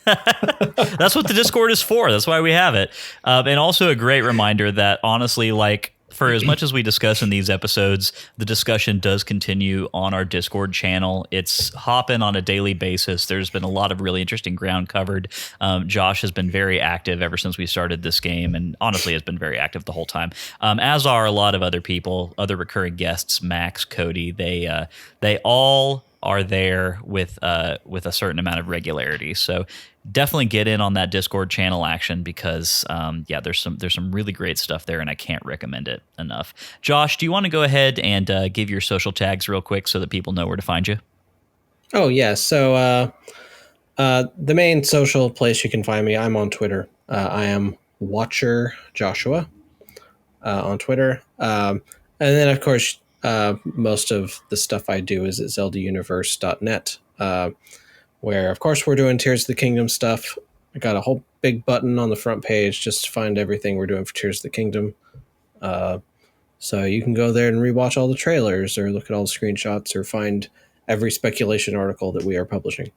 A: That's what the Discord is for. That's why we have it. And also a great reminder that honestly, like, for as much as we discuss in these episodes, the discussion does continue on our Discord channel. It's hopping on a daily basis. There's been a lot of really interesting ground covered. Josh has been very active ever since we started this game, and honestly has been very active the whole time, as are a lot of other people, other recurring guests, Max, Cody. They all are there with a certain amount of regularity. So definitely get in on that Discord channel action because there's some really great stuff there, and I can't recommend it enough. Josh, do you want to go ahead and give your social tags real quick so that people know where to find you?
C: Oh yeah, so the main social place you can find me, I'm on Twitter. I am Watcher Joshua on Twitter, and then of course most of the stuff I do is at zeldauniverse.net, where of course we're doing Tears of the Kingdom stuff. I got a whole big button on the front page just to find everything we're doing for Tears of the Kingdom. So you can go there and rewatch all the trailers or look at all the screenshots or find every speculation article that we are publishing.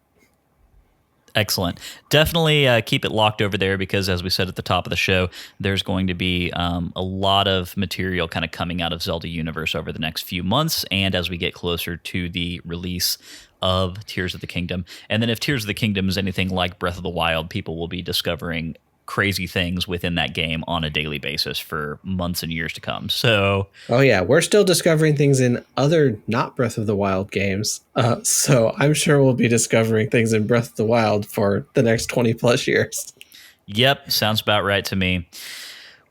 A: Excellent. Definitely keep it locked over there because, as we said at the top of the show, there's going to be a lot of material kind of coming out of Zelda Universe over the next few months, and as we get closer to the release of Tears of the Kingdom. And then if Tears of the Kingdom is anything like Breath of the Wild, people will be discovering crazy things within that game on a daily basis for months and years to come. So,
C: oh yeah, we're still discovering things in other not Breath of the Wild games. So I'm sure we'll be discovering things in Breath of the Wild for the next 20 plus years.
A: Yep, sounds about right to me.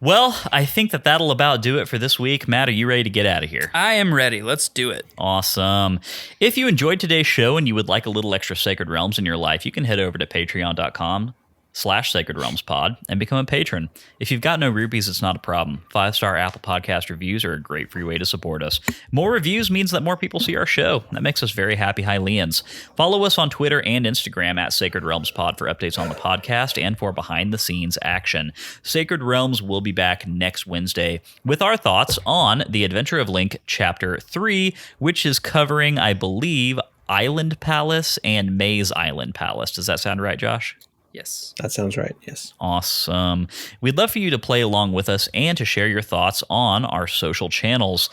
A: Well, I think that'll about do it for this week. Matt, are you ready to get out of here?
B: I am ready. Let's do it.
A: Awesome. If you enjoyed today's show and you would like a little extra Sacred Realms in your life, you can head over to patreon.com/Sacred Realms Pod and become a patron. If you've got no rupees, it's not a problem. 5-star Apple Podcast reviews are a great free way to support us. More reviews means that more people see our show. That makes us very happy Hylians. Follow us on Twitter and Instagram at Sacred Realms Pod for updates on the podcast and for behind-the-scenes action. Sacred Realms will be back next Wednesday with our thoughts on The Adventure of Link Chapter 3, which is covering, I believe, Island Palace and Maze Island Palace. Does that sound right, Josh?
B: Yes.
C: That sounds right. Yes.
A: Awesome. We'd love for you to play along with us and to share your thoughts on our social channels.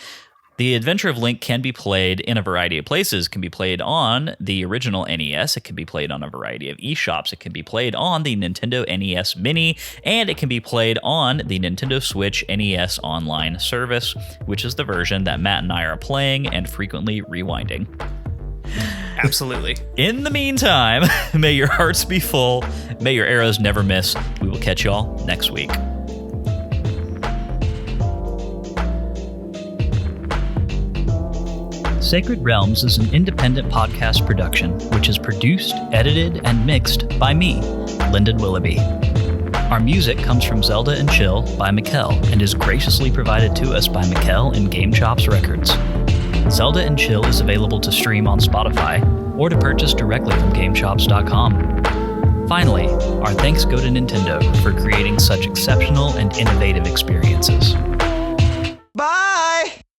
A: The Adventure of Link can be played in a variety of places. It can be played on the original NES. It can be played on a variety of eShops. It can be played on the Nintendo NES Mini, and it can be played on the Nintendo Switch NES Online service, which is the version that Matt and I are playing and frequently rewinding.
B: Absolutely.
A: In the meantime, may your hearts be full. May your arrows never miss. We will catch y'all next week. Sacred Realms is an independent podcast production which is produced, edited, and mixed by me, Lyndon Willoughby. Our music comes from Zelda and Chill by Mikkel and is graciously provided to us by Mikkel and Game Chops Records. Zelda and Chill is available to stream on Spotify or to purchase directly from GameChops.com. Finally, our thanks go to Nintendo for creating such exceptional and innovative experiences.
D: Bye!